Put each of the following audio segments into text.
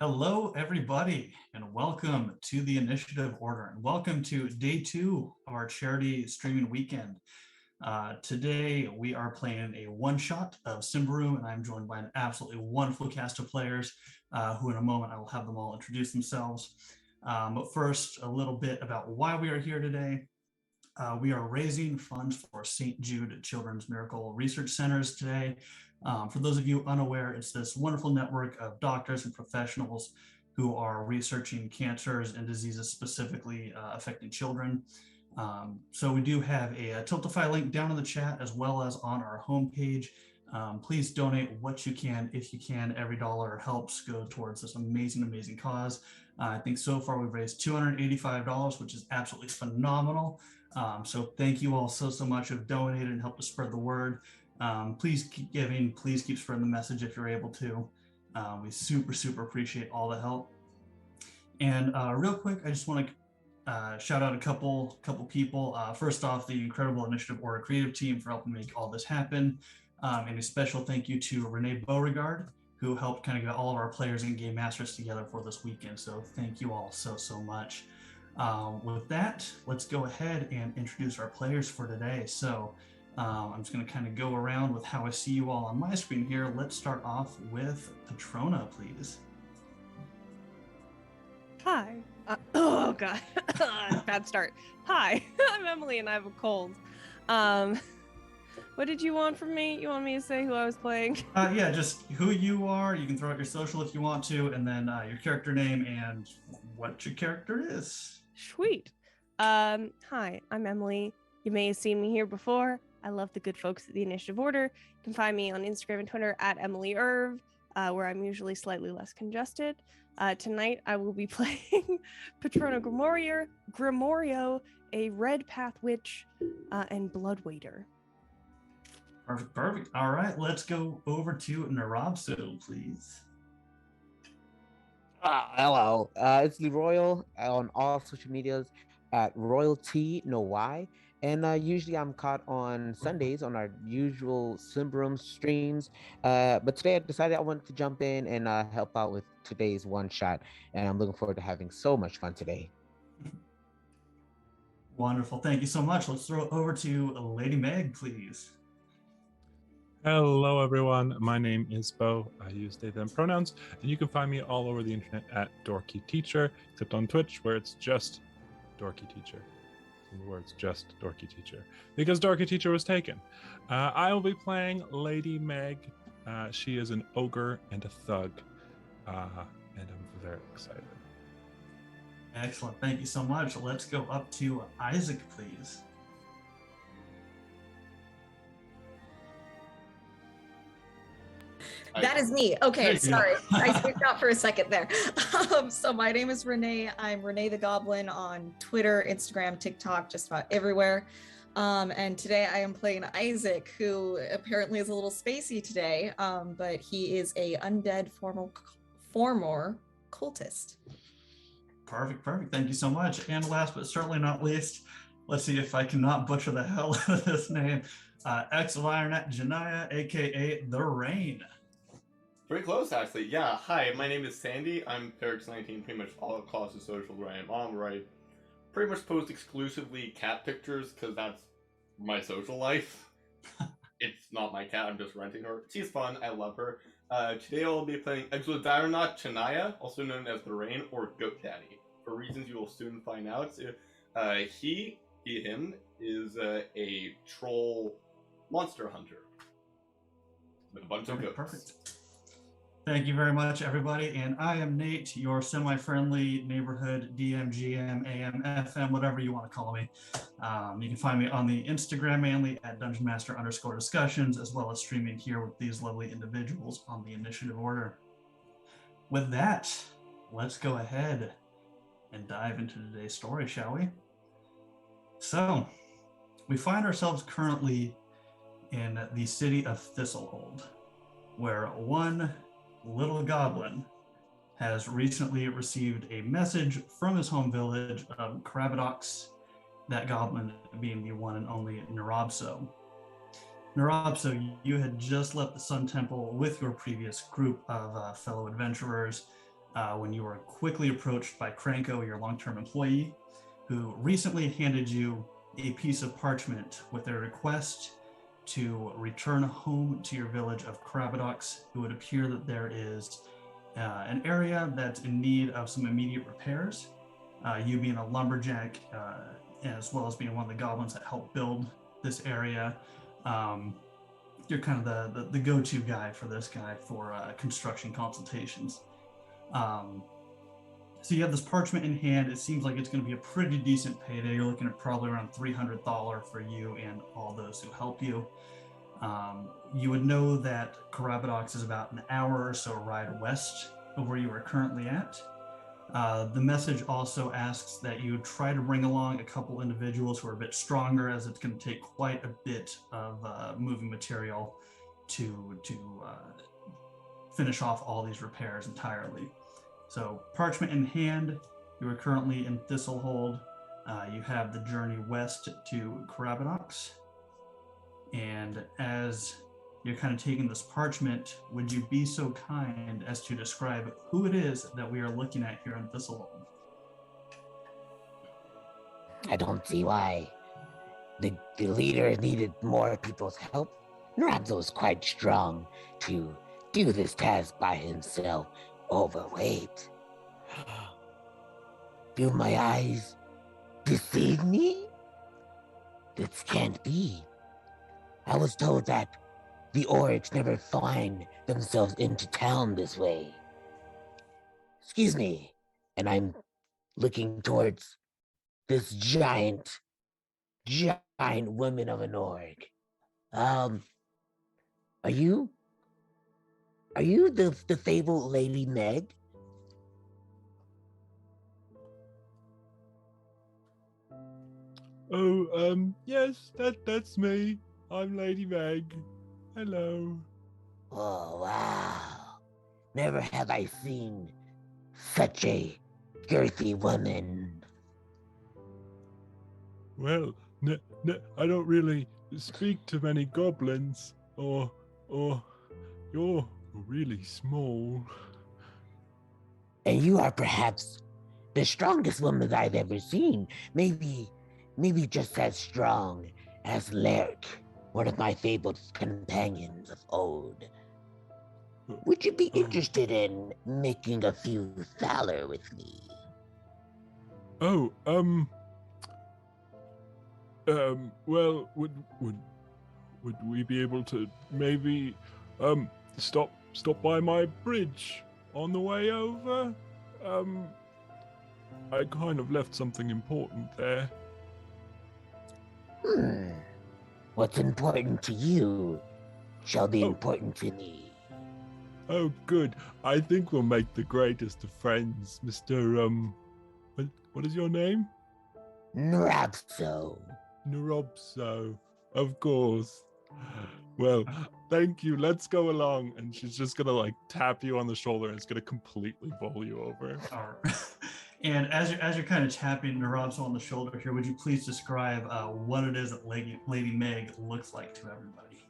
Hello, everybody, and welcome to the Initiative Order, and welcome to day 2 of our charity streaming weekend. Today, we are playing a one-shot of Symbaroum, and I'm joined by an absolutely wonderful cast of players, who in a moment I will have them all introduce themselves. But first, a little bit about why we are here today. We are raising funds for St. Jude Children's Miracle Research Centers today. For those of you unaware, it's this wonderful network of doctors and professionals who are researching cancers and diseases specifically affecting children. So we do have a Tiltify link down in the chat as well as on our homepage. Please donate what you can. If you can, every dollar helps go towards this amazing cause. I think so far we've raised $285, which is absolutely phenomenal. So thank you all so much who've donated and helped to spread the word. Please keep giving. Please keep spreading the message if you're able to. We super appreciate all the help. And real quick, I just want to shout out a couple people. First off, the incredible Initiative Order creative team for helping make all this happen. And a special thank you to Rene Beauregard, who helped kind of get all of our players and game masters together for this weekend. So thank you all so much. With that, let's go ahead and introduce our players for today. So I'm just going to kind of go around with how I see you all on my screen here. Let's start off with Petrona, please. Hi. Oh God, bad start. Hi, I'm Emily and I have a cold. What did you want from me? You want me to say who I was playing? Yeah, just who you are. You can throw out your social if you want to, and then your character name and what your character is. Sweet. Hi, I'm Emily. You may have seen me here before. I love the good folks at the Initiative Order. You can find me on Instagram and Twitter at Emily Irv, where I'm usually slightly less congested. Tonight, I will be playing Petrona Grimorio, a Red Path Witch, and Blood Waiter. Perfect. All right, let's go over to Nrobso, please. Hello, it's Leroyal on all social medias at Royalty No Y. And usually I'm caught on Sundays on our usual Symbaroum streams. But today I decided I wanted to jump in and help out with today's one shot. And I'm looking forward to having so much fun today. Wonderful. Thank you so much. Let's throw it over to Lady Meg, please. Hello, everyone. My name is Beau. I use they, them pronouns, and you can find me all over the internet at Dorky Teacher, except on Twitch, where it's just Dorky Teacher. In the words, just Dorky Teacher, because Dorky Teacher was taken. I will be playing Lady Meg. She is an ogre and a thug, and I'm very excited. Excellent. Thank you so much. Let's go up to Isaac, please. That is me. Okay, sorry. I spooked out for a second there. So my name is Rene. I'm Rene the Goblin on Twitter, Instagram, TikTok, just about everywhere. And today I am playing Isaac, who apparently is a little spacey today, but he is a undead former cultist. Perfect. Thank you so much. And last but certainly not least, let's see if I cannot butcher the hell out of this name. Ex of Ironet Jinaia, aka The Rain. Pretty close, actually. Yeah, hi, my name is Sandy. I'm Parix19, pretty much all across the social where I am on, where I pretty much post exclusively cat pictures, because that's my social life. It's not my cat, I'm just renting her. She's fun, I love her. Today I'll be playing Exodaronot Jinaia, also known as the Rain or Goat Daddy. For reasons you will soon find out, him, is a troll monster hunter. With a bunch of goats. Perfect. Thank you very much, everybody. And I am Nate, your semi-friendly neighborhood DM, GM, AM, FM, whatever you want to call me. You can find me on the Instagram mainly at DungeonMaster_discussions, as well as streaming here with these lovely individuals on the Initiative Order. With that, let's go ahead and dive into today's story, shall we? So, we find ourselves currently in the city of Thistlehold, where one little goblin has recently received a message from his home village of Krabadox, that goblin being the one and only Nrobso. Nrobso, you had just left the Sun Temple with your previous group of fellow adventurers. when you were quickly approached by Cranko, your long-term employee, who recently handed you a piece of parchment with a request to return home to your village of Karabadox. It would appear that there is an area that's in need of some immediate repairs. You being a lumberjack, as well as being one of the goblins that helped build this area, you're kind of the go-to guy for this guy for construction consultations. So you have this parchment in hand. It seems like it's going to be a pretty decent payday. You're looking at probably around $300 for you and all those who help you. You would know that Karabadox is about an hour or so ride west of where you are currently at. The message also asks that you try to bring along a couple individuals who are a bit stronger, as it's going to take quite a bit of moving material to finish off all these repairs entirely. So parchment in hand, you are currently in Thistlehold. You have the journey west to Karabadox. And as you're kind of taking this parchment, would you be so kind as to describe who it is that we are looking at here in Thistlehold? I don't see why the leader needed more people's help. Nrobso's quite strong to do this task by himself. Overweight. Do my eyes deceive me? This can't be. I was told that the orcs never find themselves into town this way. Excuse me. And I'm looking towards this giant woman of an orc. Are you the fabled Lady Meg? Oh, yes, that's me. I'm Lady Meg. Hello. Oh, wow. Never have I seen such a girthy woman. Well, I don't really speak to many goblins, or you're really small. And you are perhaps the strongest woman I've ever seen. Maybe just as strong as Leric, one of my fabled companions of old. Would you be interested in making a few thaler with me? Oh, well, would we be able to maybe stop by my bridge on the way over? I kind of left something important there. What's important to you shall be Oh. important to me. Oh, good. I think we'll make the greatest of friends, Mr. What is your name? Nrobso. Nrobso, of course. Well, thank you. Let's go along. And she's just gonna like tap you on the shoulder, and it's gonna completely bowl you over. All right. And as you're kind of tapping Nrobso on the shoulder here, would you please describe what it is that Lady Meg looks like to everybody?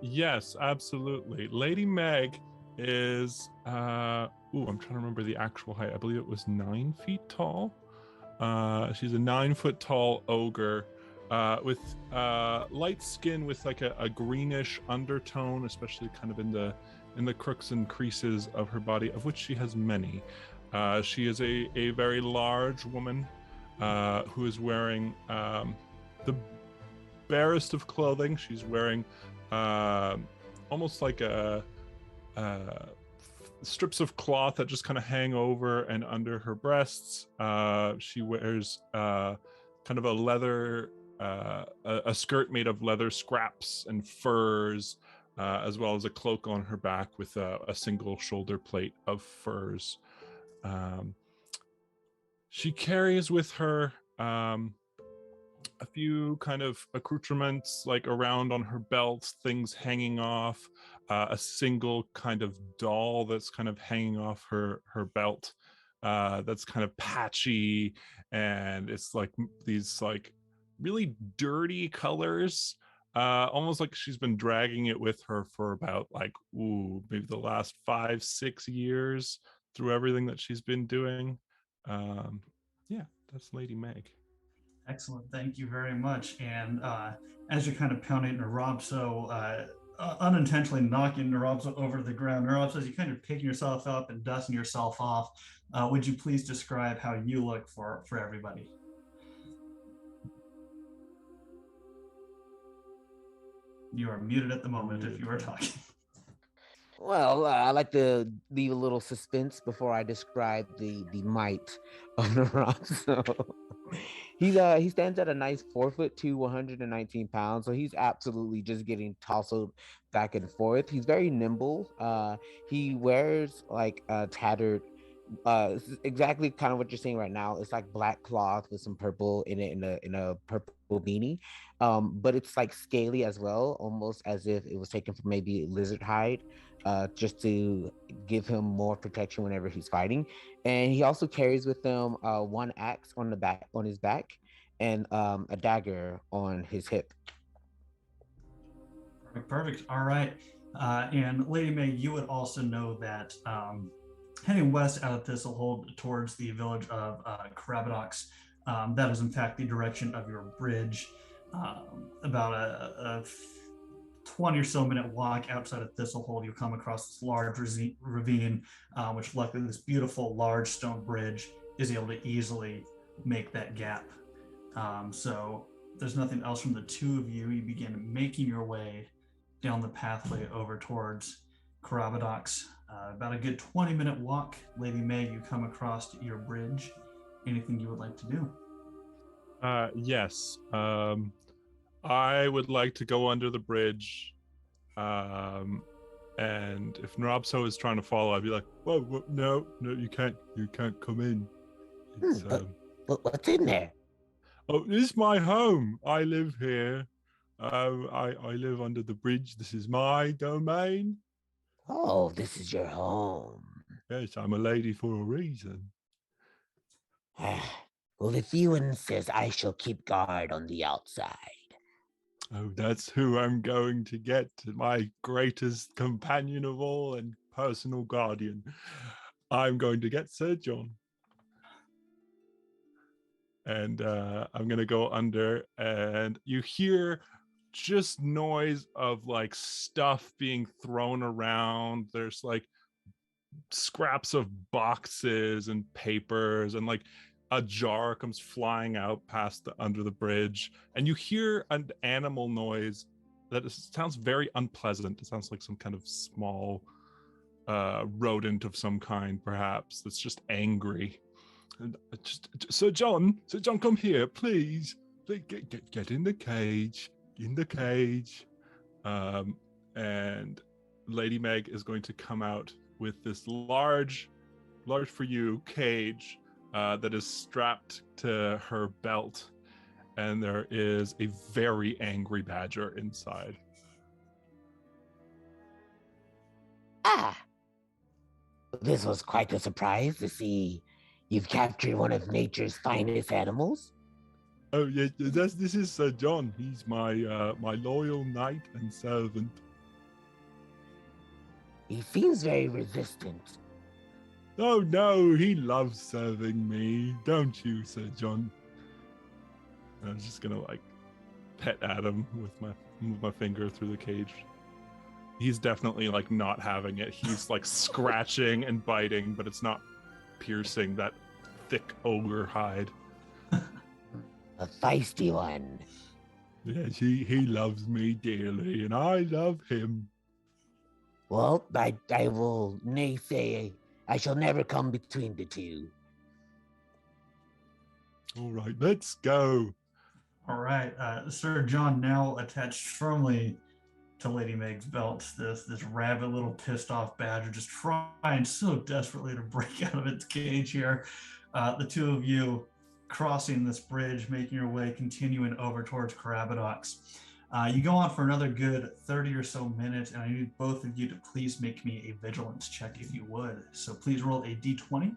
Yes, absolutely. Lady Meg is I'm trying to remember the actual height. I believe it was 9 feet tall. She's a 9 foot tall ogre with light skin with like a greenish undertone, especially kind of in the crooks and creases of her body, of which she has many. She is a very large woman who is wearing the barest of clothing. She's wearing almost like strips of cloth that just kind of hang over and under her breasts. She wears kind of a leather, a skirt made of leather scraps and furs, as well as a cloak on her back with a single shoulder plate of furs. She carries with her a few kind of accoutrements like around on her belt, things hanging off, a single kind of doll that's kind of hanging off her belt, that's kind of patchy, and it's like these like really dirty colors, almost like she's been dragging it with her for about like maybe the last 5-6 years through everything that she's been doing. Yeah, that's Lady Meg. Excellent. Thank you very much. And as you're kind of pounding Nrobso, unintentionally knocking Nrobso over the ground, Nrobso, as you're kind of picking yourself up and dusting yourself off, would you please describe how you look for everybody? You are muted at the moment if you are talking. Well, I like to leave a little suspense before I describe the might of Nrobso. He stands at a nice 4'2", 119 pounds, so he's absolutely just getting tousled back and forth. He's very nimble. He wears like a tattered, exactly kind of what you're seeing right now. It's like black cloth with some purple in it, in a purple beanie. But it's like scaly as well, almost as if it was taken from maybe lizard hide. Just to give him more protection whenever he's fighting. And he also carries with him one axe on his back, and a dagger on his hip. Perfect. All right. And Lady May, you would also know that heading west out of Thistlehold towards the village of Karabadox, that is in fact the direction of your bridge. About a 20 or so minute walk outside of Thistlehold, you'll come across this large ravine, which luckily this beautiful large stone bridge is able to easily make that gap. So there's nothing else from the two of you. You begin making your way down the pathway over towards Karabadox. About a good 20-minute walk, Lady May, you come across your bridge. Anything you would like to do? Yes. I would like to go under the bridge. And if Nrobso is trying to follow, I'd be like, "Whoa, no, you can't come in." But what's in there? Oh, this is my home. I live here. I live under the bridge. This is my domain. Oh, this is your home. Yes, I'm a lady for a reason. Well, if you insist, I shall keep guard on the outside. Oh, that's who I'm going to get, my greatest companion of all and personal guardian. I'm going to get Sir John. And I'm going to go under, and you hear just noise of like stuff being thrown around. There's like scraps of boxes and papers, and like a jar comes flying out past under the bridge, and you hear an animal noise that sounds very unpleasant. It sounds like some kind of small rodent of some kind, perhaps, that's just angry. And Sir John, come here, please. Get in the cage. And Lady Meg is going to come out with this large for you cage that is strapped to her belt, and there is a very angry badger inside. This was quite a surprise to see you've captured one of nature's finest animals. Oh yeah, this is Sir John. He's my loyal knight and servant. He seems very resistant. Oh no, he loves serving me, don't you, Sir John? And I'm just gonna like pet at him with my finger through the cage. He's definitely like not having it. He's like scratching and biting, but it's not piercing that thick ogre hide. A feisty one. Yes, he loves me dearly, and I love him. Well, I will naysay. I shall never come between the two. All right, let's go. All right, Sir John, now attached firmly to Lady Meg's belt, this rabid little pissed off badger just trying so desperately to break out of its cage here. The two of you crossing this bridge, making your way, continuing over towards Karabadox. You go on for another good 30 or so minutes, and I need both of you to please make me a vigilance check if you would. So please roll a d20, and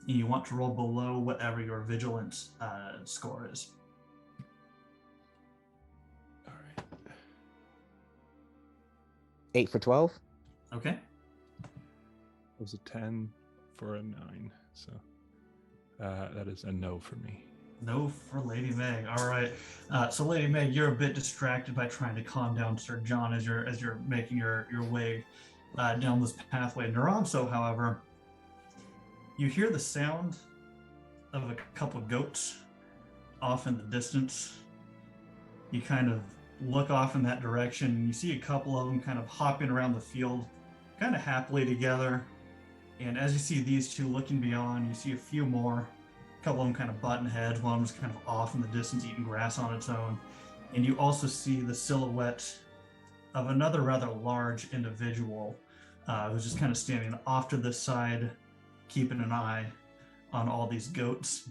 you want to roll below whatever your vigilance score is. All right. 8 for 12. Okay. It was a 10 for a 9. So that is a no for me. No for Lady Meg. All right. So Lady Meg, you're a bit distracted by trying to calm down Sir John as you're making your way down this pathway. Nrobso, however, you hear the sound of a couple goats off in the distance. You kind of look off in that direction and you see a couple of them kind of hopping around the field kind of happily together. And as you see these two looking beyond, you see a few more. A couple of them kind of button heads, one of them's kind of off in the distance eating grass on its own. And you also see the silhouette of another rather large individual who's just kind of standing off to the side, keeping an eye on all these goats.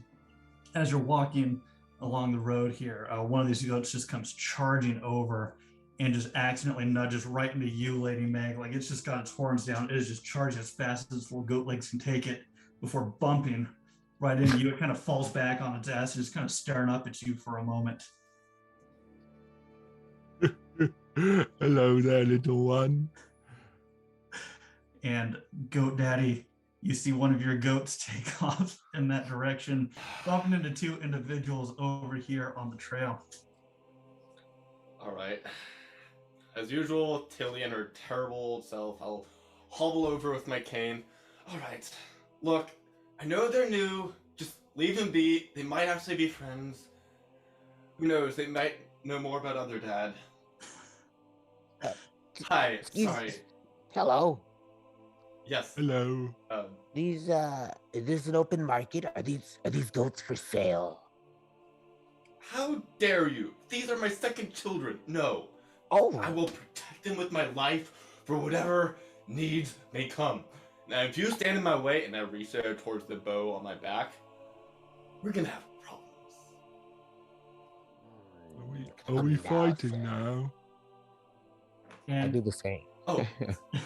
As you're walking along the road here, one of these goats just comes charging over and just accidentally nudges right into you, Lady Meg. Like it's just got its horns down. It is just charging as fast as its little goat legs can take it before bumping right into you. It kind of falls back on its ass and just kind of staring up at you for a moment. Hello there, little one. And Goat Daddy, you see one of your goats take off in that direction, bumping into two individuals over here on the trail. All right. As usual, Tilly and her terrible old self, I'll hobble over with my cane. All right. Look, I know they're new. Just leave them be. They might actually be friends. Who knows? They might know more about other dad. Hi. Sorry. Hello. Yes. Hello. These is this an open market? Are these goats for sale? How dare you? These are my second children. No. Oh. I will protect them with my life for whatever needs may come. Now, if you stand in my way and I reach there towards the bow on my back, we're gonna have problems. Are we fighting now? I And do the same. Oh,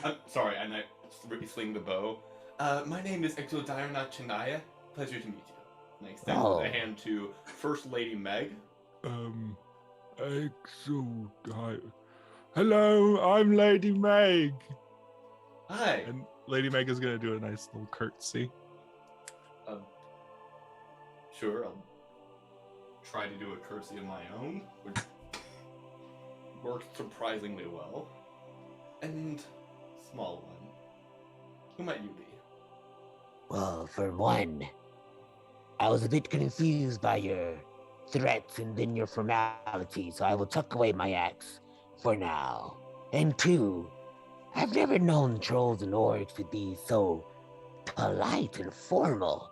I'm sorry, and I sling the bow. My name is Exodirna Jinaia. Pleasure to meet you. And I extend a hand to First Lady Meg. Hello, I'm Lady Meg. Hi. And Lady Meg is gonna do a nice little curtsy. Sure, I'll try to do a curtsy of my own, which worked surprisingly well. And small one, who might you be? Well, for one, I was a bit confused by your threats and then your formalities, so I will tuck away my axe for now. And two, I've never known trolls and orcs to be so polite and formal.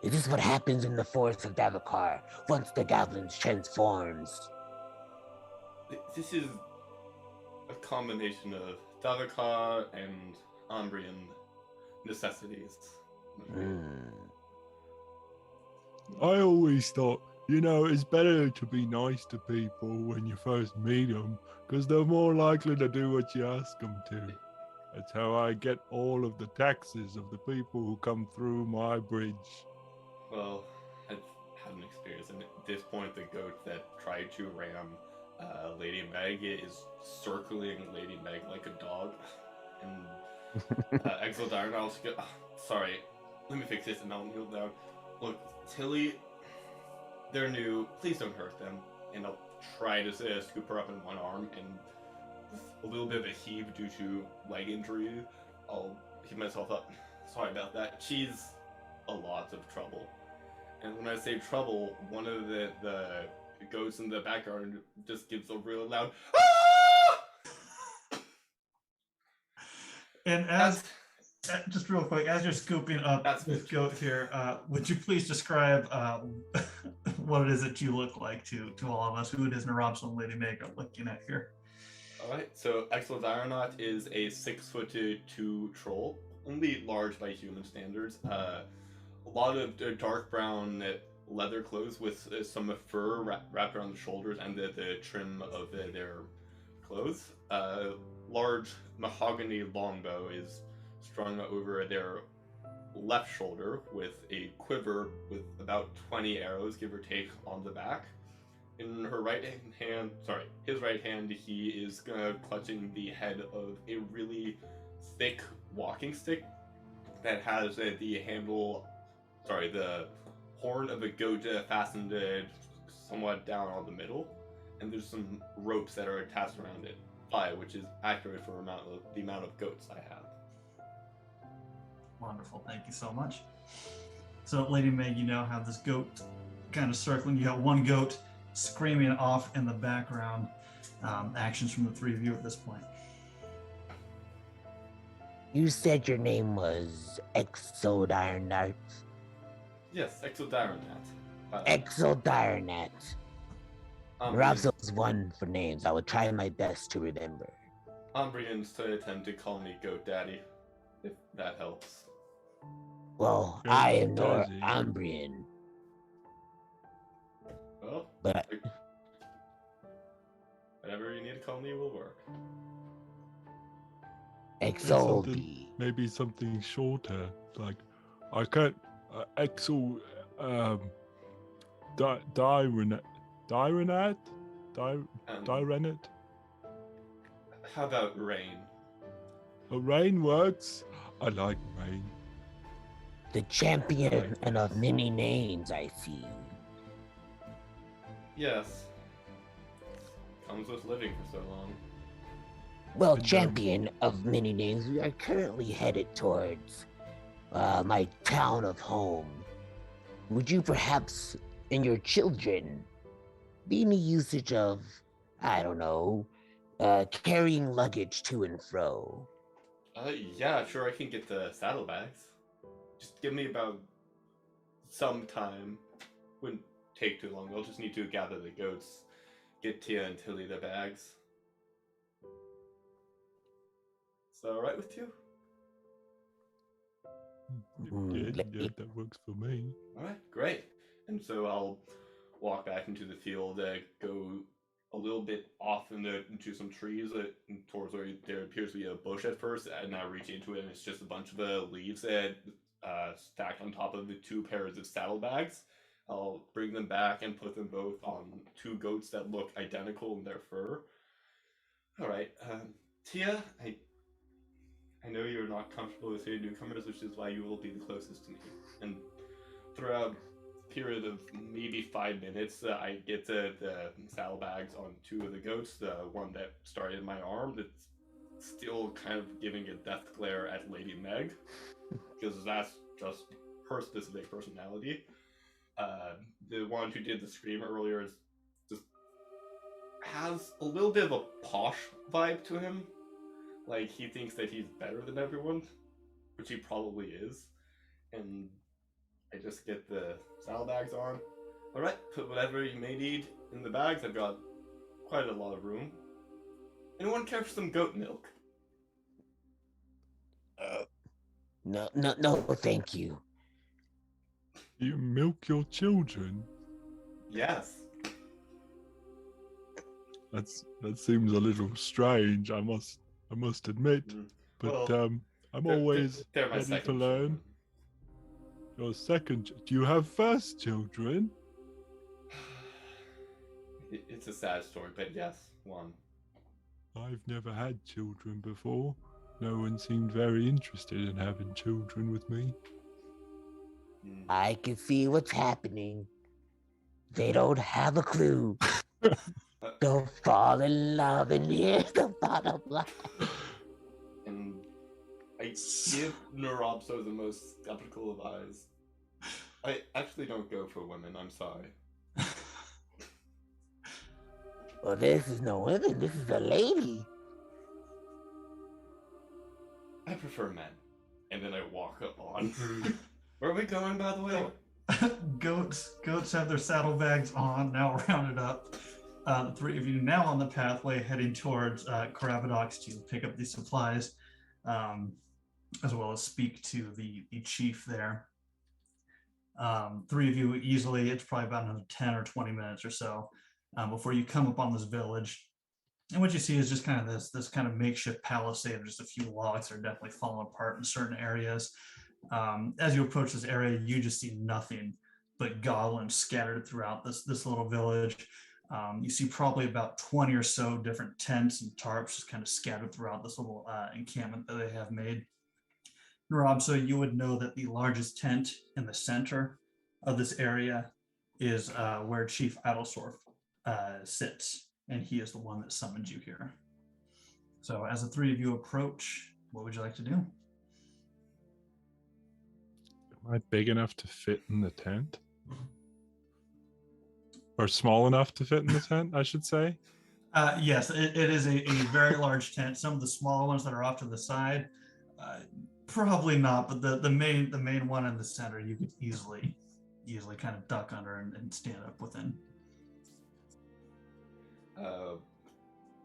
Is this what happens in the forest of Davokar once the goblins transforms? This is a combination of Davokar and Umbrian necessities. I always thought, it's better to be nice to people when you first meet them, because they're more likely to do what you ask them to. That's how I get all of the taxes of the people who come through my bridge. Well, I've had an experience, and at this point, the goat that tried to ram Lady Meg is circling Lady Meg like a dog. And Exodirna also go, sorry, let me fix this and I'll kneel down. Look, Tilly, they're new, please don't hurt them. And I'll try to scoop her up in one arm, and with a little bit of a heave due to leg injury, I'll keep myself up. Sorry about that. She's a lot of trouble. And when I say trouble, one of the goats in the backyard just gives a really loud "Ah!" And just real quick, as you're scooping up this goat here, would you please describe what it is that you look like to all of us, who it is Nrobso and Lady Meg are looking at here? Alright, so Exodirna is a 6'2" troll, only large by human standards. A lot of dark brown leather clothes with some fur wrapped around the shoulders and the trim of their clothes. Large mahogany longbow is strung over their left shoulder with a quiver with about 20 arrows, give or take, on the back. in his right hand, he is clutching the head of a really thick walking stick that has the horn of a goat fastened somewhat down on the middle, and there's some ropes that are attached around it, which is accurate for the amount of goats I have. Wonderful, thank you so much. So, Lady Meg, you now have this goat kind of circling. You got one goat screaming off in the background. Actions from the three of you at this point. You said your name was Exodironat. Yes, Exodironat. Exodironat. Nrobso is one for names. I will try my best to remember. Umbrians tend to call me Goat Daddy, if that helps. Well, Goat I am Daddy. Umbrian. Well, But whatever you need to call me will work. Exodi. Maybe something shorter, like I can't Exo Direnat Direnat. How about Rain? Rain works. I like rain. The champion and of many names, I see. Yes. Comes with living for so long. Well, And, champion of many names, we are currently headed towards my town of home. Would you perhaps, and your children, be in the usage of, I don't know, carrying luggage to and fro? Yeah, sure, I can get the saddlebags. Just give me about some time. Wouldn't take too long. I'll just need to gather the goats, get Tia and Tilly the bags. Is that alright with you? Yeah, that works for me. Alright, great. And so I'll walk back into the field, go a little bit off into some trees towards where there appears to be a bush at first, and I reach into it and it's just a bunch of leaves stacked on top of the two pairs of saddlebags. I'll bring them back and put them both on two goats that look identical in their fur. Alright, Tia, I know you're not comfortable with seeing newcomers, which is why you will be the closest to me. And throughout a period of maybe 5 minutes, I get the saddlebags on two of the goats. The one that started in my arm that's still kind of giving a death glare at Lady Meg, because that's just her specific personality. The one who did the scream earlier has a little bit of a posh vibe to him. Like, he thinks that he's better than everyone, which he probably is. And I just get the saddlebags on. Alright, put whatever you may need in the bags. I've got quite a lot of room. Anyone care for some goat milk? No, thank you. You milk your children? Yes. That seems a little strange, I must admit. But Well, I'm always they're my ready to second learn. children. Your second. Do you have first children? It's a sad story, but yes, one. I've never had children before. No one seemed very interested in having children with me. I can see what's happening. They don't have a clue. They'll fall in love, and here's the bottom line. And I give Nrobso the most skeptical of eyes. I actually don't go for women, I'm sorry. Well, this is no women. This is a lady. I prefer men. And then I walk up on. Where are we going, by the way? Goats have their saddlebags on, now rounded up. The three of you now on the pathway heading towards Karabadox to pick up these supplies, as well as speak to the chief there. Three of you easily, it's probably about another 10 or 20 minutes or so before you come up on this village. And what you see is just kind of this kind of makeshift palisade of just a few logs that are definitely falling apart in certain areas. As you approach this area, you just see nothing but goblins scattered throughout this little village. You see probably about 20 or so different tents and tarps just kind of scattered throughout this little encampment that they have made. Nrobso, you would know that the largest tent in the center of this area is where Chief Idlesorf sits, and he is the one that summoned you here. So as the three of you approach, what would you like to do? Am I big enough to fit in the tent? Or small enough to fit in the tent, I should say? Yes, it is a very large tent. Some of the smaller ones that are off to the side, probably not, but the main one in the center, you could easily kind of duck under and stand up within.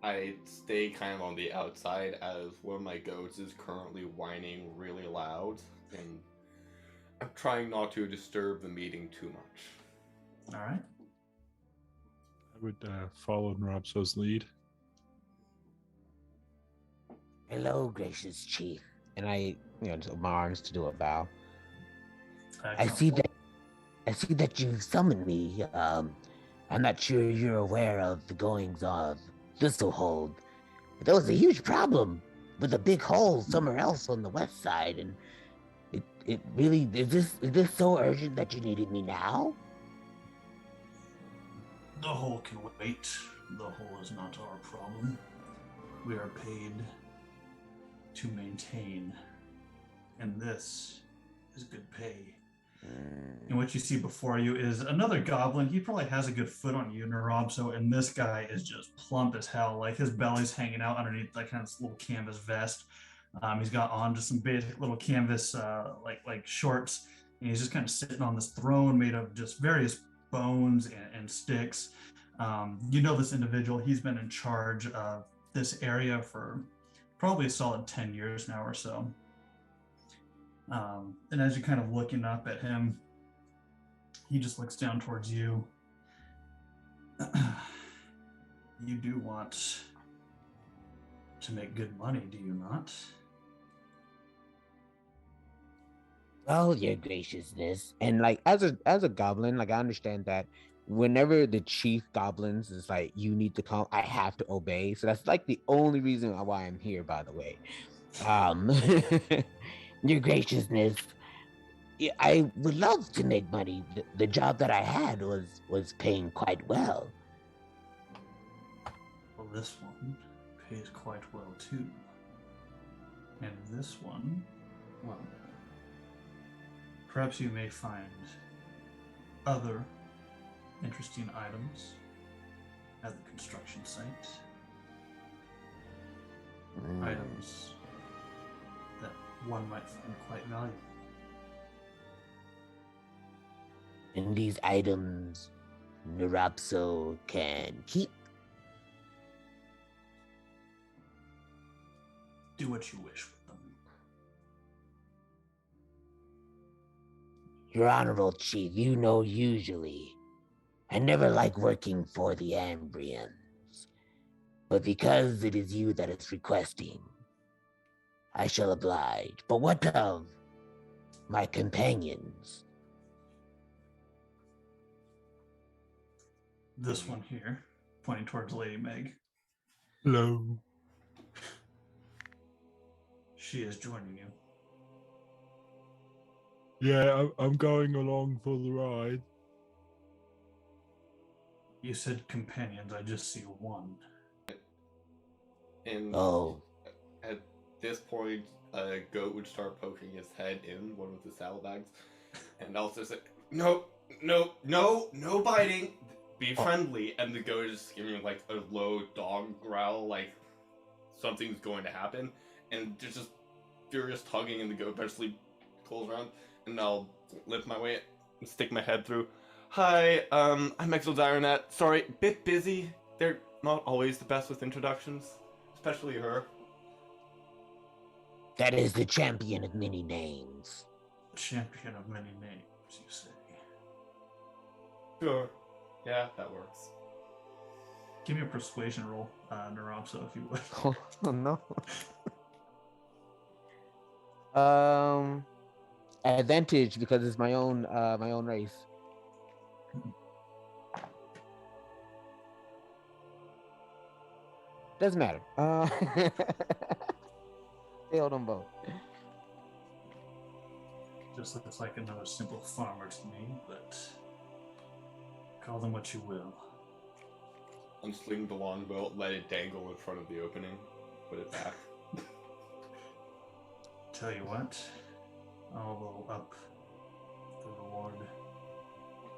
I stay kind of on the outside as one of my goats is currently whining really loud, and I'm trying not to disturb the meeting too much. All right. I would follow Nrobso's lead. Hello, gracious chief. And I, just my arms to do a bow. I see that you've summoned me. I'm not sure you're aware of the goings of Thistlehold, but there was a huge problem with a big hole somewhere else on the west side, and it really is this so urgent that you needed me now? The hole can wait. The hole is not our problem. We are paid to maintain, and this is good pay. And what you see before you is another goblin. He probably has a good foot on you, Nrobso, and this guy is just plump as hell. Like his belly's hanging out underneath like kind of this little canvas vest. He's got on just some basic little canvas like shorts, and he's just kind of sitting on this throne made of just various bones and sticks. You know this individual. He's been in charge of this area for probably a solid 10 years now or so. And as you're kind of looking up at him, he just looks down towards you. You do want to make good money, do you not? Well, your graciousness, and like as a goblin, like I understand that whenever the chief goblins is like, you need to come, I have to obey. So that's like the only reason why I'm here, by the way. Your graciousness, yeah, I would love to make money. The job that I had was paying quite well. Well, this one pays quite well too. And this one, well, perhaps you may find other interesting items at the construction site. Items that one might find quite valuable. And these items Nrobso can keep. Do what you wish with them. Your Honorable Chief, you know usually I never like working for the Ambrians, but because it is you that is requesting, I shall oblige. But what of my companions? This one here, pointing towards Lady Meg. Hello. She is joining you. Yeah, I'm going along for the ride. You said companions, I just see one. And Oh, at this point, a goat would start poking his head in one of the saddlebags, and I'll just say, no biting, be friendly. And the goat is giving like a low dog growl, like something's going to happen, and there's just furious tugging, and the goat eventually pulls around, and I'll lift my way and stick my head through. Hi, I'm Exildironet. Sorry, bit busy. They're not always the best with introductions, especially her. that is the champion of many names. Champion of many names, you say. Sure. Yeah, that works. Give me a persuasion roll, Nrobso, if you would. Oh no. Advantage because it's my own race. Doesn't matter. Failed on both. Just looks like another simple farmer to me, but call them what you will. Unsling the longbow, let it dangle in front of the opening, put it back. Tell you what, I'll go up the reward.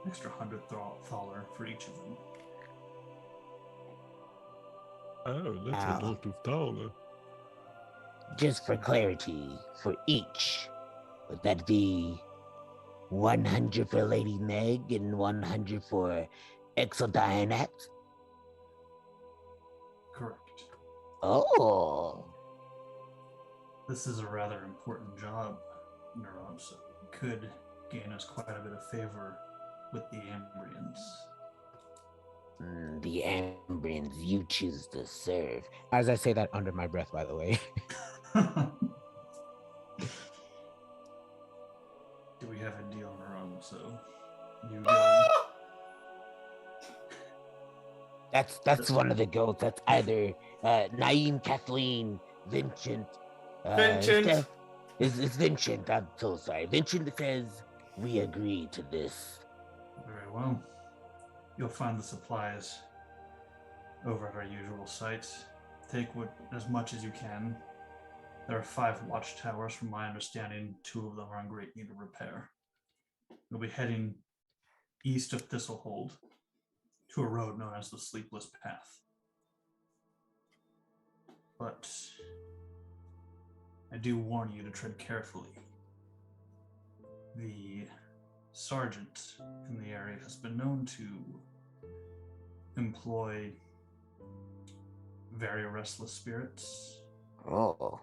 Extra 100 thaler for each of them. Oh, that's a lot of dollar. Just for clarity, for each, would that be 100 for Lady Meg and 100 for Exodionat? Correct. Oh. This is a rather important job, Nrobso. It could gain us quite a bit of favor with the Ambrians. The Ambrians you choose to serve. As I say that under my breath, by the way. Do we have a deal, Nrobso? You go. That's one of the goats. That's either Naeem, Kathleen, Vincent. Vincent! It's Vincent. I'm so sorry. Vincent says we agree to this. Very well. You'll find the supplies over at our usual sites. Take as much as you can. There are 5 watchtowers, from my understanding. 2 of them are in great need of repair. We'll be heading east of Thistlehold to a road known as the Sleepless Path. But I do warn you to tread carefully. The sergeant in the area has been known to employ very restless spirits. Oh.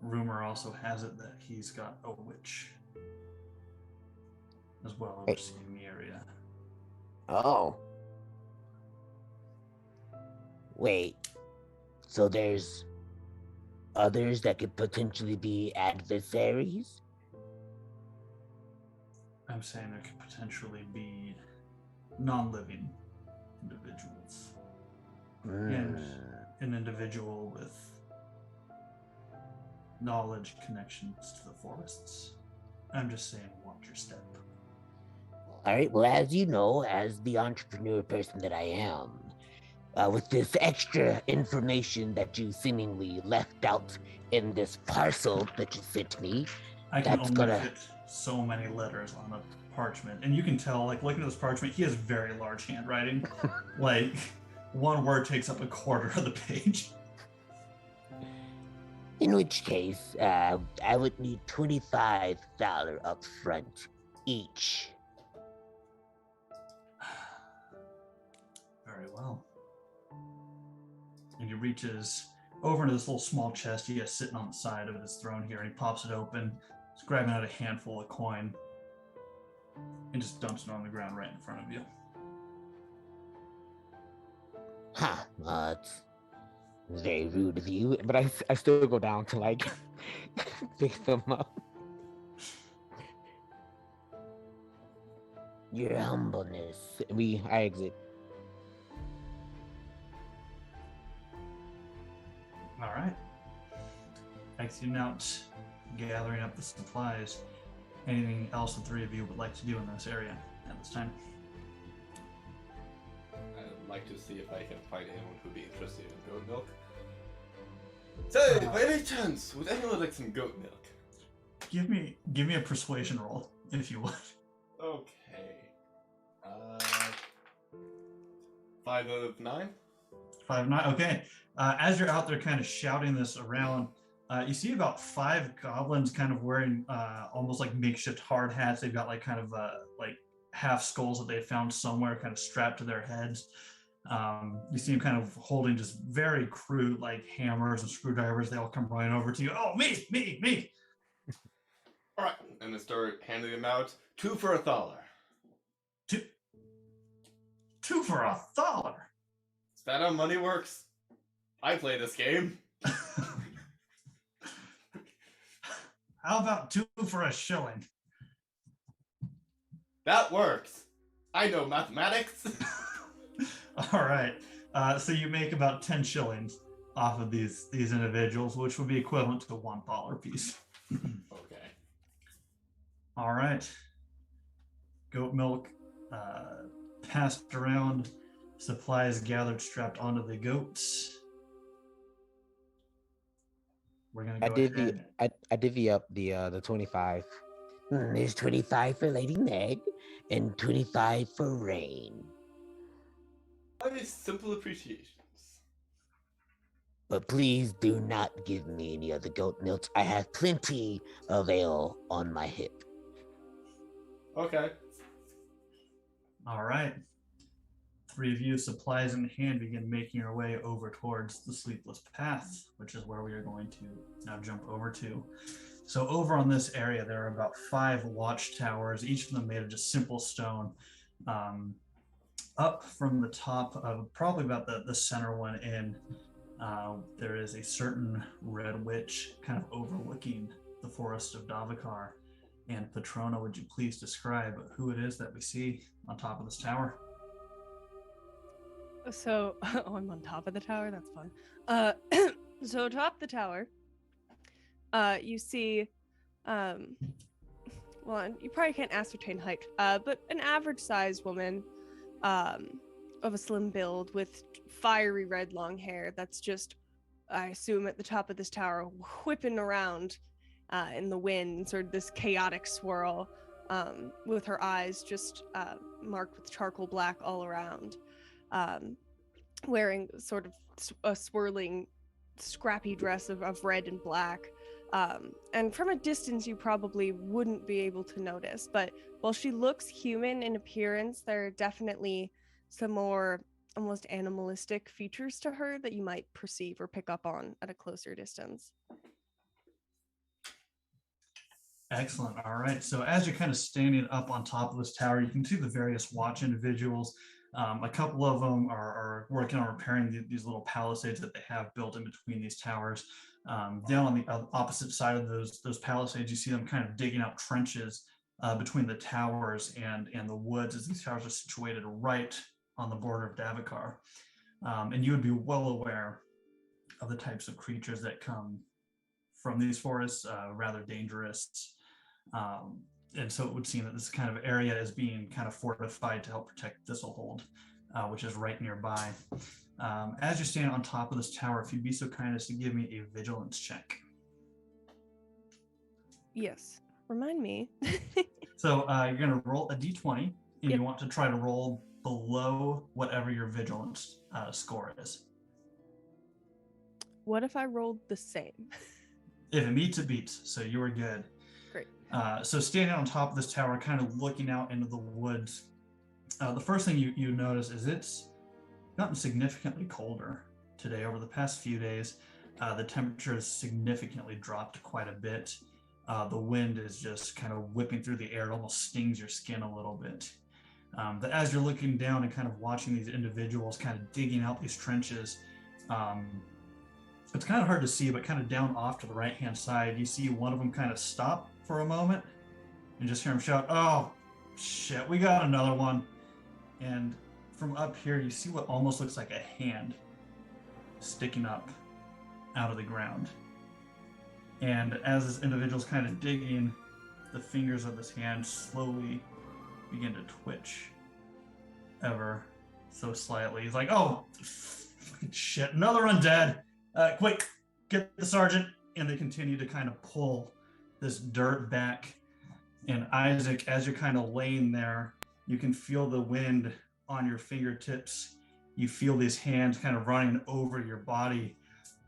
Rumor also has it that he's got a witch as well overseeing the area. Oh. Wait. So there's others that could potentially be adversaries? I'm saying there could potentially be non-living individuals. And an individual with knowledge connections to the forests. I'm just saying, watch your step. All right, well, as you know, as the entrepreneur person that I am, with this extra information that you seemingly left out in this parcel that you sent me, I can that's only gonna... fit so many letters on a parchment. And you can tell, like, looking at this parchment, he has very large handwriting. Like, one word takes up a quarter of the page. In which case, I would need $25 up front each. Very well. And he reaches over into this little small chest he has sitting on the side of his throne here, and he pops it open. He's grabbing out a handful of coin and just dumps it on the ground right in front of you. It's very rude of you, but I still go down to, like, pick them up. Your humbleness. I exit. All right. Exiting out, gathering up the supplies. Anything else the 3 of you would like to do in this area at this time? I'd like to see if I can find anyone who'd be interested in goat milk. Say, by any chance, would anyone like some goat milk? Give me a persuasion roll, if you would. Okay. 5 out of 9? 5, 9. Okay. As you're out there kind of shouting this around, you see about 5 goblins kind of wearing almost like makeshift hard hats. They've got like kind of like half skulls that they found somewhere kind of strapped to their heads. You see them kind of holding just very crude like hammers and screwdrivers. They all come running over to you. Oh, me. All right, and then start handing them out. 2 for $1. 2 for $1. Is that how money works? I play this game. How about 2 for a shilling? That works. I know mathematics. All right. So you make about 10 shillings off of these individuals, which would be equivalent to $1 apiece. Okay. All right. Goat milk passed around, supplies gathered, strapped onto the goats. We're gonna go ahead. I divvy up the 25. There's 25 for Lady Meg and 25 for Rain. My simple appreciations. But please do not give me any other goat milk. I have plenty of ale on my hip. Okay. All right. 3 of you, supplies in hand, begin making your way over towards the Sleepless Path, which is where we are going to now jump over to. So over on this area, there are about 5 watchtowers, each of them made of just simple stone. Up from the top of probably about the center one in, there is a certain red witch kind of overlooking the forest of Davokar. And Petrona, would you please describe who it is that we see on top of this tower? So, I'm on top of the tower. That's fun. So atop the tower, you see, well, you probably can't ascertain height, but an average-sized woman, of a slim build with fiery red long hair. That's just, I assume, at the top of this tower, whipping around in the wind, sort of this chaotic swirl, with her eyes just marked with charcoal black all around. Wearing sort of a swirling, scrappy dress of red and black. And from a distance, you probably wouldn't be able to notice. But while she looks human in appearance, there are definitely some more almost animalistic features to her that you might perceive or pick up on at a closer distance. Excellent. All right. So as you're kind of standing up on top of this tower, you can see the various watch individuals. A couple of them are working on repairing these little palisades that they have built in between these towers. Down on the opposite side of those palisades, you see them kind of digging out trenches between the towers and the woods, as these towers are situated right on the border of Davokar. And you would be well aware of the types of creatures that come from these forests, rather dangerous. And so it would seem that this kind of area is being kind of fortified to help protect Thistlehold, which is right nearby. As you're standing on top of this tower, if you'd be so kind as to give me a vigilance check. Yes. Remind me. So you're going to roll a d20, and Yep. you want to try to roll below whatever your vigilance score is. What if I rolled the same? If it meets, it beats. So you were good. Great. So standing on top of this tower, kind of looking out into the woods, the first thing you notice is it's gotten significantly colder today. Over the past few days, the temperature has significantly dropped quite a bit. The wind is just kind of whipping through the air. It almost stings your skin a little bit. But as you're looking down and kind of watching these individuals kind of digging out these trenches, it's kind of hard to see, but kind of down off to the right-hand side, you see one of them kind of stop for a moment and just hear him shout, "Oh, shit, we got another one." And from up here, you see what almost looks like a hand sticking up out of the ground. And as this individual's kind of digging, the fingers of this hand slowly begin to twitch ever so slightly. He's like, "Oh, shit, another undead. Quick, get the sergeant." And they continue to kind of pull this dirt back. And Isaac, as you're kind of laying there, you can feel the wind on your fingertips. You feel these hands kind of running over your body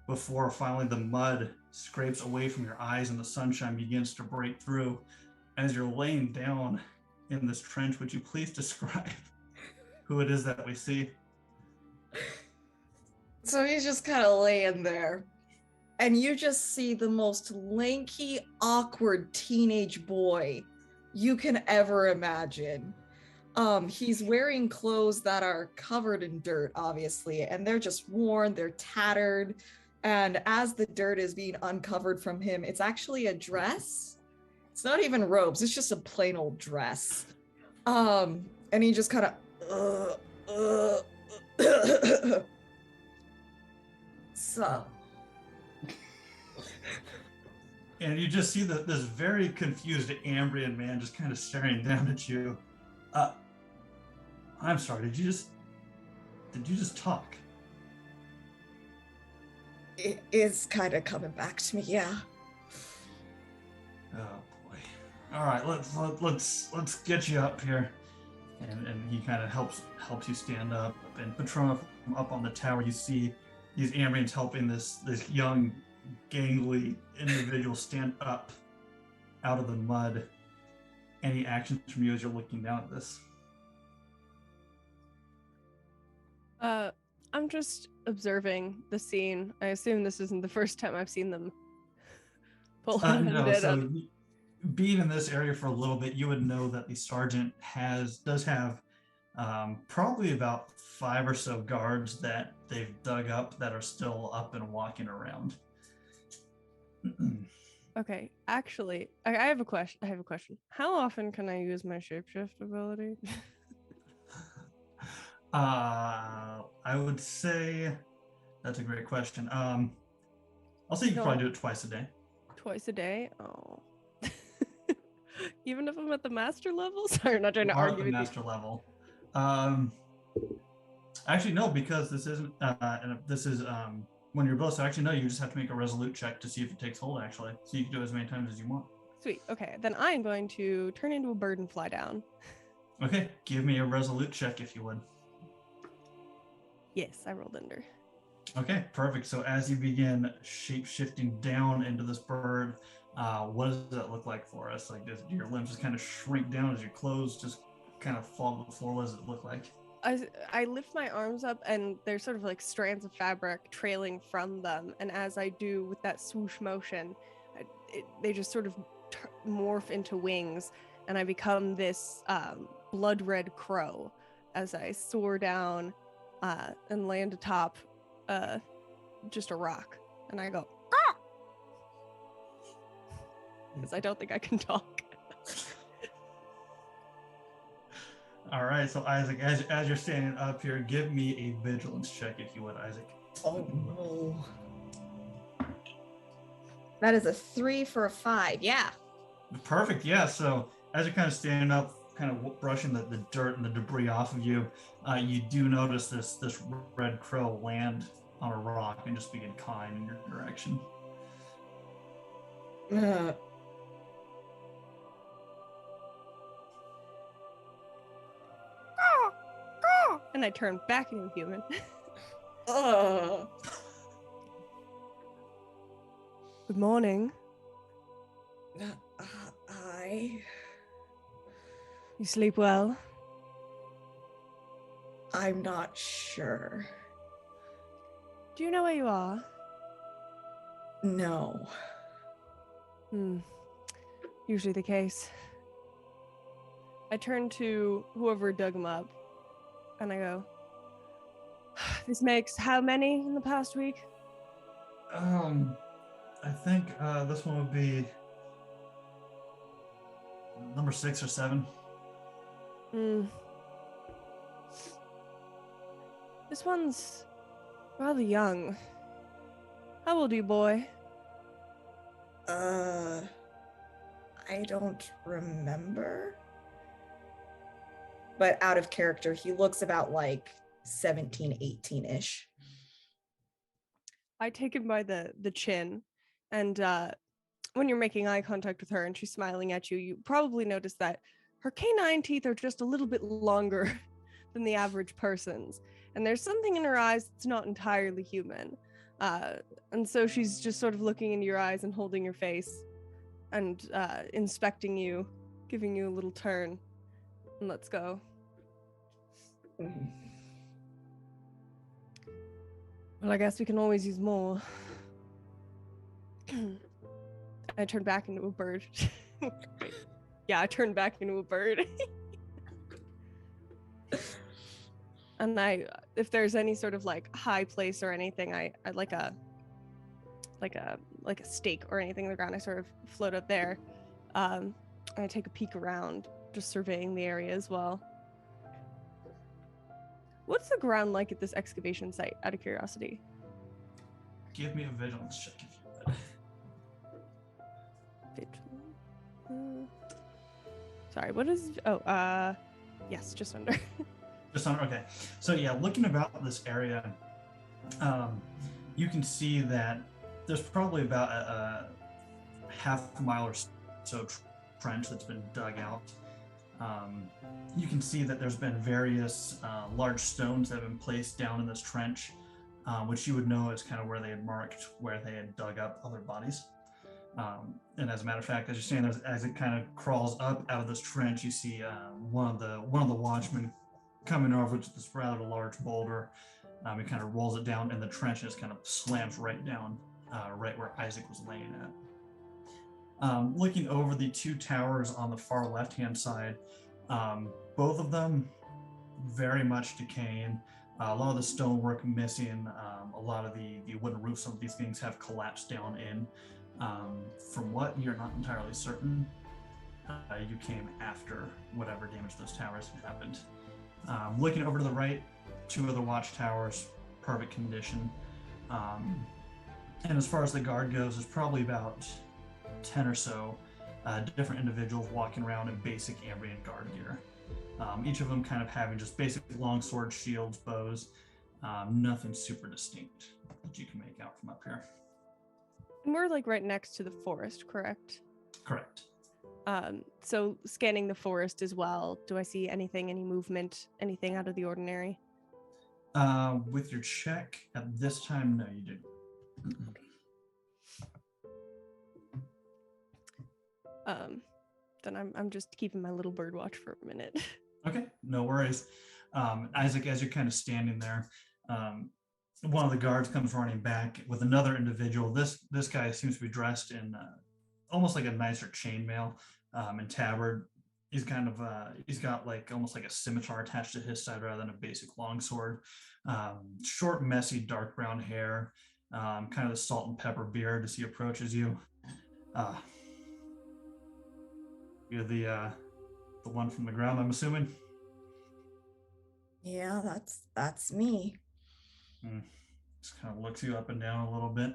before finally the mud scrapes away from your eyes and the sunshine begins to break through. As you're laying down in this trench, would you please describe who it is that we see? So he's just kind of laying there, and you just see the most lanky, awkward teenage boy you can ever imagine. He's wearing clothes that are covered in dirt, obviously, and they're just worn, they're tattered. And as the dirt is being uncovered from him, it's actually a dress. It's not even robes, it's just a plain old dress. And he just kind of So, And you just see this very confused Ambrian man just kind of staring down at you. I'm sorry, did you just talk? it is kind of coming back to me, yeah. Oh boy. All right, let's get you up here. And he kind of helps you stand up. And Petrona, from up on the tower, you see these Ambrians helping this young, gangly individual stand up out of the mud. Any actions from you as you're looking down at this? I'm just observing the scene. I assume this isn't the first time I've seen them pull a No, vendetta. so being in this area for a little bit, you would know that the sergeant does have probably about 5 or so guards that they've dug up that are still up and walking around. Okay, actually, I have a question. How often can I use my shapeshift ability? I would say that's a great question. I'll say you can probably do it twice a day. Twice a day? Oh. Even if I'm at the master level? Sorry, I'm not trying to You are at argue the with master level. Actually, no, because this isn't. This is when you're both. So actually, no, you just have to make a resolute check to see if it takes hold. Actually, so you can do it as many times as you want. Sweet. Okay, then I'm going to turn into a bird and fly down. Okay, give me a resolute check if you would. Yes, I rolled under. Okay, perfect. So as you begin shape-shifting down into this bird, what does that look like for us? Like, does your limbs just kind of shrink down as your clothes just kind of fall to the floor? What does it look like? I lift my arms up and there's sort of like strands of fabric trailing from them. And as I do with that swoosh motion, they just sort of morph into wings and I become this blood red crow as I soar down and land atop just a rock. And I go, ah! Because I don't think I can talk. All right, so Isaac, as you're standing up here, give me a vigilance check if you would, Isaac. Oh no. That is a 3 for a 5. Yeah. Perfect. Yeah. So as you're kind of standing up, kind of brushing the dirt and the debris off of you, you do notice this red crow land on a rock and just begin cawing in your direction. And I turn back into a human. Good morning. You sleep well? I'm not sure. Do you know where you are? No. Usually the case. I turn to whoever dug him up and I go, this makes how many in the past week? I think this one would be number 6 or 7. This one's rather young. How old are you, boy? I don't remember. But out of character, he looks about like 17, 18-ish. I take him by the chin, and when you're making eye contact with her and she's smiling at you, you probably notice that her canine teeth are just a little bit longer than the average person's, and there's something in her eyes that's not entirely human. And so she's just sort of looking into your eyes and holding your face and inspecting you, giving you a little turn. And let's go. Well, I guess we can always use more. I turn back into a bird. Yeah, I turned back into a bird. And if there's any sort of like high place or anything, I like a stake or anything on the ground, I sort of float up there. And I take a peek around, just surveying the area as well. What's the ground like at this excavation site, out of curiosity? give me a vigilance check if you would. Sorry, what is? Yes, just under. Just on, okay. So yeah, looking about this area, you can see that there's probably about a half a mile or so trench that's been dug out. You can see that there's been various large stones that have been placed down in this trench, which you would know is kind of where they had marked where they had dug up other bodies. And as a matter of fact, as you're seeing, as it kind of crawls up out of this trench, you see one of the watchmen coming over to this rather large boulder. He kind of rolls it down in the trench and just kind of slams right down, right where Isaac was laying at. Looking over the two towers on the far left-hand side, both of them very much decaying. A lot of the stonework missing. A lot of the wooden roofs of these things have collapsed down in. From what you're not entirely certain, you came after whatever damage those towers happened. Looking over to the right, two other watchtowers, perfect condition. And as far as the guard goes, there's probably about 10 or so different individuals walking around in basic ambient guard gear. Each of them kind of having just basic longsword, shields, bows, nothing super distinct that you can make out from up here. And we're like right next to the forest, correct? Correct. So scanning the forest as well, do I see anything, any movement, anything out of the ordinary? With your check at this time, no, you didn't. Then I'm just keeping my little bird watch for a minute. Okay, no worries. Isaac, as you're kind of standing there, one of the guards comes running back with another individual. This guy seems to be dressed in almost like a nicer chainmail and tabard. He's kind of he's got like almost like a scimitar attached to his side rather than a basic longsword. Short, messy, dark brown hair, kind of the salt and pepper beard as he approaches you. You're the one from the ground, I'm assuming. Yeah, that's me. Just kind of looks you up and down a little bit.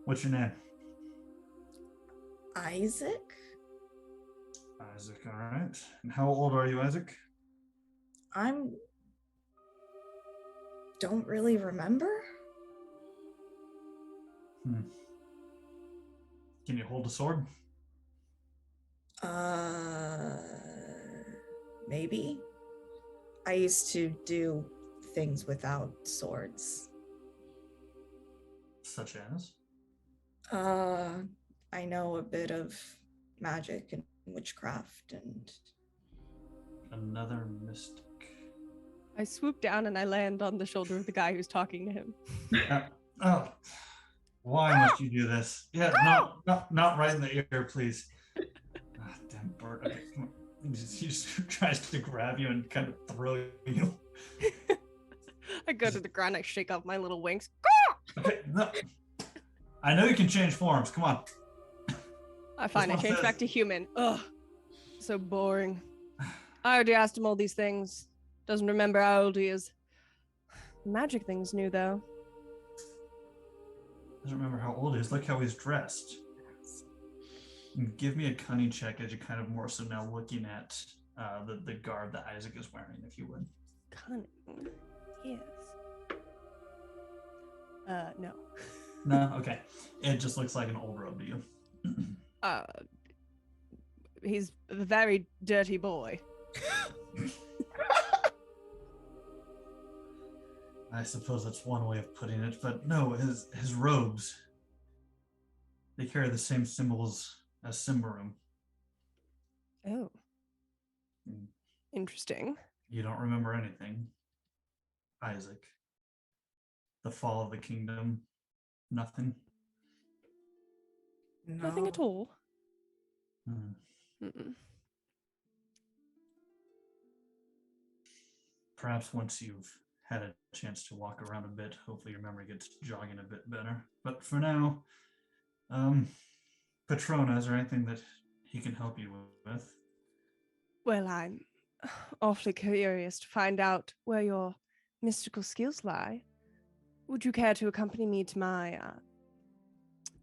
What's your name? Isaac? Isaac, all right. And how old are you, Isaac? Don't really remember. Can you hold a sword? Maybe. I used to do things without swords. Such as? I know a bit of magic and witchcraft and... Another mystic. I swoop down and I land on the shoulder of the guy who's talking to him. Oh, why must you do this? Yeah, not right in the ear, please. Damn bird. Okay, come on. He just tries to grab you and kind of throw you. I go to the ground, I shake off my little wings. Okay, no. I know you can change forms. Come on. I change back to human. Ugh, so boring. I already asked him all these things. Doesn't remember how old he is. Magic thing's new, though. Doesn't remember how old he is. Look how he's dressed. And give me a cunning check as you're kind of more so now looking at the garb that Isaac is wearing, if you would. Cunning. Yes. No. No? Okay. It just looks like an old robe to you. He's a very dirty boy. I suppose that's one way of putting it, but no, his robes, they carry the same symbols as Symbaroum. Oh. Interesting. You don't remember anything, Isaac? The fall of the kingdom? Nothing? No. Nothing at all. Mm. Perhaps once you've had a chance to walk around a bit, hopefully your memory gets jogging a bit better. But for now, Petrona, is there anything that he can help you with? Well, I'm awfully curious to find out where your mystical skills lie. Would you care to accompany me to my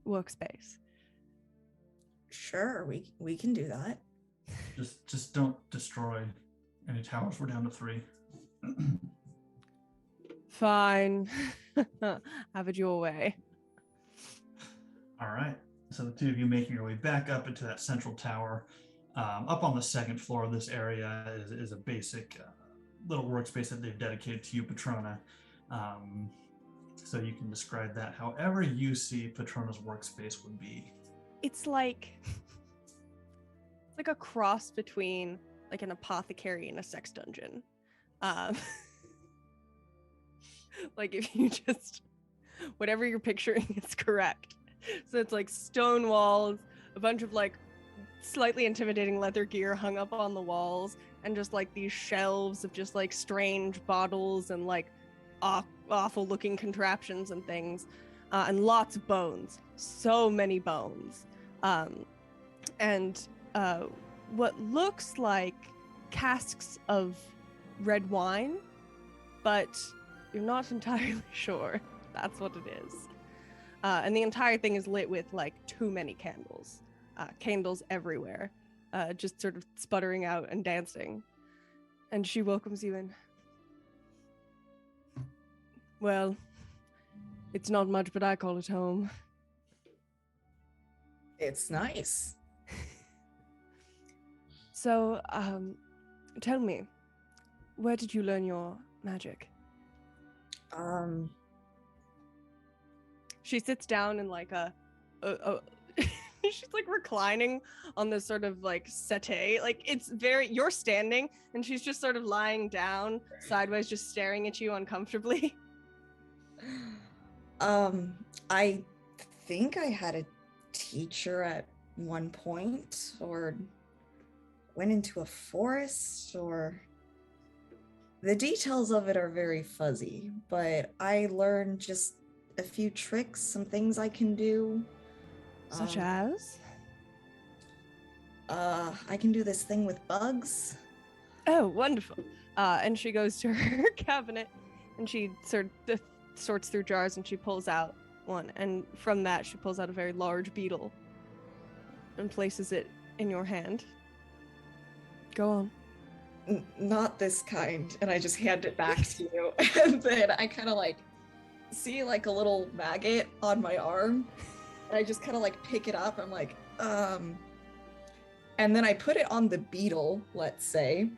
workspace? Sure, we can do that. Just don't destroy any towers. We're down to 3. Fine. Have it your way. All right. So the two of you making your way back up into that central tower. Up on the 2nd floor of this area is a basic little workspace that they've dedicated to you, Petrona. So you can describe that however you see Petrona's workspace would be. It's like a cross between like an apothecary and a sex dungeon. Like if you just whatever you're picturing is correct. So it's like stone walls, a bunch of like slightly intimidating leather gear hung up on the walls, and just like these shelves of just like strange bottles and like awful looking contraptions and things, and lots of bones, so many bones, and what looks like casks of red wine, but you're not entirely sure that's what it is. And the entire thing is lit with like too many candles. Candles everywhere, just sort of sputtering out and dancing. And she welcomes you in. Well, it's not much, but I call it home. It's nice. So, tell me, where did you learn your magic? She sits down in like a she's like reclining on this sort of like settee. Like it's very, you're standing and she's just sort of lying down sideways, just staring at you uncomfortably. I think I had a teacher at one point, or went into a forest, or the details of it are very fuzzy, but I learned just a few tricks, some things I can do. Such as? I can do this thing with bugs. Oh, wonderful. And she goes to her cabinet and she sorts through jars and she pulls out one. And from that, she pulls out a very large beetle and places it in your hand. Go on. Not this kind. And I just hand it back to you. And then I kind of like see like a little maggot on my arm. And I just kind of like pick it up. I'm like, and then I put it on the beetle, let's say.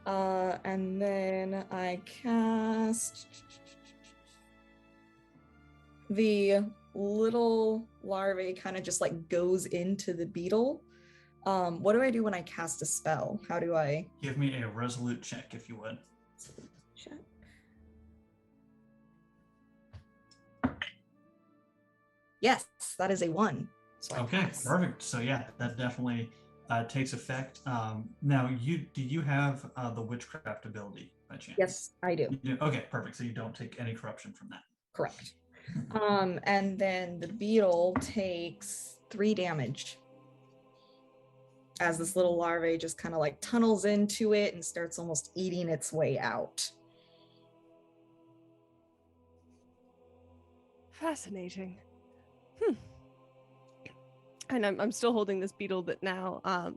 And then I cast the little larvae kind of just like goes into the beetle. What do I do when I cast a spell? How do I? Give me a resolute check if you would. Check. Yes, that is a 1. So Okay, pass. perfect. So yeah, that definitely takes effect. Now, do you have the witchcraft ability by chance? Yes, I do. You do? Okay, perfect. So you don't take any corruption from that. Correct. And then the beetle takes 3 damage as this little larvae just kind of like tunnels into it and starts almost eating its way out. Fascinating. And I'm still holding this beetle that now I've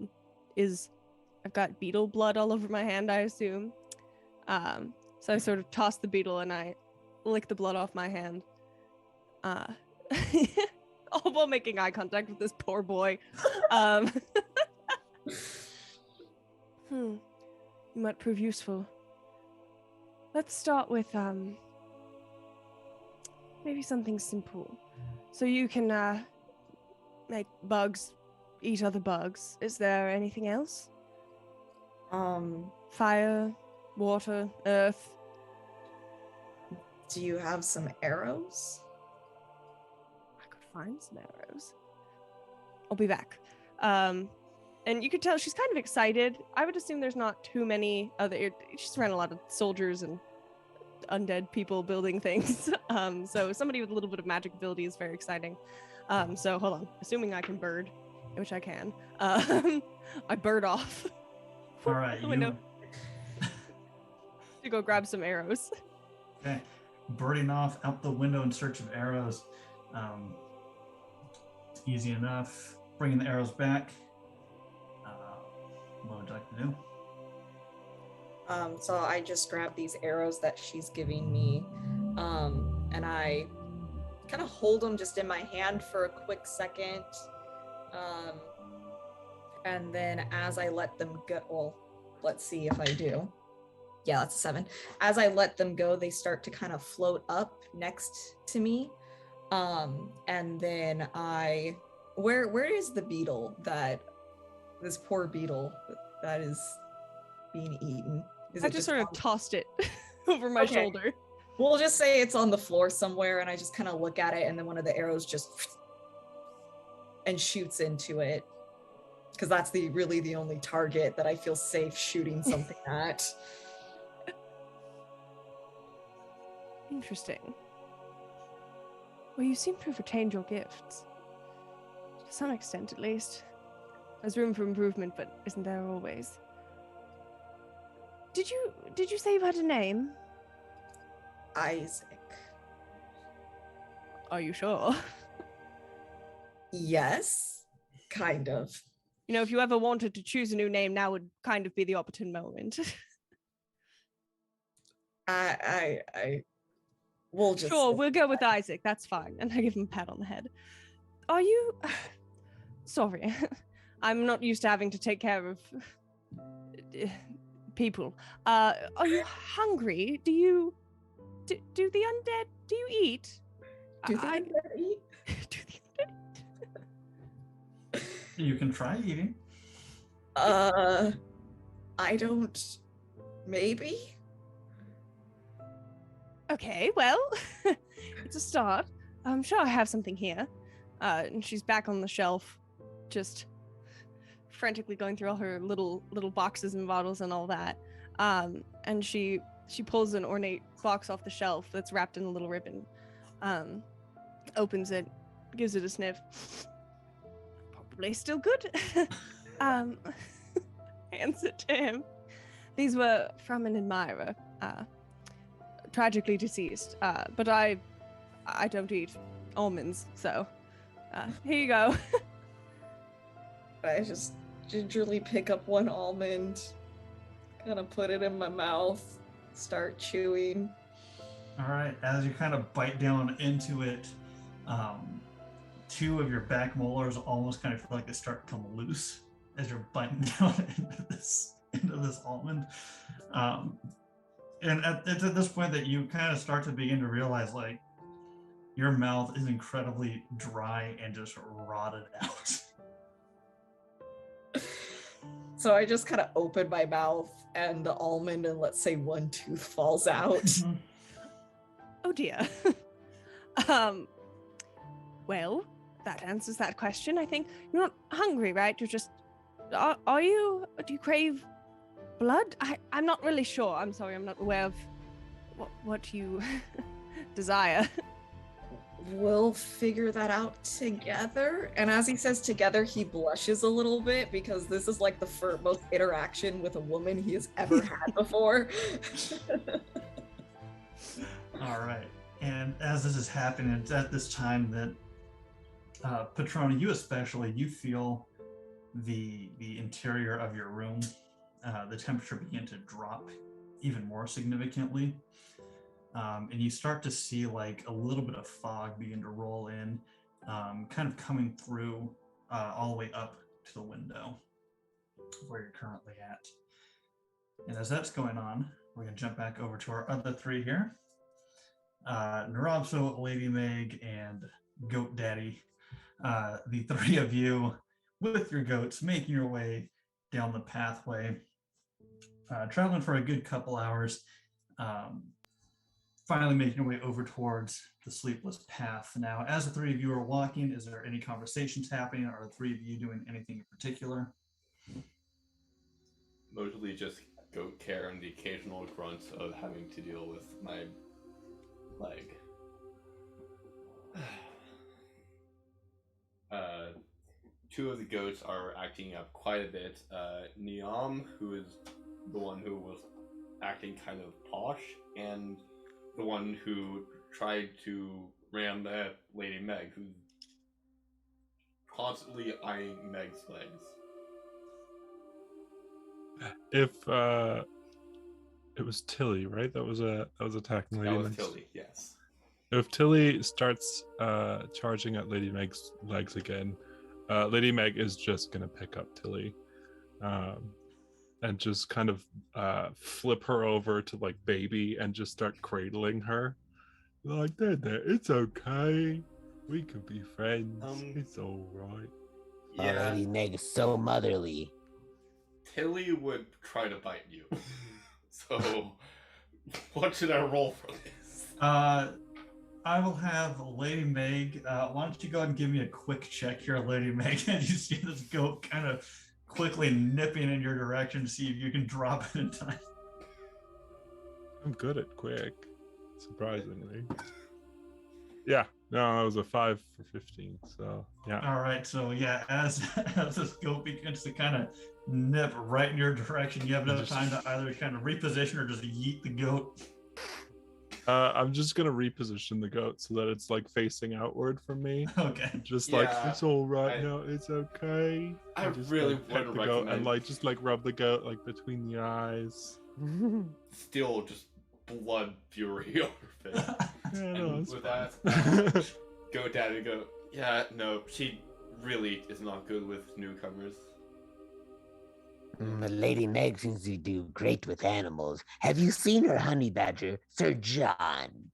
got beetle blood all over my hand, I assume. So I sort of toss the beetle and I lick the blood off my hand. All while making eye contact with this poor boy. You might prove useful. Let's start with maybe something simple. So you can make bugs eat other bugs. Is there anything else? Fire, water, earth. Do you have some arrows? I could find some arrows. I'll be back. And you could tell she's kind of excited. I would assume there's not too many other. She's around a lot of soldiers and undead people building things. So somebody with a little bit of magic ability is very exciting. So hold on. Assuming I can bird, which I can. I bird off. All right. To go grab some arrows. Okay. birding off out the window in search of arrows. It's easy enough. Bringing the arrows back. What would you like to do? So I just grab these arrows that she's giving me, and I kind of hold them just in my hand for a quick second. And then as I let them go, well, let's see if I do. Yeah, that's a 7. As I let them go, they start to kind of float up next to me. And then where is the beetle this poor beetle that is being eaten? I just sort of tossed it over my shoulder. We'll just say it's on the floor somewhere, and I just kind of look at it, and then one of the arrows just and shoots into it, because that's really the only target that I feel safe shooting something at. Interesting. Well, you seem to have retained your gifts. To some extent, at least. There's room for improvement, but isn't there always? Did you say you had a name? Isaac. Are you sure? Yes, kind of. You know, if you ever wanted to choose a new name, now would kind of be the opportune moment. We'll just sure, we'll go with Isaac. That's fine. And I give him a pat on the head. Are you? Sorry, I'm not used to having to take care of people. Are you hungry? Do the undead? Do you eat? Do the undead eat? Do the undead eat? You can try eating. I don't. Maybe. Okay, well, it's a start. I'm sure I have something here. And she's back on the shelf, just frantically going through all her little boxes and bottles and all that. And she pulls an ornate box off the shelf that's wrapped in a little ribbon. Opens it, gives it a sniff. Probably still good. Hands it to him. These were from an admirer, tragically deceased. But I don't eat almonds, so here you go. I just gingerly pick up one almond, kind of put it in my mouth, start chewing. All right, as you kind of bite down into it, 2 of your back molars almost kind of feel like they start to come loose as you're biting down into this almond. And it's at this point that you kind of start to begin to realize, like, your mouth is incredibly dry and just rotted out. So I just kind of open my mouth and the almond and let's say one tooth falls out. Oh dear. Well, that answers that question. I think you're not hungry, right? You're just, are you? Do you crave blood? I'm not really sure. I'm sorry, I'm not aware of what you desire. We'll figure that out together. And as he says together, he blushes a little bit because this is like the most interaction with a woman he has ever had before. All right. And as this is happening, it's at this time that Petrona, you especially, you feel the interior of your room, the temperature begin to drop even more significantly. And you start to see like a little bit of fog begin to roll in, kind of coming through all the way up to the window where you're currently at. And as that's going on, we're going to jump back over to our other 3 here. Nrobso, Lady Meg, and Goat Daddy. The 3 of you with your goats making your way down the pathway, traveling for a good couple hours, finally making your way over towards the sleepless path. Now, as the 3 of you are walking, is there any conversations happening? Are the 3 of you doing anything in particular? Mostly just goat care and the occasional grunts of having to deal with my leg. 2 of the goats are acting up quite a bit. Niam, who is the one who was acting kind of posh, and the one who tried to ram that Lady Meg, who's constantly eyeing Meg's legs. If it was Tilly, right? That was attacking Lady That was Meg's. Tilly, yes. If Tilly starts charging at Lady Meg's legs again, Lady Meg is just gonna pick up Tilly, and just kind of flip her over to like baby and just start cradling her. Like, there, it's okay. We can be friends. It's all right. Oh, Lady Meg is so motherly. Tilly would try to bite you. So, what should I roll for this? I will have Lady Meg. Why don't you go ahead and give me a quick check here, Lady Meg? And you see this goat kind of quickly nipping in your direction to see if you can drop it in time. I'm good at quick, surprisingly. Yeah, no, it was a 5 for 15. So yeah. All right, so yeah, as this goat begins to kind of nip right in your direction, you have enough time to either kind of reposition or just yeet the goat. I'm just gonna reposition the goat so that it's like facing outward from me. Okay. Just like, it's all right I- now, it's okay. I And just, really like, pet wouldn't the goat and recommend- like just like rub the goat like between the eyes. Still just blood fury over it. Yeah, And no, it's with fine. that, Goat Daddy go, yeah, no, she really is not good with newcomers. Lady Meg seems to do great with animals. Have you seen her honey badger, Sir John?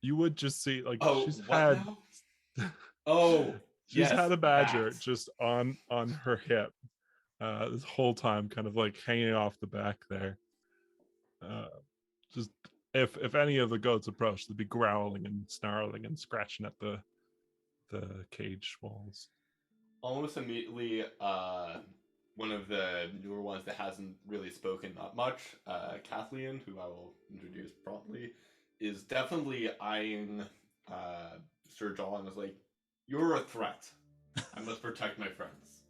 You would just see like Oh, she's what had now? Oh, she's yes, had a badger that. just on her hip this whole time, kind of like hanging off the back there. Just if any of the goats approach, they'd be growling and snarling and scratching at the cage walls. Almost immediately, one of the newer ones that hasn't really spoken that much, Kathleen, who I will introduce promptly, is definitely eyeing Sir John as like, you're a threat. I must protect my friends.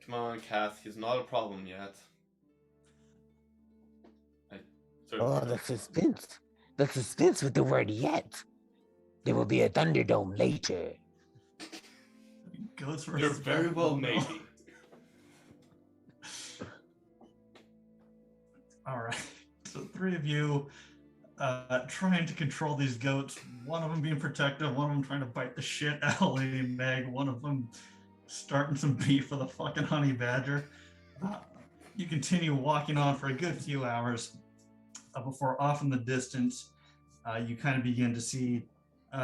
Come on, Kath, he's not a problem yet. Oh, the suspense. The suspense with the word yet. There will be a Thunderdome later. Goats They're versus very well buffalo. made. All right. So three of you trying to control these goats. One of them being protective, one of them trying to bite the shit out of Lady Meg, one of them starting some beef with a fucking honey badger. You continue walking on for a good few hours before off in the distance, you kind of begin to see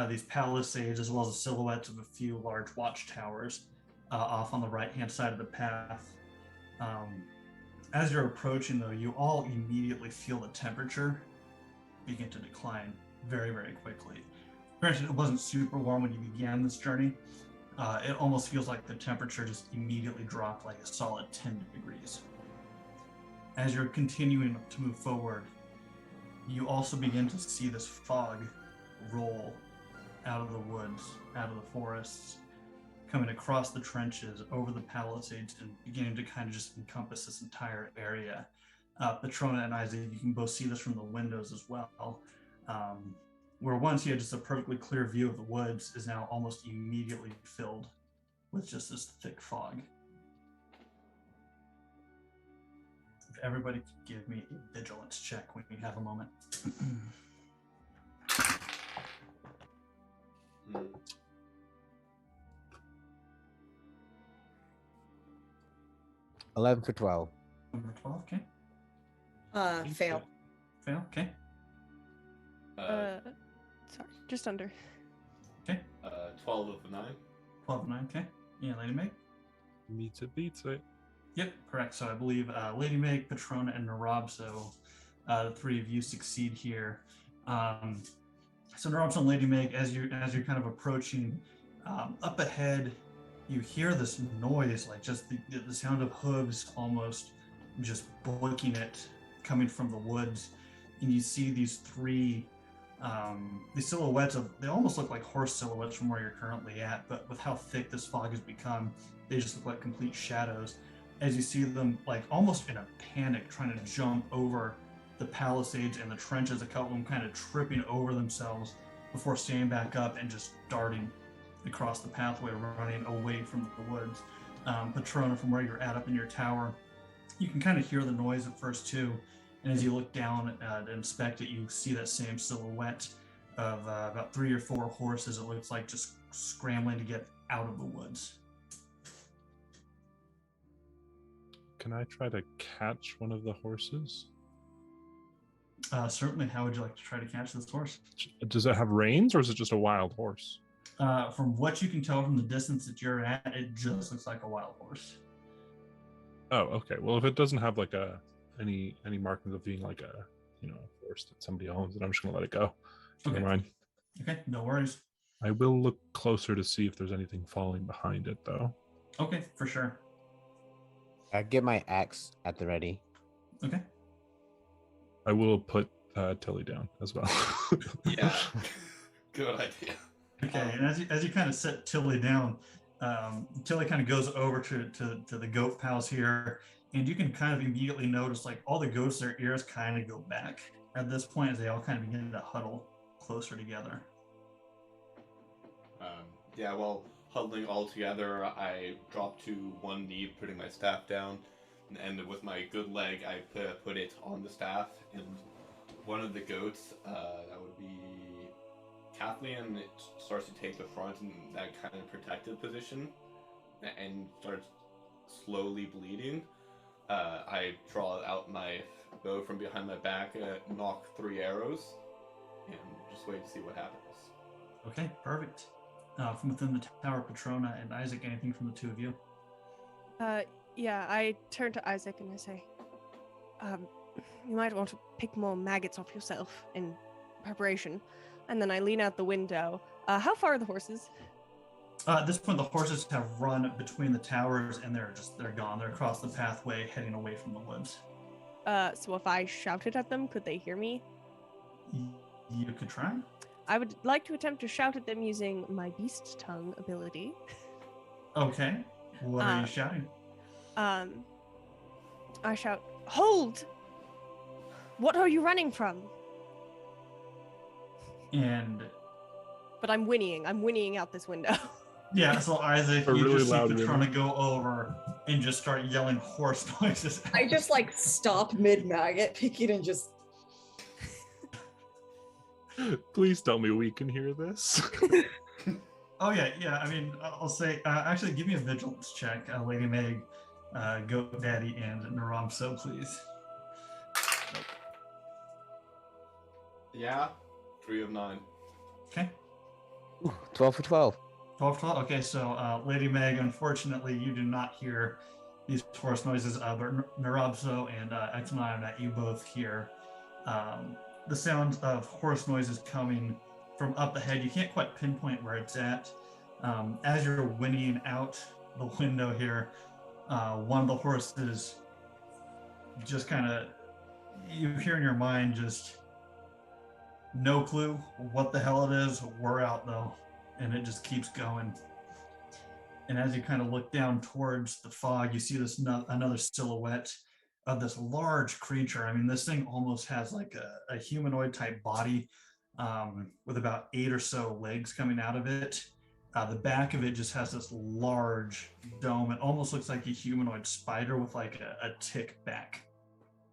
these palisades as well as the silhouettes of a few large watchtowers off on the right-hand side of the path. As you're approaching, though, you all immediately feel the temperature begin to decline very, very quickly. Granted, it wasn't super warm when you began this journey. It almost feels like the temperature just immediately dropped like a solid 10 degrees. As you're continuing to move forward, you also begin to see this fog roll out of the woods, out of the forests, coming across the trenches, over the palisades, and beginning to kind of just encompass this entire area. Petrona and Isaac, you can both see this from the windows as well. Where once you had just a perfectly clear view of the woods is now almost immediately filled with just this thick fog. If everybody could give me a vigilance check when you have a moment. 11 for 12. Number 12, okay. Fail. Fail, okay. Sorry, just under. Okay. 12 of the 9. 12 and 9, okay. Yeah, Lady Meg? Meets it, beats it. Yep, correct. So I believe Lady Meg, Petrona, and Nrobso, the three of you succeed here. So Nrobso and Lady Meg, as you're kind of approaching, up ahead, you hear this noise, like just the sound of hooves almost just booking it, coming from the woods, and you see these three silhouettes they almost look like horse silhouettes from where you're currently at, but with how thick this fog has become, they just look like complete shadows. as you see them like almost in a panic trying to jump over the palisades and the trenches, a couple of them kind of tripping over themselves before standing back up and just darting across the pathway, running away from the woods. Petrona, from where you're at up in your tower, you can kind of hear the noise at first too, and as you look down and inspect it, you see that same silhouette of about 3 or 4 horses, it looks like, just scrambling to get out of the woods. Can I try to catch one of the horses? Certainly. How would you like to try to catch this horse? Does it have reins, or is it just a wild horse? From what you can tell from the distance that you're at, it just looks like a wild horse. Oh, okay. Well, if it doesn't have like any markings of being like a horse that somebody owns, then I'm just gonna let it go. Okay. Never mind. Okay, no worries. I will look closer to see if there's anything falling behind it, though. Okay, for sure. I get my axe at the ready. Okay. I will put Tilly down as well. Yeah. Good idea. Okay, and as you kind of set Tilly down, Tilly kind of goes over to the goat pals here, and you can kind of immediately notice like all the goats, their ears kind of go back at this point as they all kind of begin to huddle closer together. Yeah, well, huddling all together, I drop to one knee, putting my staff down, and with my good leg, I put it on the staff, and one of the goats, that would be Kathleen, it starts to take the front in that kind of protective position, and starts slowly bleeding. I draw out my bow from behind my back, knock 3 arrows, and just wait to see what happens. Okay, perfect. From within the tower, Petrona and Isaac, anything from the two of you? Yeah, I turn to Isaac and I say, you might want to pick more maggots off yourself in preparation. And then I lean out the window. How far are the horses? At this point, the horses have run between the towers and they're gone. They're across the pathway, heading away from the woods. So if I shouted at them, could they hear me? You could try. I would like to attempt to shout at them using my beast tongue ability. Okay. What are you shouting? I shout, "Hold! What are you running from?" And but I'm whinnying. I'm whinnying out this window. Yeah, so Isaac, A you really just see loud Petrona go over and just start yelling horse noises. I just like stop mid-maggot picking and just Please tell me we can hear this. Oh yeah. I mean, I'll say actually, give me a vigilance check, Lady Meg, Goat Daddy, and Nrobso, please. Yeah, 3 of 9. Okay. Ooh, 12 for 12. 12. Okay, so Lady Meg, unfortunately, you do not hear these horse noises, but Nrobso and Exmana, you both hear the sound of horse noises coming from up ahead. You can't quite pinpoint where it's at. As you're whinnying out the window here, one of the horses just kind of, you hear in your mind just, no clue what the hell it is. We're out though. And it just keeps going. And as you kind of look down towards the fog, you see this another silhouette of this large creature. I mean, this thing almost has like a humanoid type body with about 8 or so legs coming out of it. The back of it just has this large dome. It almost looks like a humanoid spider with like a tick back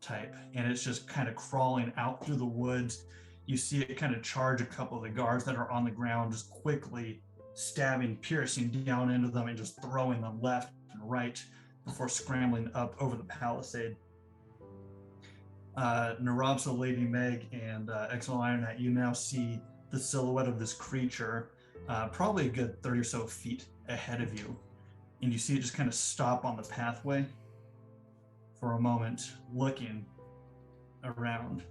type. And it's just kind of crawling out through the woods. You see it kind of charge a couple of the guards that are on the ground, just quickly stabbing, piercing down into them and just throwing them left and right before scrambling up over the palisade. Nrobso, Lady Meg, and Exo Ironat, you now see the silhouette of this creature probably a good 30 or so feet ahead of you. And you see it just kind of stop on the pathway for a moment, looking around.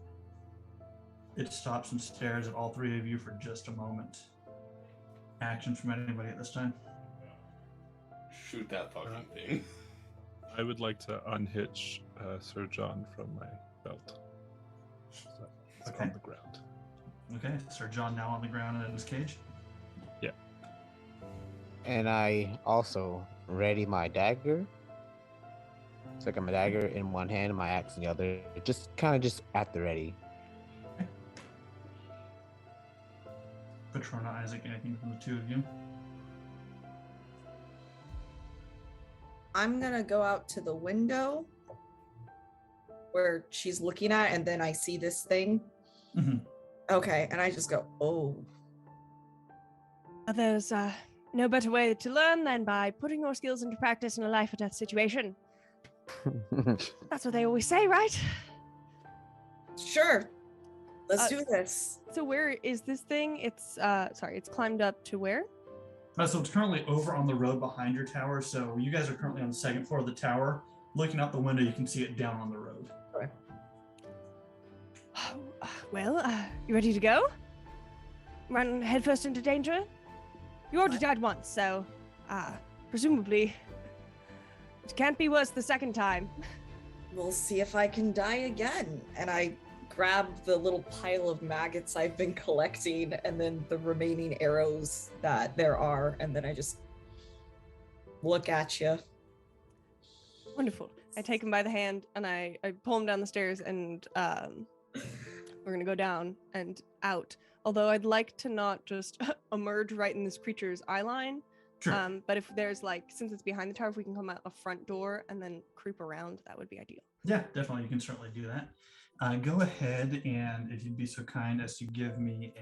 It stops and stares at all 3 of you for just a moment. Action from anybody at this time? Shoot that fucking thing. I would like to unhitch Sir John from my belt. So it's Okay. on the ground. Okay, Sir John now on the ground in his cage. Yeah. And I also ready my dagger. So I got my dagger in one hand and my axe in the other. Just at the ready. Petrona, Isaac, anything from the two of you? I'm gonna go out to the window where she's looking at, and then I see this thing. Mm-hmm. Okay, and I just go, oh. There's no better way to learn than by putting your skills into practice in a life or death situation. That's what they always say, right? Sure. Let's do this. So where is this thing? It's it's climbed up to where? So it's currently over on the road behind your tower. So you guys are currently on the second floor of the tower. Looking out the window, you can see it down on the road. Okay. Well, you ready to go? Run headfirst into danger? You already died once, so presumably it can't be worse the second time. We'll see if I can die again. And I grab the little pile of maggots I've been collecting and then the remaining arrows that there are, and then I just look at you. Wonderful. I take him by the hand and I pull him down the stairs, and we're gonna go down and out. Although I'd like to not just emerge right in this creature's eye line. Sure. But if there's since it's behind the tower, if we can come out a front door and then creep around, that would be ideal. Yeah, definitely. You can certainly do that. Go ahead and, if you'd be so kind as to give me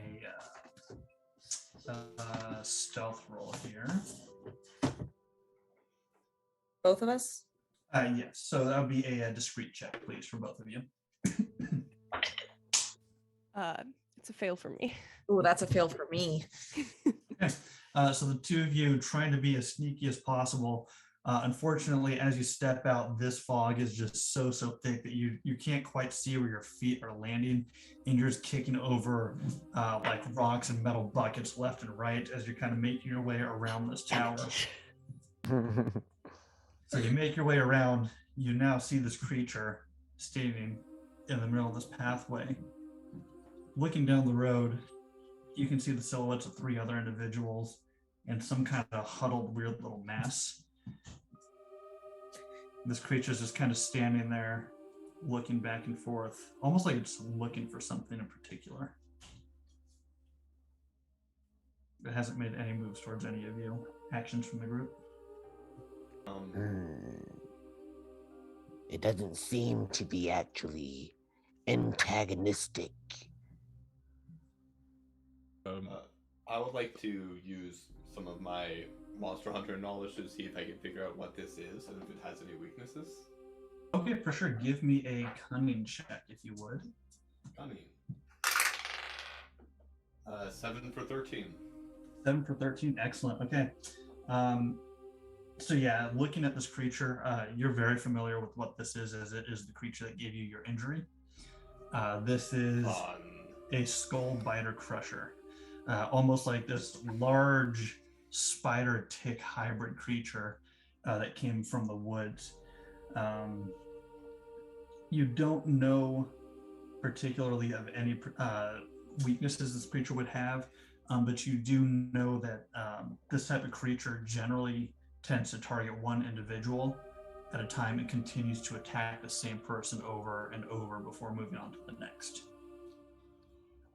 a stealth roll here. Both of us? Yes, so that would be a discreet check, please, for both of you. It's a fail for me. Oh, that's a fail for me. Okay. So the two of you trying to be as sneaky as possible. Unfortunately, as you step out, this fog is just so thick that you can't quite see where your feet are landing, and you're just kicking over like rocks and metal buckets left and right as you're kind of making your way around this tower. So you make your way around. You now see this creature standing in the middle of this pathway. Looking down the road, you can see the silhouettes of three other individuals and some kind of huddled, weird little mass. This creature's just kind of standing there, looking back and forth, almost like it's looking for something in particular. It hasn't made any moves towards any of you. Actions from the group? It doesn't seem to be actually antagonistic. I would like to use some of my Monster Hunter knowledge to see if I can figure out what this is and if it has any weaknesses. Okay, for sure. Give me a cunning check, if you would. Cunning. 7 for 13. 7 for 13. Excellent. Okay. So yeah, looking at this creature, you're very familiar with what this is, as it is the creature that gave you your injury. This is a skull biter crusher. Almost like this large spider tick hybrid creature that came from the woods. You don't know particularly of any weaknesses this creature would have, but you do know that this type of creature generally tends to target one individual at a time and continues to attack the same person over and over before moving on to the next.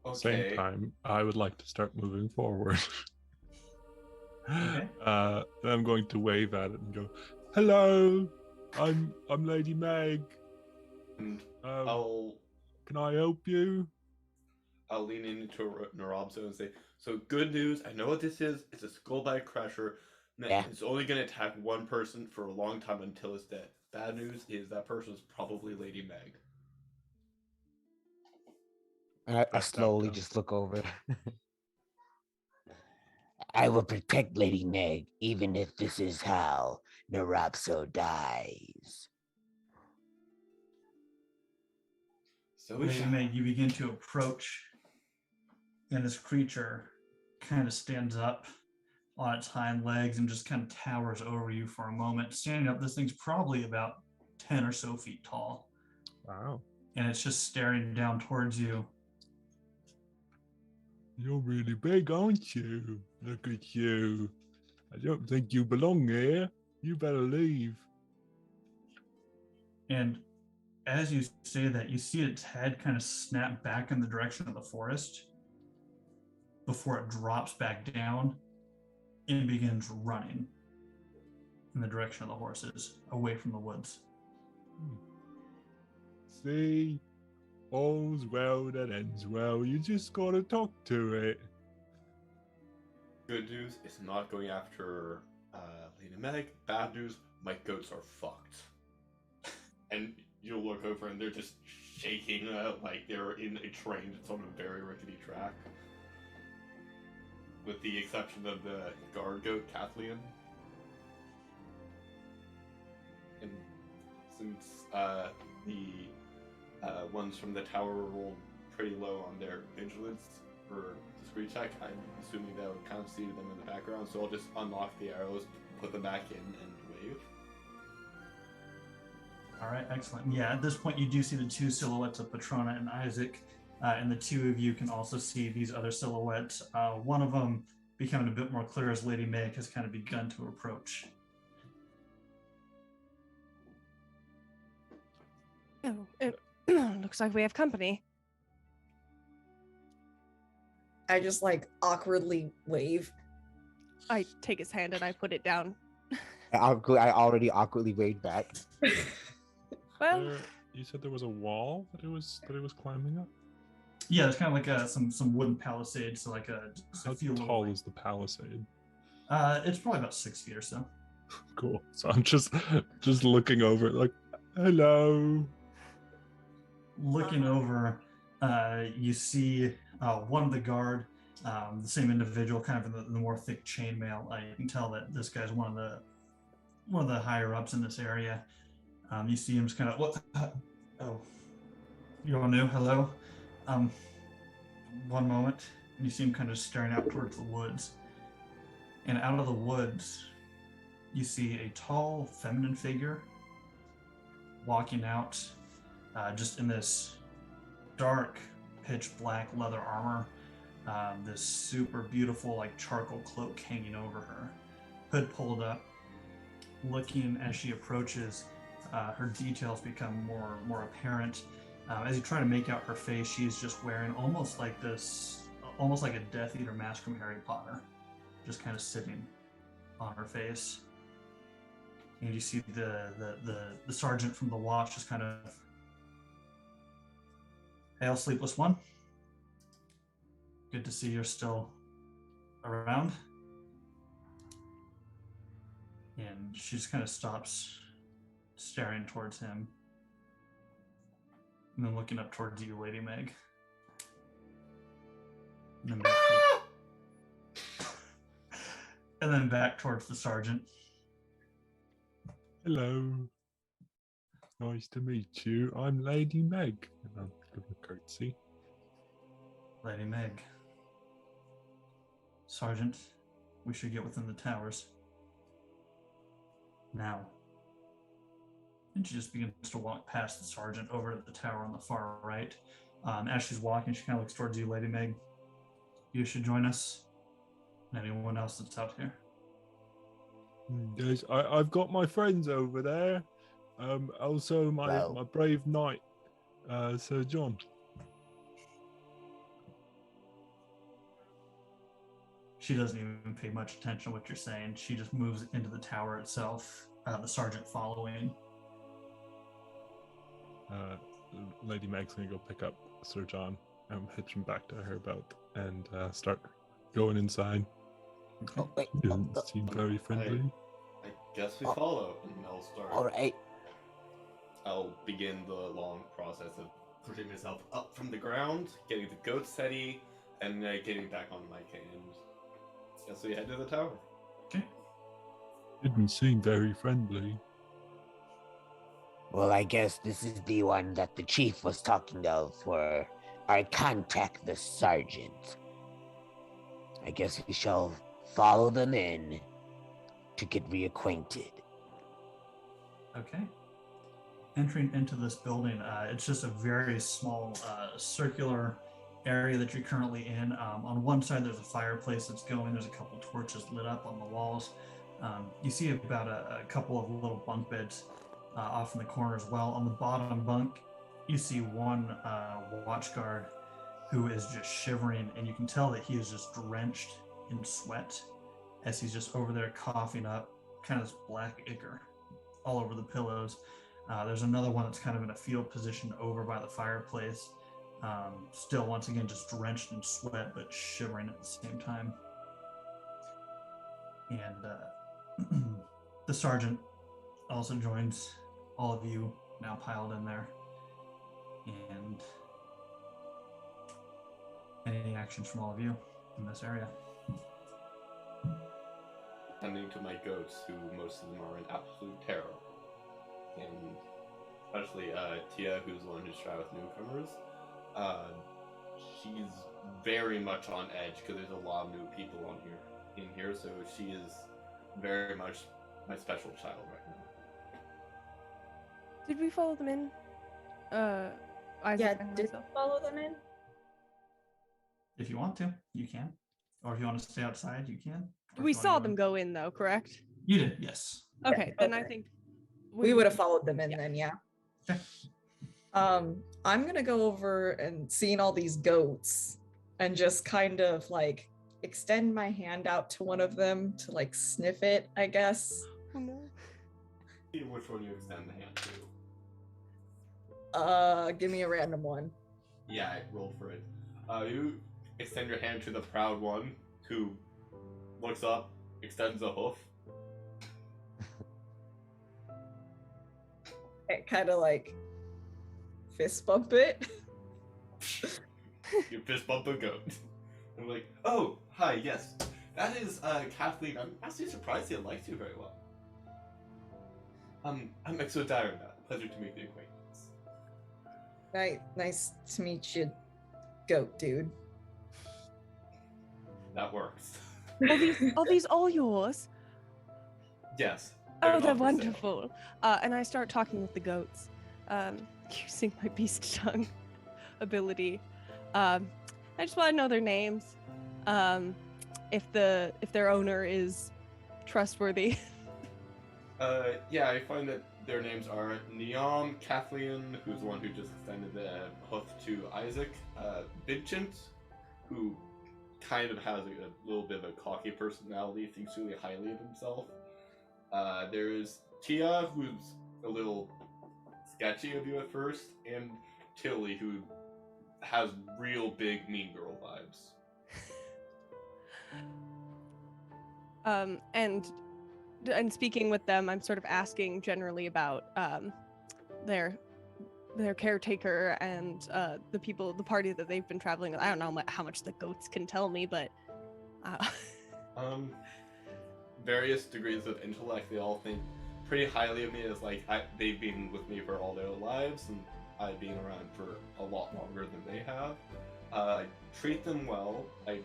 Okay. Same time, I would like to start moving forward. Okay. Then I'm going to wave at it and go, "Hello, I'm Lady Meg. And Can I help you?" I'll lean into Nrobso and say, "So good news. I know what this is. It's a skullbite crusher. Yeah. It's only going to attack one person for a long time until it's dead. Bad news is that person's probably Lady Meg." And I slowly just look over. I will protect Lady Meg, even if this is how Nrobso dies. So Lady Meg, you begin to approach, and this creature kind of stands up on its hind legs and just kind of towers over you for a moment. Standing up, this thing's probably about 10 or so feet tall. Wow. And it's just staring down towards you. You're really big, aren't you? Look at you. I don't think you belong here. You better leave. And as you say that, you see its head kind of snap back in the direction of the forest before it drops back down and begins running in the direction of the horses, away from the woods. See, all's well that ends well. You just gotta talk to it. Good news, it's not going after Lady Meg. Bad news, my goats are fucked. And you'll look over and they're just shaking like they're in a train that's on a very rickety track. With the exception of the guard goat, Kathleen. And since the ones from the tower rolled pretty low on their vigilance for the screen check, I'm assuming that would kind of see them in the background, so I'll just unlock the arrows, put them back in, and wave. All right, excellent. Yeah, at this point, you do see the two silhouettes of Petrona and Isaac, and the two of you can also see these other silhouettes. One of them becoming a bit more clear as Lady Meg has kind of begun to approach. Oh, it looks like we have company. I just like awkwardly wave. I take his hand and I put it down. I already awkwardly waved back. Well, You said there was a wall that it was climbing up? Yeah, it's kind of like some wooden palisade, so like How tall is the palisade? It's probably about 6 feet or so. Cool. So I'm just looking over, like, hello. Looking over, you see one of the guard, the same individual, kind of in the more thick chainmail. You can tell that this guy's one of the higher ups in this area. You see him just kind of, what? Oh, you all new? Hello. One moment, and you see him kind of staring out towards the woods. And out of the woods, you see a tall, feminine figure walking out, just in this dark, pitch black leather armor, this super beautiful, like charcoal cloak hanging over her, hood pulled up. Looking as she approaches, her details become more apparent. As you try to make out her face, she's just wearing almost like a Death Eater mask from Harry Potter, just kind of sitting on her face. And you see the sergeant from the watch just kind of, "Hail, Sleepless One. Good to see you're still around." And she just kind of stops, staring towards him, and then looking up towards you, Lady Meg. And then back towards the sergeant. Hello. Nice to meet you. I'm Lady Meg. And I'll give a curtsy. Lady Meg. Sergeant, we should get within the towers. Now. And she just begins to walk past the sergeant over to the tower on the far right. As she's walking, she kind of looks towards you, Lady Meg. You should join us. And anyone else that's out here. Yes, I've got my friends over there. Also my Well. my brave knight, Sir John. She doesn't even pay much attention to what you're saying. She just moves into the tower itself, the sergeant following. Lady Meg's gonna go pick up Sir John and hitch him back to her belt and start going inside. Oh, wait. Doesn't seem very friendly. I guess we follow, and I'll start. All right. I'll begin the long process of pushing myself up from the ground, getting the goat steady, and getting back on my cane. Guess we head to the tower. Okay. Didn't seem very friendly. Well, I guess this is the one that the chief was talking of, where I contact the sergeant. I guess we shall follow them in to get reacquainted. Okay. Entering into this building, it's just a very small circular area that you're currently in. On one side, there's a fireplace that's going. There's a couple torches lit up on the walls. You see about a couple of little bunk beds off in the corner as well. On the bottom bunk, you see one watch guard who is just shivering, and you can tell that he is just drenched in sweat as he's just over there coughing up kind of this black ichor all over the pillows. There's another one that's kind of in a fetal position over by the fireplace, still once again just drenched in sweat but shivering at the same time. And the sergeant also joins all of you now piled in there. And any actions from all of you in this area? Tending to my goats, who most of them are in absolute terror. And especially Tia, who's the one who's trying with newcomers. She's very much on edge because there's a lot of new people in here, so she is very much my special child right now. Did we follow them in? Isaac Yeah, and did myself? follow them in? If you want to, you can. Or if you want to stay outside, you can. Or if We you wanna saw go them in. go in, though, correct? You did, yes. Okay, then I okay. think We would have followed them in Yeah. then, yeah. Okay. I'm gonna go over and seeing all these goats and just kind of like extend my hand out to one of them to like sniff it, I guess. Oh no. See which one you extend the hand to. Give me a random one. Yeah, I rolled for it. You extend your hand to the proud one, who looks up, extends a hoof. It kind of like fist bump it. You fist bump a goat. I'm like, oh, hi, yes. That is Kathleen. I'm actually surprised he likes you very well. I'm Exo Diana. Pleasure to make the acquaintance. Nice to meet you, goat dude. That works. Are these all yours? Yes. Oh, not they're for sale. wonderful. And I start talking with the goats, using my beast tongue ability. I just want to know their names. If their owner is trustworthy. Yeah, I find that their names are Neom, Kathleen, who's the one who just extended the hoof to Isaac, Vincent, who kind of has a little bit of a cocky personality, thinks really highly of himself. There's Tia, who's a little sketchy of you at first, and Tilly, who has real big mean girl vibes. And speaking with them, I'm sort of asking generally about their caretaker and the party that they've been traveling with. I don't know how much the goats can tell me, but Various degrees of intellect. They all think pretty highly of me as like they've been with me for all their lives, and I've been around for a lot longer than they have. I treat them well. I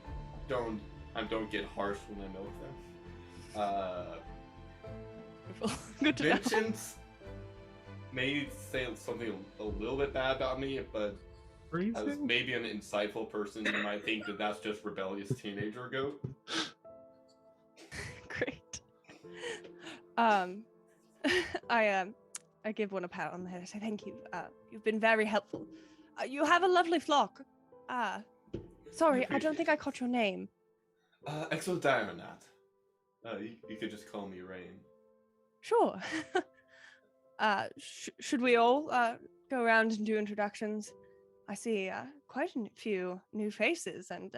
don't get harsh when I milk them. good to know. Vincent may say something a little bit bad about me, but as maybe an insightful person, you might think that that's just rebellious teenager goat. Great. I give one a pat on the head. I say thank you. You've been very helpful. You have a lovely flock. Sorry, I don't think I caught your name. Exo Diamondnat. You could just call me Rain. Sure. Should we all go around and do introductions? I see quite a few new faces and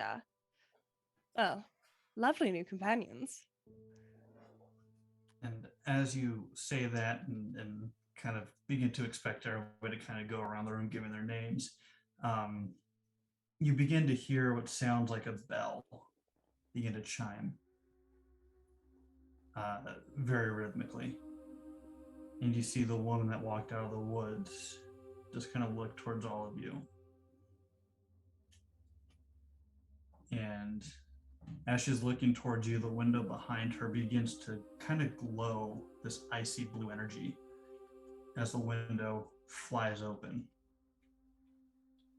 lovely new companions. And as you say that and kind of begin to expect everybody to kind of go around the room giving their names, you begin to hear what sounds like a bell begin to chime very rhythmically. And you see the woman that walked out of the woods just kind of look towards all of you. And as she's looking towards you, the window behind her begins to kind of glow this icy blue energy as the window flies open.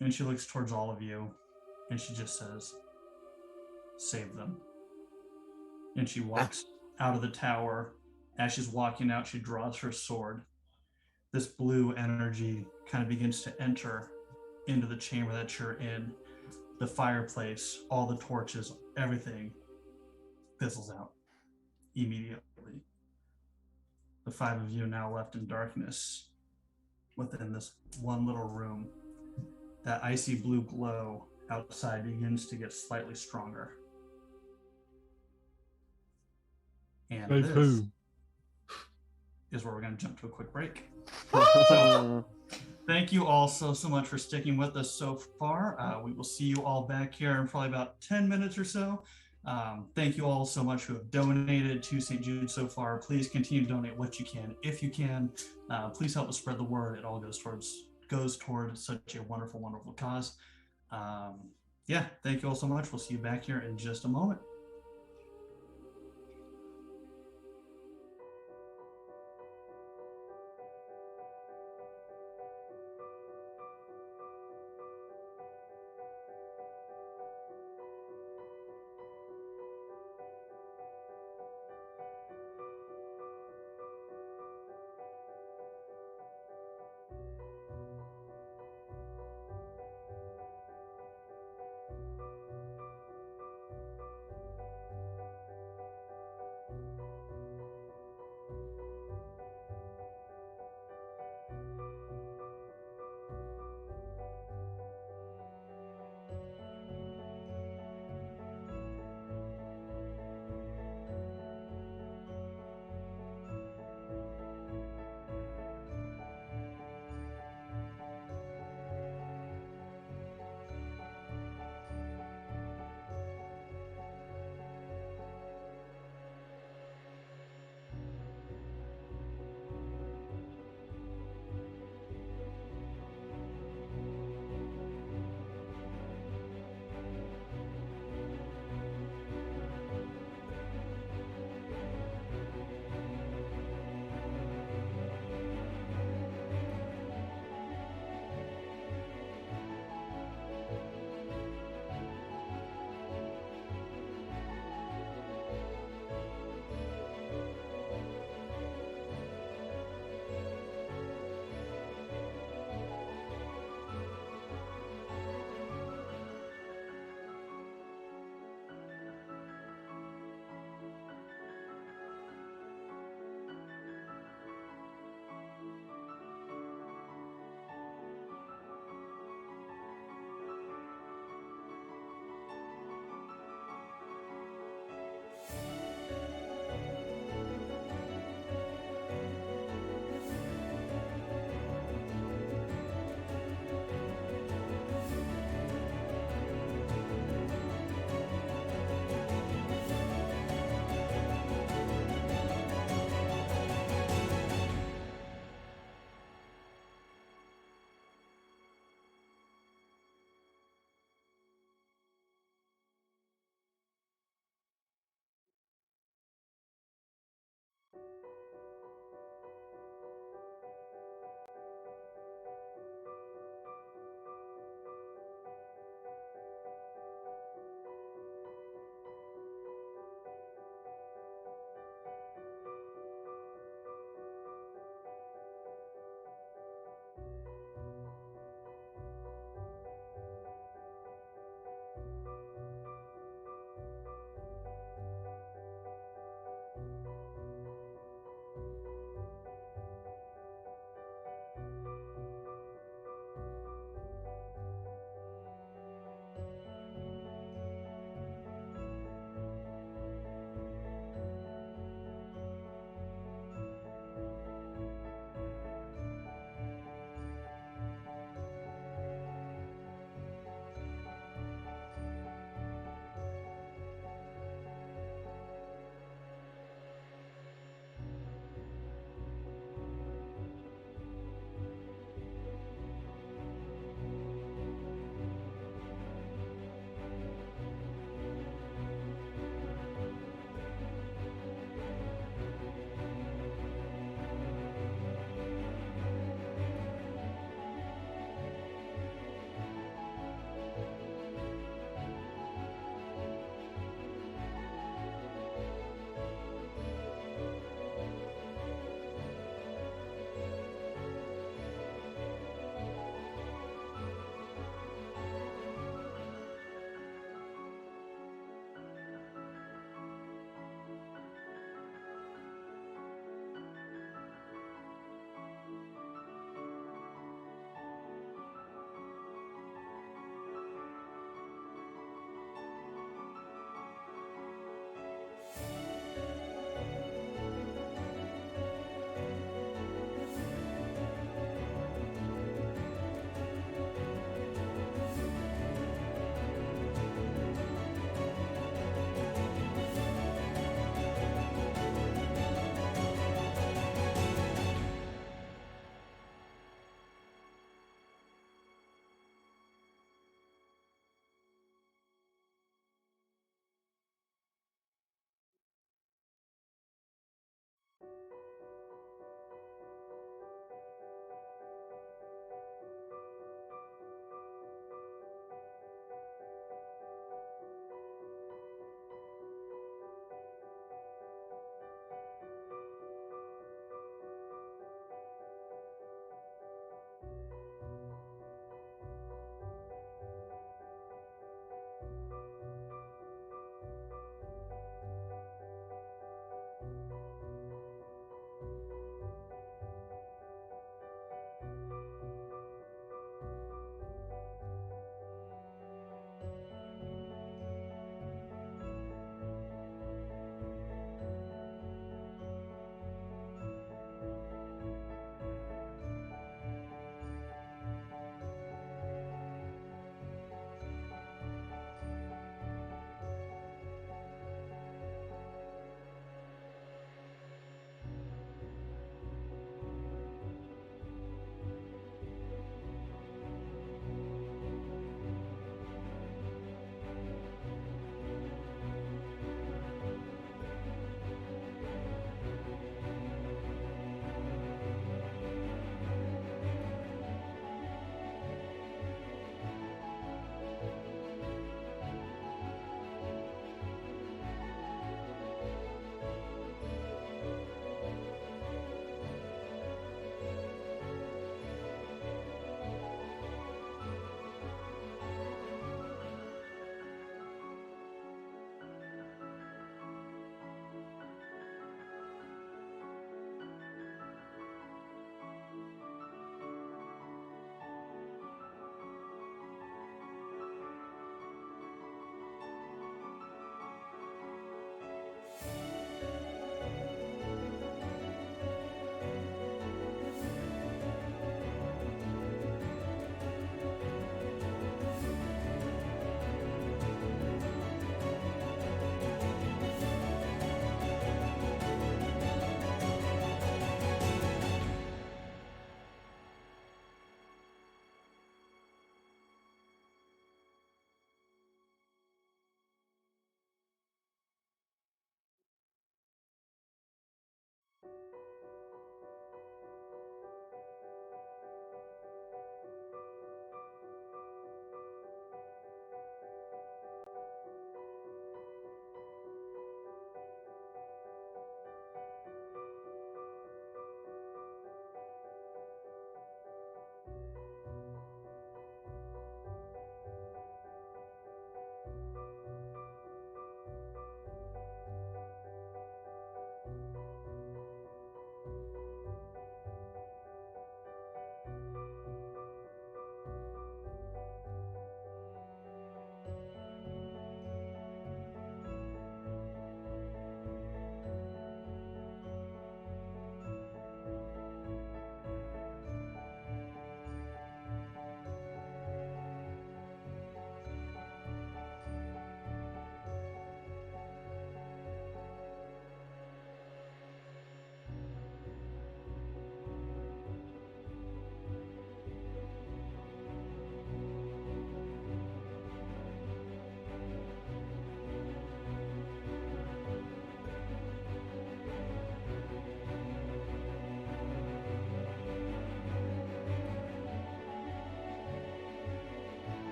And she looks towards all of you and she just says, "Save them." And she walks out of the tower. As she's walking out, she draws her sword this blue energy kind of begins to enter into the chamber that you're in. The fireplace, all the torches, everything fizzles out immediately. The five of you now left in darkness within this one little room. That icy blue glow outside begins to get slightly stronger. And Hey, this Pooh. is where we're going to jump to a quick break. Oh. Thank you all so much for sticking with us so far. We will see you all back here in probably about 10 minutes or so. Thank you all so much who have donated to St. Jude so far. Please continue to donate what you can. If you can, please help us spread the word. It all goes towards such a wonderful, wonderful cause. Yeah, thank you all so much. We'll see you back here in just a moment.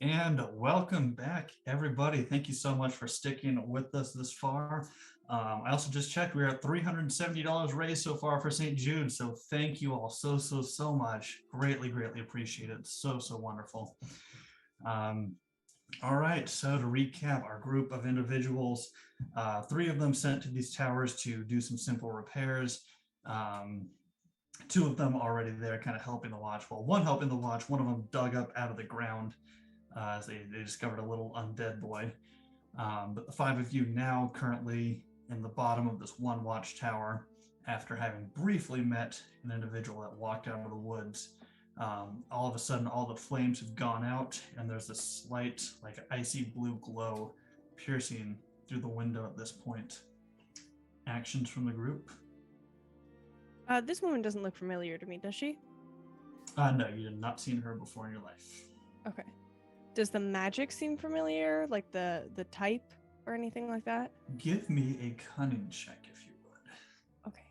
And welcome back, everybody. Thank you so much for sticking with us this far. I also just checked. We're at $370 raised so far for St. Jude. So thank you all so much. Greatly, greatly appreciate it. So wonderful. All right. So to recap, our group of individuals, 3 of them sent to these towers to do some simple repairs. 2 of them already there kind of helping the watch. Well, 1 helping the watch. 1 of them dug up out of the ground as they discovered a little undead boy. But the 5 of you now currently in the bottom of this one watchtower after having briefly met an individual that walked out of the woods. All of a sudden, all the flames have gone out and there's this slight, like icy blue glow piercing through the window at this point. Actions from the group? This woman doesn't look familiar to me, does she? No, you have not seen her before in your life. Okay. Does the magic seem familiar, like the type or anything like that? Give me a cunning check if you would. Okay.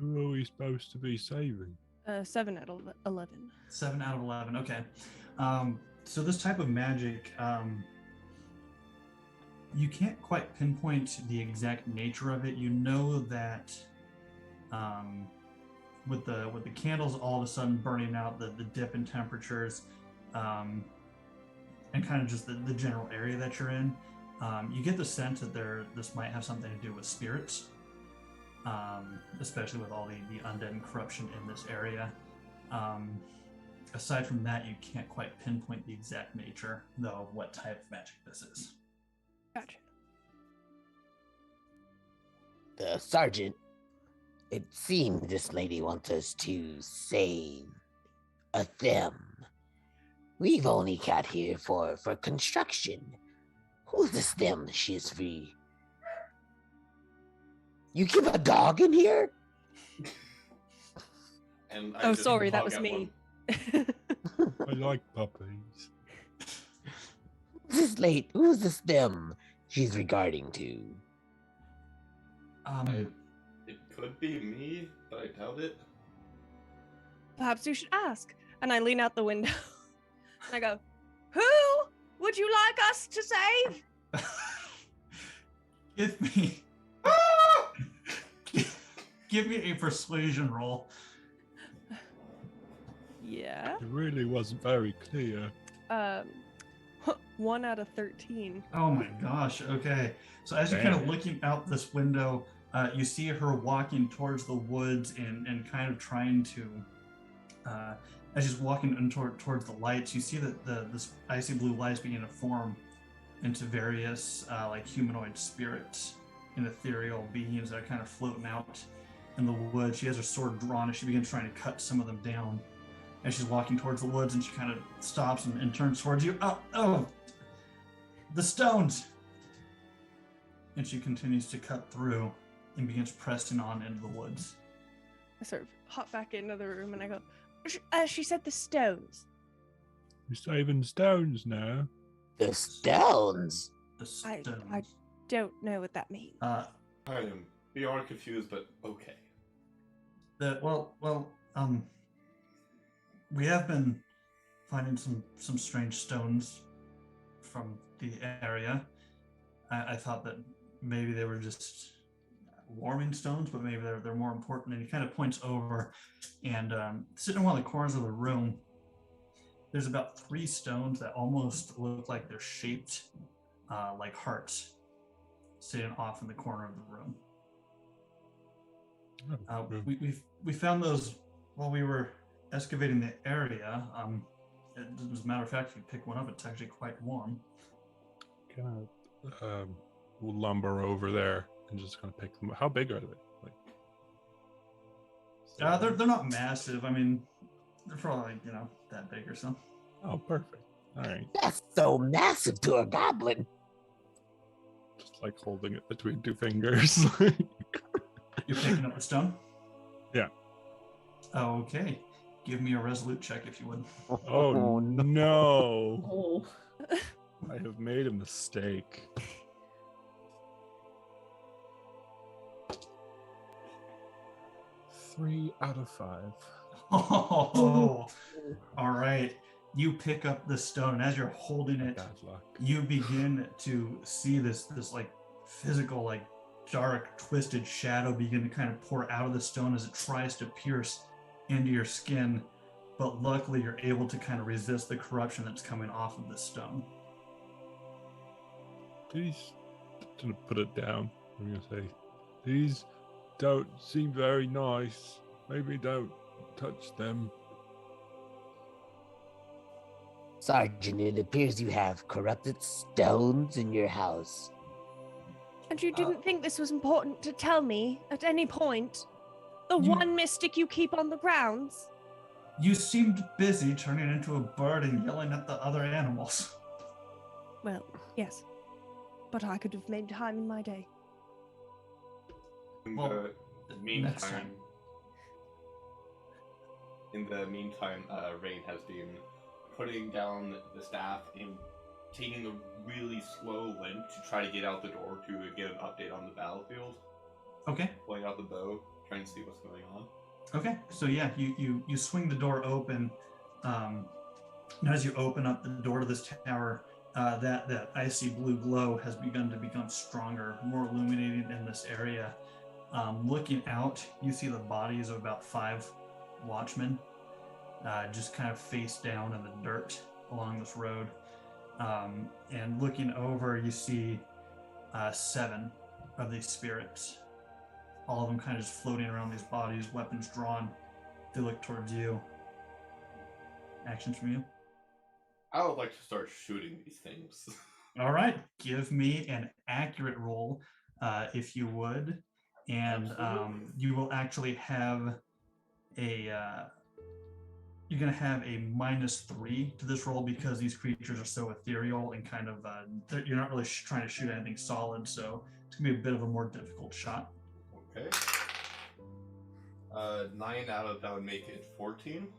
Who are we supposed to be saving? 7 out of 11. 7 out of 11. Okay. So this type of magic, you can't quite pinpoint the exact nature of it. You know that with the candles all of a sudden burning out, the dip in temperatures, and kind of just the general area that you're in, you get the sense that this might have something to do with spirits, especially with all the undead and corruption in this area. Aside from that, you can't quite pinpoint the exact nature, though, of what type of magic this is. Gotcha. Sergeant, it seems this lady wants us to save them. We've only got here for construction. Who's this them she is free? You keep a dog in here? And Oh, just sorry, that hug was at me. I like puppies. Who's this them she's regarding to? It could be me, but I doubt it. Perhaps you should ask. And I lean out the window. And I go, who would you like us to save? Give me a persuasion roll. Yeah. It really wasn't very clear. 1 out of 13. Oh my gosh. Okay. So as you're kind of looking out this window, you see her walking towards the woods and kind of trying to, as she's walking in towards the lights, you see that this icy blue lights begin to form into various like humanoid spirits and ethereal beings that are kind of floating out in the woods. She has her sword drawn as she begins trying to cut some of them down. As she's walking towards the woods, and she kind of stops and turns towards you. Oh, the stones! And she continues to cut through and begins pressing on into the woods. I sort of hop back into the room and I go, she said the stones. We're saving stones now. The stones? The stones. I don't know what that means. I am beyond confused, but okay. We have been finding some strange stones from the area. I thought that maybe they were just warming stones, but maybe they're more important. And he kind of points over, and sitting in one of the corners of the room, there's about 3 stones that almost look like they're shaped like hearts, sitting off in the corner of the room. We found those while we were excavating the area. As a matter of fact, if you pick one up, it's actually quite warm. Kind of we'll lumber over there and just kind of pick them up. How big are they? Like, they're not massive. I mean, they're probably that big or so. Oh, perfect. All right. That's so massive to a goblin. Just like holding it between 2 fingers. You're picking up the stone? Yeah. Okay. Give me a resolute check if you would. Oh no. Oh. I have made a mistake. 3 out of 5. Oh, all right. you pick up the stone, and as you're holding it, Bad luck. you begin to see this like physical, like dark, twisted shadow begin to kind of pour out of the stone as it tries to pierce into your skin. But luckily, you're able to kind of resist the corruption that's coming off of the stone. Please, to put it down, I'm going to say, these don't seem very nice. Maybe don't touch them. Sergeant, it appears you have corrupted stones in your house. And you didn't think this was important to tell me at any point? The one mystic you keep on the grounds? You seemed busy turning into a bird and yelling at the other animals. Well, yes. But I could have made time in my day. In Well, the next time. meantime, Rain has been putting down the staff and taking a really slow limp to try to get out the door to get an update on the battlefield. Okay. Pulling out the bow, trying to see what's going on. Okay. So yeah, you swing the door open. And as you open up the door to this tower, that icy blue glow has begun to become stronger, more illuminating in this area. Looking out, you see the bodies of about 5 watchmen, just kind of face down in the dirt along this road. And looking over, you see 7 of these spirits. All of them kind of just floating around these bodies, weapons drawn. They look towards you. Actions from you. I would like to start shooting these things. All right, give me an accurate roll, if you would, and you will actually have a. You're gonna have a -3 to this roll because these creatures are so ethereal and kind of. You're not really trying to shoot anything solid, so it's gonna be a bit of a more difficult shot. Okay. 9 out of that would make it 14.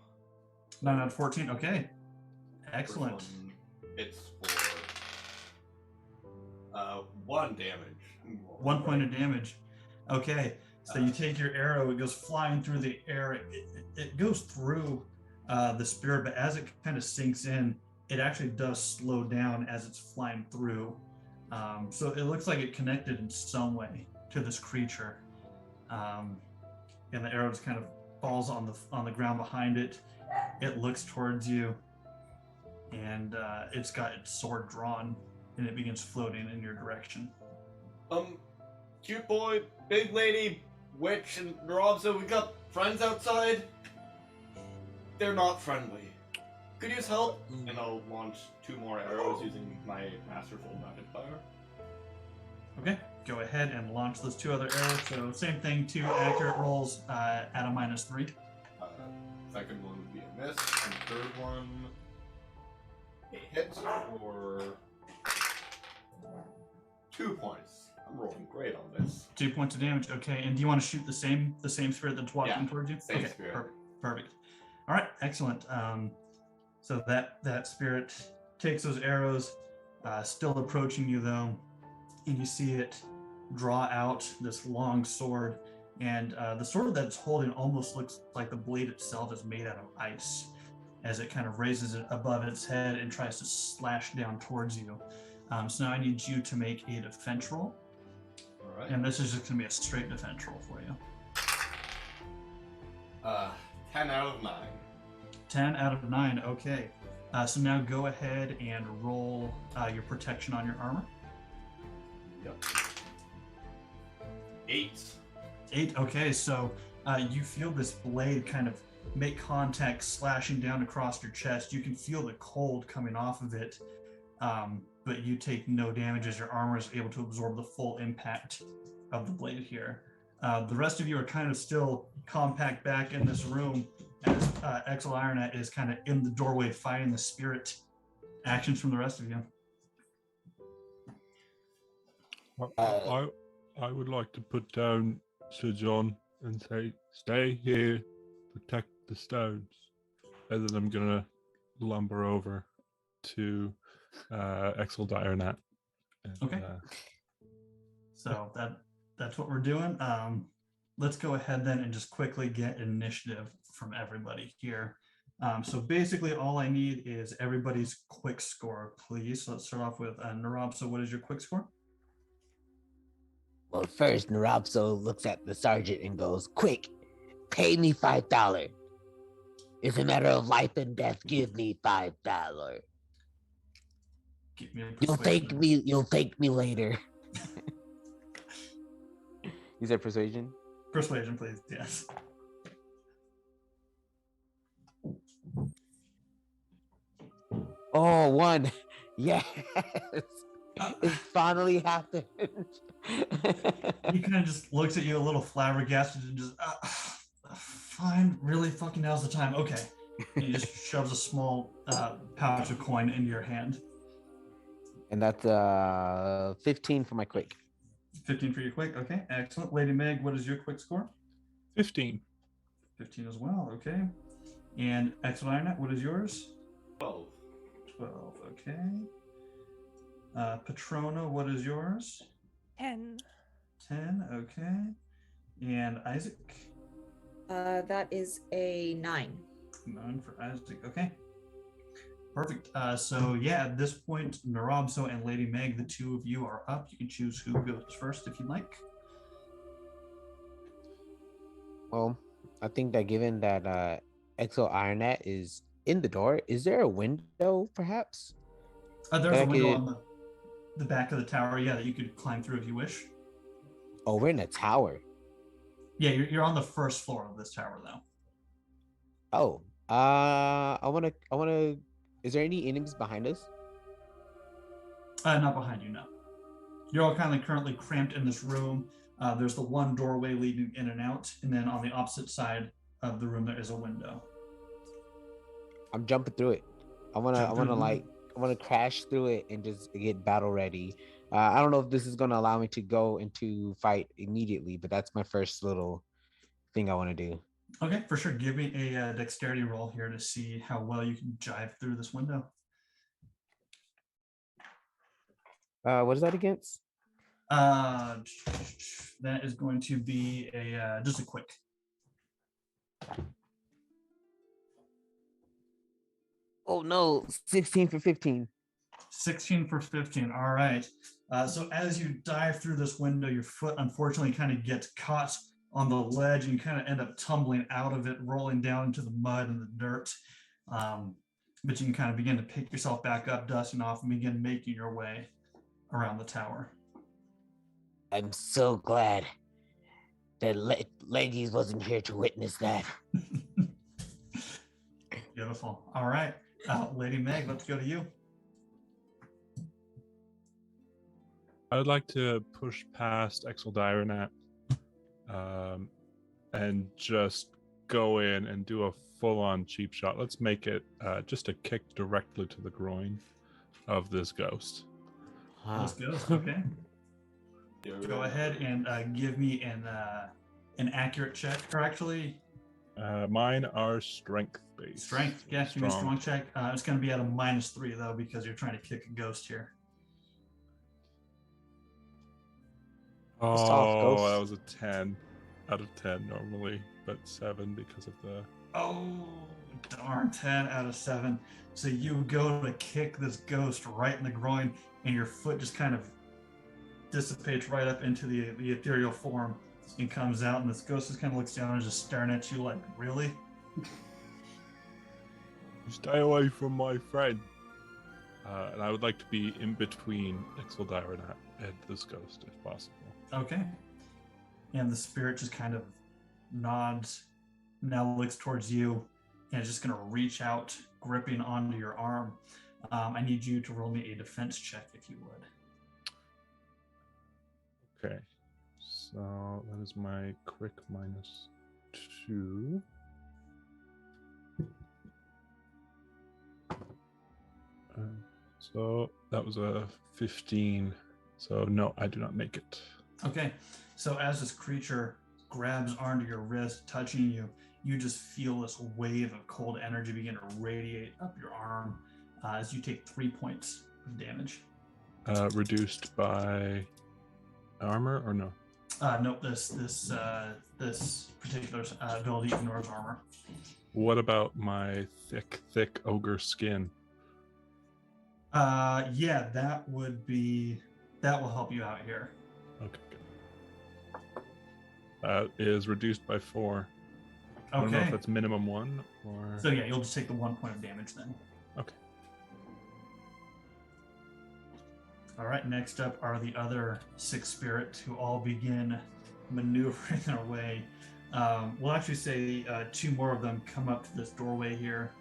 9 out of 14. Okay. Excellent. One, it's for 1 damage. 1 point of damage. Okay. So you take your arrow, it goes flying through the air. It goes through the spirit, but as it kind of sinks in, it actually does slow down as it's flying through. So it looks like it connected in some way to this creature. And the arrow just kind of falls on the ground behind it. It looks towards you, and it's got its sword drawn, and it begins floating in your direction. Cute boy, big lady, witch, and Nrobso, we got friends outside. They're not friendly. Could use help? And I'll launch 2 more arrows using my masterful rapid fire. Okay, go ahead and launch those 2 other arrows. So same thing, 2 accurate rolls at a -3. Second one would be a miss, and third one a hit for 2 points. I'm rolling great on this. 2 points of damage. Okay, and do you want to shoot the same spirit that's walking towards you? Same Okay, spirit. Perfect. All right, excellent. So that spirit takes those arrows, still approaching you though, and you see it draw out this long sword, and the sword that it's holding almost looks like the blade itself is made out of ice, as it kind of raises it above its head and tries to slash down towards you. So now I need you to make a defense roll. All right. And this is just going to be a straight defense roll for you. 10 out of 9. 10 out of 9, okay. So now go ahead and roll your protection on your armor. Yep. 8. 8, okay, so you feel this blade kind of make contact, slashing down across your chest. You can feel the cold coming off of it, but you take no damage as your armor is able to absorb the full impact of the blade here. The rest of you are kind of still compact back in this room as Exil Ironet is kind of in the doorway fighting the spirit. Actions from the rest of you. I would like to put down Sir John and say, stay here, protect the stones. And then I'm going to lumber over to Exil Ironet. Okay. So that's what we're doing. Let's go ahead then and just quickly get initiative from everybody here. So basically, all I need is everybody's quick score, please. So let's start off with Nrobso. What is your quick score? Well, first, Nrobso looks at the sergeant and goes, "Quick, pay me $5. It's a matter of life and death. Give me $5. Give me a You'll thank persuasion. me. You'll thank me later." Is that persuasion? Persuasion, please. Yes. Oh, one. Yes. It finally happened. He kind of just looks at you a little flabbergasted and just, fine, really, fucking now's the time. Okay. And he just shoves a small pouch of coin into your hand. And that's 15 for my quick. 15 for your quick. Okay, excellent. Lady Meg, what is your quick score? 15. 15 as well. Okay. And Excellent Ironet, what is yours? 12. 12. Okay. Petrona, what is yours? 10. 10. Okay. And Isaac? That is a 9. 9 for Isaac. Okay. Perfect. So yeah, at this point, Nrobso and Lady Meg, the two of you are up. You can choose who goes first if you'd like. Well, I think that given that Exo Ironet is in the door, is there a window perhaps? There's that a I window could- on the back of the tower, yeah, that you could climb through if you wish. Oh, we're in a tower. Yeah, you're on the first floor of this tower, though. Oh, I wanna. Is there any enemies behind us? Not behind you, no. You're all kind of currently cramped in this room. There's the one doorway leading in and out, and then on the opposite side of the room there is a window. I'm jumping through it. I wanna Jump through the like I wanna crash through it and just get battle ready. I don't know if this is gonna allow me to go into fight immediately, but that's my first little thing I want to do. Okay, for sure. Give me a dexterity roll here to see how well you can jive through this window. What is that against? That is going to be a just a quick. Oh no, 16 for 15. 16 for 15. All right. So as you dive through this window, your foot unfortunately kind of gets caught on the ledge and you kind of end up tumbling out of it, rolling down into the mud and the dirt. But you can kind of begin to pick yourself back up, dusting off, and begin making your way around the tower. I'm so glad that Leggies wasn't here to witness that. Beautiful. All right. Lady Meg, let's go to you. I would like to push past Exeldironat and just go in and do a full-on cheap shot. Let's make it just a kick directly to the groin of this ghost. This ghost, okay. Go ahead and give me an accurate check, or actually Mine are strength-based. strength. Yeah, give me a strong check. It's going to be at a -3 though because you're trying to kick a ghost here. Soft Oh, ghost. that was a 10 out of 10 normally, but 7 because of the... Oh, darn, 10 out of 7. So you go to kick this ghost right in the groin, and your foot just kind of dissipates right up into the ethereal form and comes out, and this ghost just kind of looks down and is just staring at you like, really? Stay away from my friend. And I would like to be in between Exeldironat and this ghost, if possible. Okay. And the spirit just kind of nods, now looks towards you, and is just going to reach out, gripping onto your arm. I need you to roll me a defense check, if you would. Okay. So that is my quick -2. So that was a 15. So no, I do not make it. Okay, so as this creature grabs onto your wrist, touching you, you just feel this wave of cold energy begin to radiate up your arm as you take 3 points of damage. Reduced by armor or no? Nope, this particular ability ignores armor. What about my thick ogre skin? Yeah, that will help you out here. Okay, good. That is reduced by 4. I don't know if Okay. that's minimum 1 or... So yeah, you'll just take the 1 point of damage then. Okay. All right, next up are the other 6 spirits who all begin maneuvering their way. We'll actually say 2 more of them come up to this doorway here.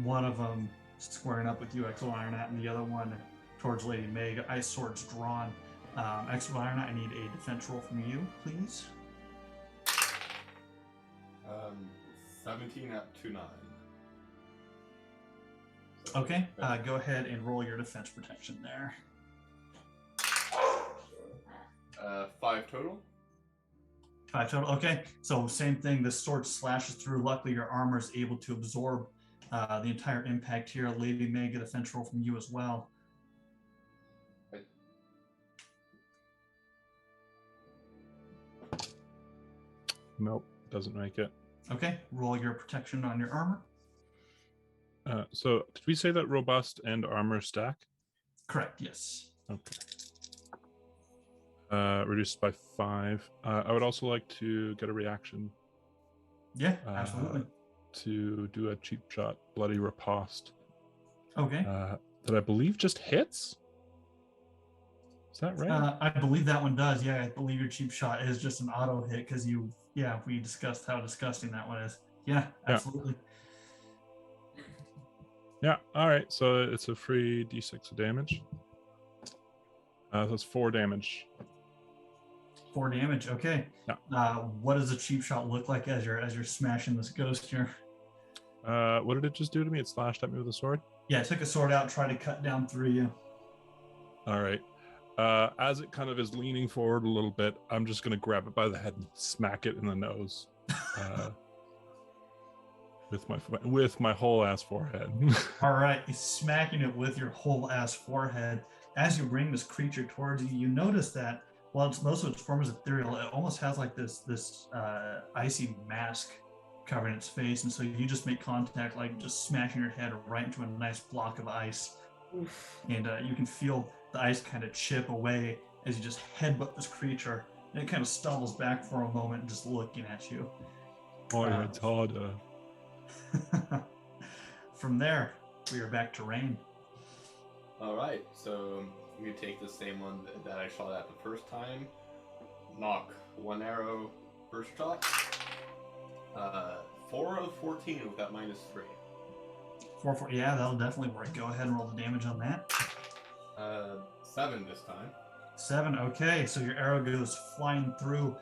One of them squaring up with you, Excellent Ironat, and the other one towards Lady Meg, ice swords drawn. Excellent Ironat, I need a defense roll from you, please. 17 up to 9. Okay, go ahead and roll your defense protection there. 5 total. 5 total. Okay, so same thing. The sword slashes through. Luckily, your armor is able to absorb the entire impact here. Lady May, get a defense roll from you as well. Nope, doesn't make it. Okay, roll your protection on your armor. So did we say that robust and armor stack? Correct, yes. Okay. Reduced by 5. I would also like to get a reaction. Yeah, absolutely. To do a cheap shot, Bloody Riposte. Okay. That I believe just hits? Is that right? I believe that one does. Yeah, I believe your cheap shot is just an auto hit because we discussed how disgusting that one is. Yeah, absolutely. Yeah, all right. So it's a free d6 of damage. That's 4 damage. 4 damage. Okay. Yeah. What does a cheap shot look like as you're smashing this ghost here? What did it just do to me? It slashed at me with a sword? Yeah, it took a sword out, tried to cut down through you. All right. As it kind of is leaning forward a little bit, I'm just going to grab it by the head and smack it in the nose. With my whole ass forehead. All right, you're smacking it with your whole ass forehead. As you bring this creature towards you, you notice that while most of its form is ethereal, it almost has like this icy mask covering its face, and so you just make contact, like just smashing your head right into a nice block of ice. Oof. And you can feel the ice kind of chip away as you just headbutt this creature, and it kind of stumbles back for a moment, just looking at you. Oh, it's harder. From there, we are back to Rene. Alright, so I'm going to take the same one that I shot at the first time. Knock 1 arrow first shot. 4 of 14 with that -3. 4, yeah, that'll definitely work. Go ahead and roll the damage on that. 7 this time. 7, okay. So your arrow goes flying through,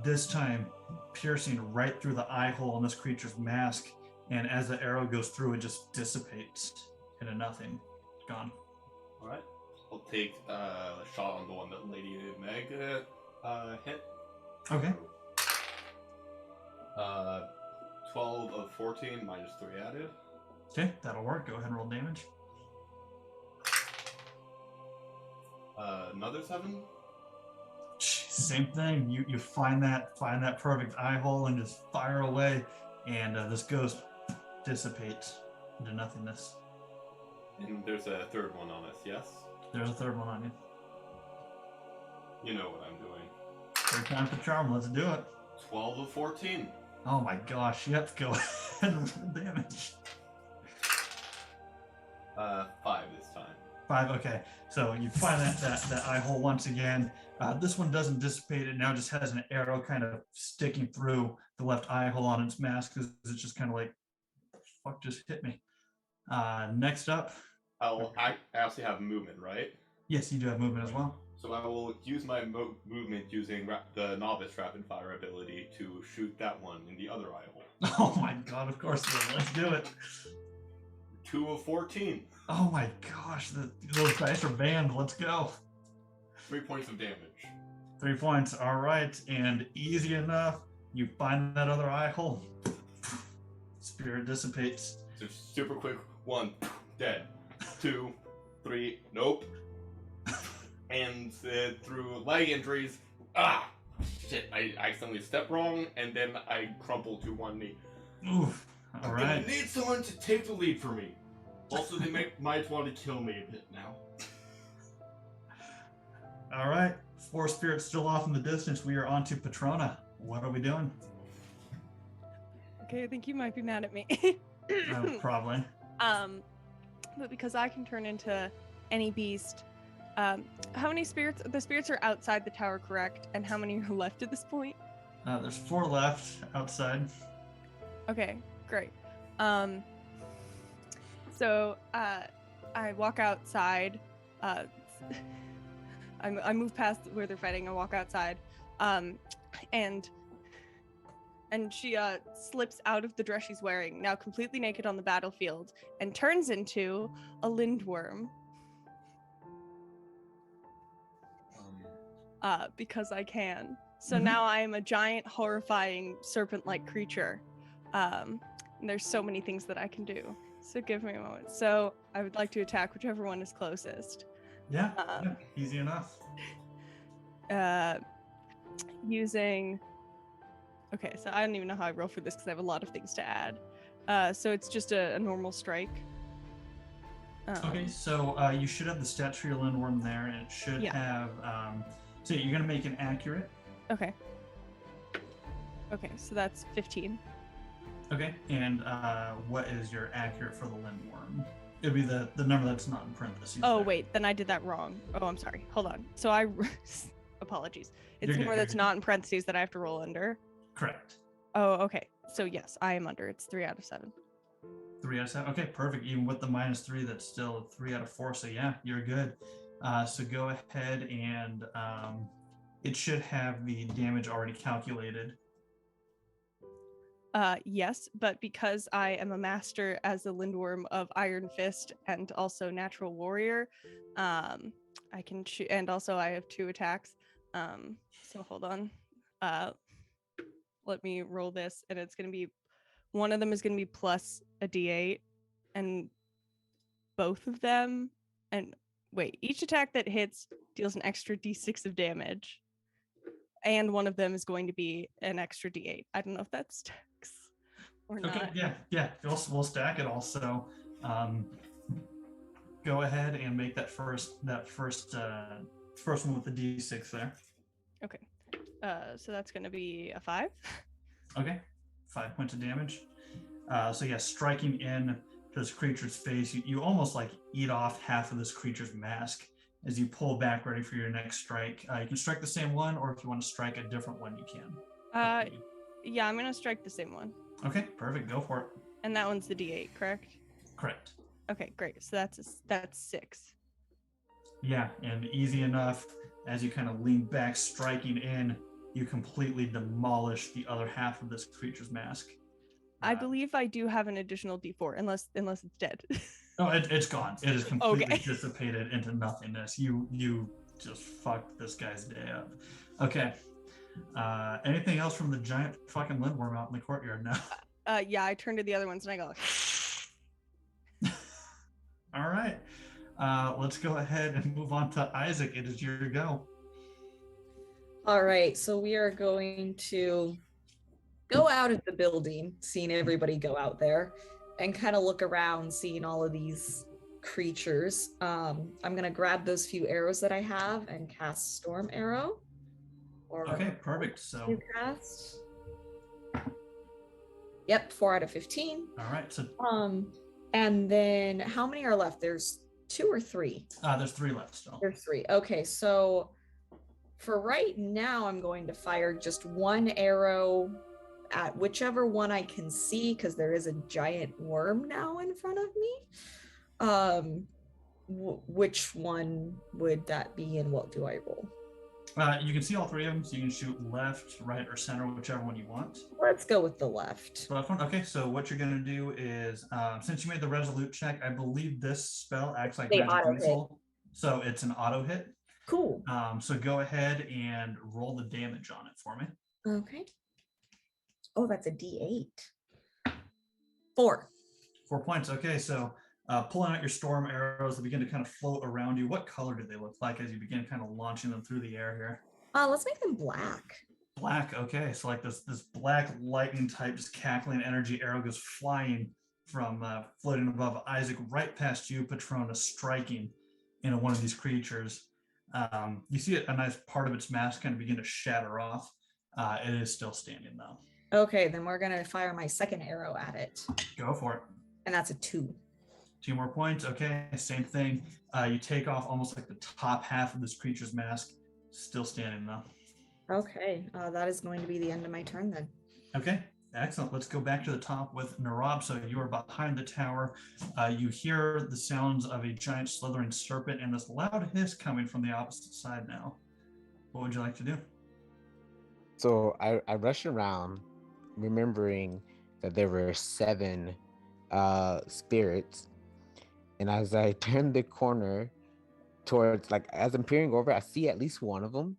this time piercing right through the eye hole in this creature's mask. And as the arrow goes through, it just dissipates into nothing. Gone. Alright. I'll take a shot on the one that Lady Meg hit. Okay. 12 of 14, -3 added. Okay, that'll work. Go ahead and roll damage. Another 7. Same thing. You find that perfect eye hole and just fire away, and this ghost dissipates into nothingness. And there's a third one on us, yes? There's a third one on you. You know what I'm doing. 3 times the charm. Let's do it. 12 of 14. Oh my gosh. Yep. Go ahead and roll damage. 5 this time. 5. Okay. So you find that eye hole once again. This one doesn't dissipate. It now just has an arrow kind of sticking through the left eye hole on its mask because it's just kind of like, fuck, just hit me. Next up. I actually have movement, right? Yes, you do have movement as well. So I will use my movement using the novice rapid fire ability to shoot that one in the other eye hole. Oh my god, of course. Let's do it. 2 of 14. Oh my gosh, those dice are banned. Let's go. 3 points of damage. 3 points. All right, and easy enough. You find that other eye hole. Spirit dissipates. So super quick. 1, dead. 2, 3, nope. And through leg injuries, shit, I accidentally stepped wrong, and then I crumpled to 1 knee. Oof. All I'm right. gonna need someone to take the lead for me. Also, they might want to kill me a bit now. All right. 4 spirits still off in the distance. We are on to Petrona. What are we doing? Okay, I think you might be mad at me. Probably. But because I can turn into any beast, how many spirits? The spirits are outside the tower, correct? And how many are left at this point? There's 4 left outside. Okay, great. So I walk outside. I move past where they're fighting. I walk outside, and she slips out of the dress she's wearing, now completely naked on the battlefield, and turns into a lindworm. Because I can. So now I am a giant, horrifying, serpent-like creature. And there's so many things that I can do. So give me a moment. So I would like to attack whichever one is closest. Yeah, easy enough. Using... Okay, so I don't even know how I roll for this because I have a lot of things to add. So it's just a normal strike. Okay, so you should have the stats for your lindworm there, and it should have... so you're going to make an accurate. Okay. Okay, so that's 15. Okay, and what is your accurate for the lindworm? It'd be the number that's not in parentheses. Oh, there. wait, then I did that wrong. Oh, I'm sorry. Hold on. So I... Apologies. It's You're the good, number you're that's good. not in parentheses that I have to roll under. Correct. Oh, okay. So yes, I am under. It's 3 out of 7. 3 out of 7. Okay, perfect. Even with the -3, that's still 3 out of 4. So yeah, you're good. So go ahead and it should have the damage already calculated. Yes, but because I am a master as a lindworm of Iron Fist and also Natural Warrior, I can shoot, and also I have 2 attacks. So hold on. Let me roll this, and it's gonna be, one of them is gonna be plus a d8, and both of them, and wait, each attack that hits deals an extra d6 of damage, and one of them is going to be an extra d8. I don't know if that stacks or Okay, not. yeah. We'll stack it also. Go ahead and make that first one with the d6 there. Okay. So that's gonna be a 5. Okay, 5 points of damage. So yeah, striking in this creature's face, you almost like eat off half of this creature's mask as you pull back, ready for your next strike. You can strike the same one, or if you want to strike a different one, you can. Yeah, I'm gonna strike the same one. Okay, perfect. Go for it. And that one's the d8, correct? Correct. Okay, great. So that's 6. Yeah, and easy enough. As you kind of lean back, striking in, you completely demolish the other half of this creature's mask. I believe I do have an additional d4, unless it's dead. No, it's gone. It is completely Okay. dissipated into nothingness. You just fucked this guy's day up. Okay. Anything else from the giant fucking lindworm out in the courtyard now? Yeah, I turn to the other ones and I go. All right. Let's go ahead and move on to Isaac. It is your go. All right, so we are going to go out of the building, seeing everybody go out there, and kind of look around, seeing all of these creatures. I'm gonna grab those few arrows that I have and cast Storm Arrow. Okay, perfect. So You cast. Yep, 4 out of 15. all right. So And then how many are left? There's 2 or 3. there's 3 left still. There's 3. Okay, so for right now, I'm going to fire just 1 arrow at whichever one I can see, because there is a giant worm now in front of me. Which one would that be, and what do I roll? You can see all 3 of them, so you can shoot left, right, or center, whichever one you want. Let's go with the left. The left one. Okay, so what you're going to do is, since you made the resolute check, I believe this spell acts like They magic auto hit. missile, so it's an auto hit. Cool. So go ahead and roll the damage on it for me. Okay. Oh, that's a D8. 4. 4 points. Okay, so pulling out your storm arrows, they begin to kind of float around you. What color do they look like as you begin kind of launching them through the air here? Let's make them black. Black. Okay, so like this black lightning type, just cackling energy arrow goes flying from floating above Isaac right past you, Petrona, striking into one of these creatures. You see a nice part of its mask kind of begin to shatter off. It is still standing though. Okay, then we're gonna fire my second arrow at it, Go for it. and that's a 2. 2 more points. Okay, same thing. You take off almost like the top half of this creature's mask. Still standing though. Okay, that is going to be the end of my turn then. Okay, excellent. Let's go back to the top with Nrobso. You are behind the tower. You hear the sounds of a giant slithering serpent and this loud hiss coming from the opposite side now. What would you like to do? So I rush around, remembering that there were 7 spirits, and as I turn the corner towards, like, as I'm peering over, I see at least one of them.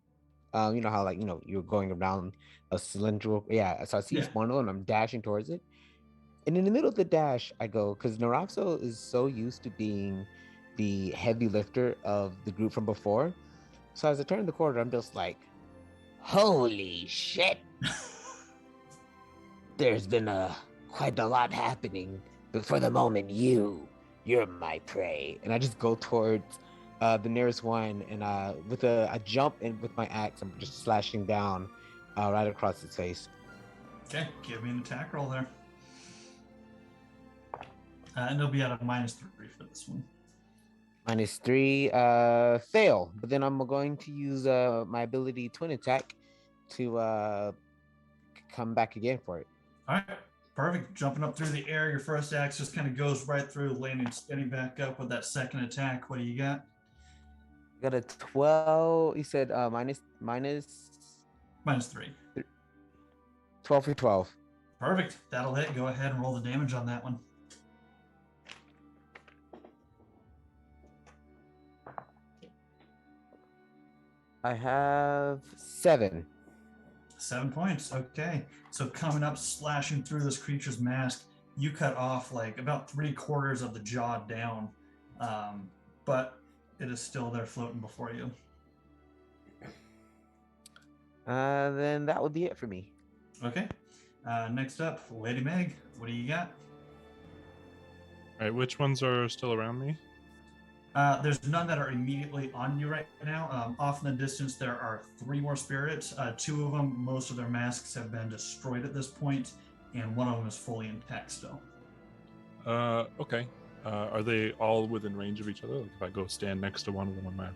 You know how, like, you're going around a cylindrical, yeah. So I see one of them. I'm dashing towards it, and in the middle of the dash, I go, because Nrobso is so used to being the heavy lifter of the group from before. So as I turn the corner, I'm just like, holy shit. There's been quite a lot happening, but for the moment, you're my prey. And I just go towards the nearest one, and with a jump and with my axe, I'm just slashing down right across its face. Okay, give me an attack roll there. And it'll be at a -3 for this one. -3, fail. But then I'm going to use my ability Twin Attack to come back again for it. All right, perfect. Jumping up through the air, your first axe just kind of goes right through, landing, spinning back up with that second attack. What do you got? Got a 12. You said minus -3. 12 for 12. Perfect. That'll hit. Go ahead and roll the damage on that one. I have 7. 7 points. Okay. So coming up, slashing through this creature's mask, you cut off like about 3/4 of the jaw down, but it is still there floating before you. Then that would be it for me. Okay. Next up, Lady Meg. What do you got? All right, which ones are still around me? There's none that are immediately on you right now. Off in the distance, there are 3 more spirits. 2 of them, most of their masks have been destroyed at this point, and one of them is fully intact still. Okay. Are they all within range of each other? Like if I go stand next to one of them, am I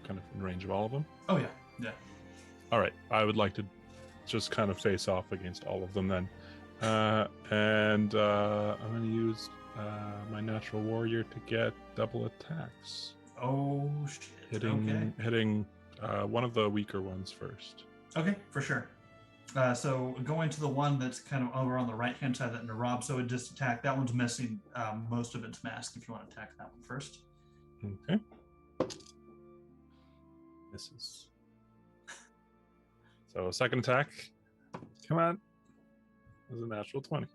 kind of in range of all of them? Oh, yeah. Yeah. All right. I would like to just kind of face off against all of them then. And I'm going to use my natural warrior to get double attacks. Oh, shit. Hitting one of the weaker ones first. Okay, for sure. So going to the one that's kind of over on the right-hand side that Nrobso would just attack. That one's missing most of its mask if you want to attack that one first. Okay. Misses. So second attack. Come on. It was a natural 20.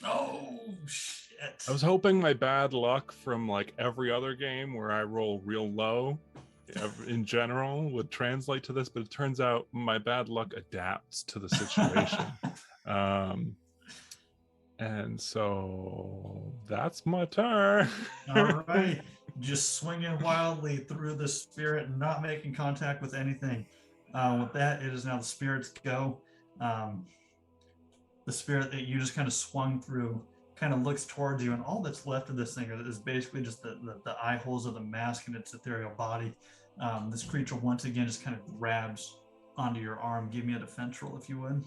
Oh, shit. I was hoping my bad luck from like every other game where I roll real low in general would translate to this, but it turns out my bad luck adapts to the situation. And so that's my turn. All right. Just swinging wildly through the spirit, not making contact with anything. With that, it is now the spirit's go. The spirit that you just kind of swung through kind of looks towards you, and all that's left of this thing is basically just the eye holes of the mask and its ethereal body. This creature once again just kind of grabs onto your arm. Give me a defense roll if you would.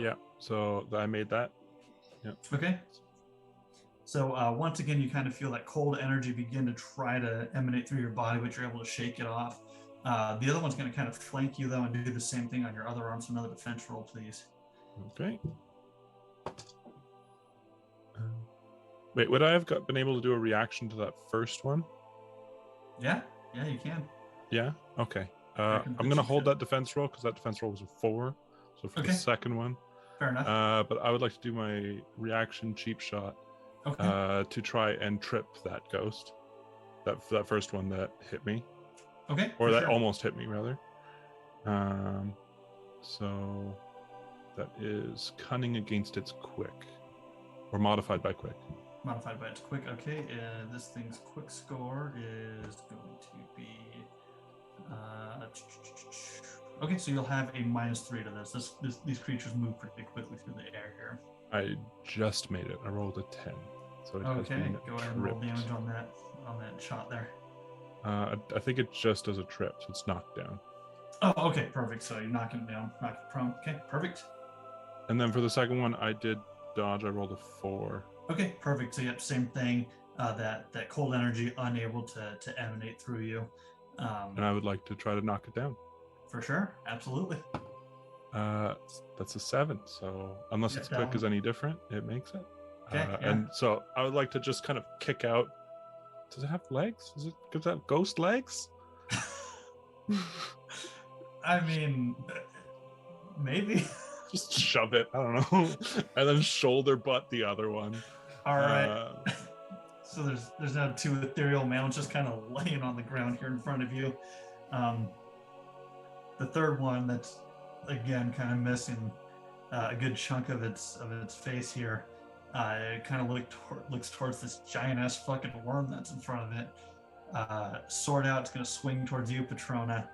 Yeah, so I made that. Yeah. Okay. So once again, you kind of feel that cold energy begin to try to emanate through your body, but you're able to shake it off. The other one's going to kind of flank you, though, and do the same thing on your other arm. So another defense roll, please. Okay. Wait, would I have been able to do a reaction to that first one? Yeah, you can. Yeah? Okay. I'm going to hold that defense roll because that defense roll was a 4. So for the second one. Fair enough. But I would like to do my reaction cheap shot to try and trip that ghost. That first one that hit me. Okay. or for that sure. almost hit me rather. So that is cunning against its quick, or modified by quick. Modified by its quick. Okay, this thing's quick score is going to be. Okay, so you'll have a -3 to this. These creatures move pretty quickly through the air here. I just made it. I rolled a 10, so it has Okay, been go ahead and roll tripped. damage on that shot there. I think it just does a trip, so it's knocked down. Oh, okay, perfect. So you're knocking it down, knocking it prone. Okay, perfect. And then for the second one, I did dodge. I rolled a 4. Okay, perfect. So yep, same thing. That cold energy unable to emanate through you. And I would like to try to knock it down. For sure, absolutely. That's a 7. So unless Yeah, its that quick one. is any different, it makes it. Okay, yeah. And so I would like to just kind of kick out. Does it have legs? Does it have ghost legs? I mean, maybe. Just shove it. I don't know. And then shoulder butt the other one. All right. So there's now 2 ethereal males just kind of laying on the ground here in front of you. The third one that's again kind of missing a good chunk of its face here. It kind of looks towards this giant ass fucking worm that's in front of it. Sword out. It's gonna swing towards you, Petrona.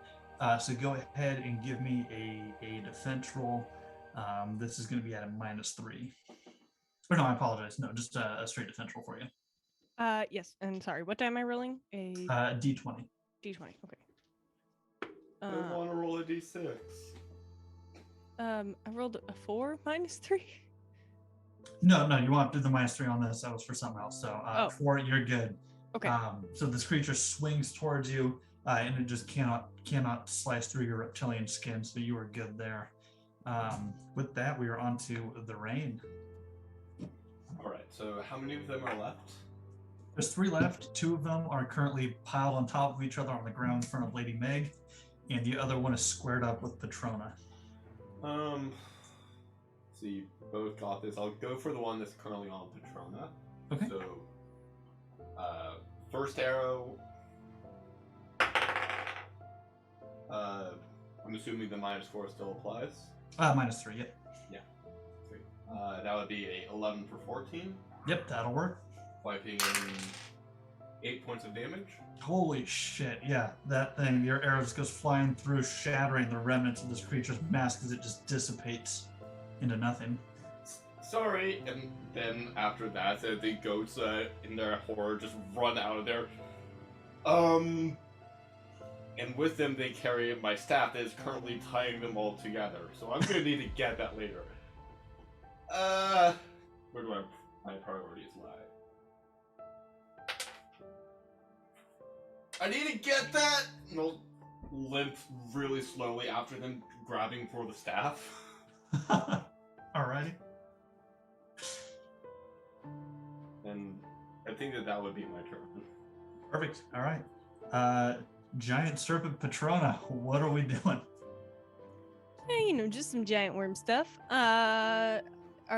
So go ahead and give me a defense roll. This is going to be at a -3. Or no, I apologize. No, just a straight defense roll for you. Yes. And sorry, what die am I rolling? A D20. D20. Okay. I want to roll a d6. I rolled a 4 -3. No, you want to do the -3 on this. That was for something else. So 4, you're good. Okay. So this creature swings towards you, and it just cannot slice through your reptilian skin. So you are good there. With that, we are on to the rain. All right. So how many of them are left? There's 3 left. 2 of them are currently piled on top of each other on the ground in front of Lady Meg, and the other one is squared up with Petrona. So you both got this. I'll go for the one that's currently on Petrona. Okay. So, first arrow. I'm assuming the -4 still applies. -3. Yep. Yeah. Sweet. That would be a 11 for 14. Yep, that'll work. Wiping 8 points of damage. Holy shit, yeah. That thing, your arrow just goes flying through, shattering the remnants of this creature's mask as it just dissipates into nothing. Sorry, and then after that, the goats in their horror just run out of there. And with them, they carry my staff that is currently tying them all together. So I'm gonna need to get that later. Where do my priorities lie? I need to get that! And I'll limp really slowly after them grabbing for the staff. Alrighty. And I think that would be my turn. Perfect. All right. Giant serpent Petrona, what are we doing? Hey, just some giant worm stuff. Are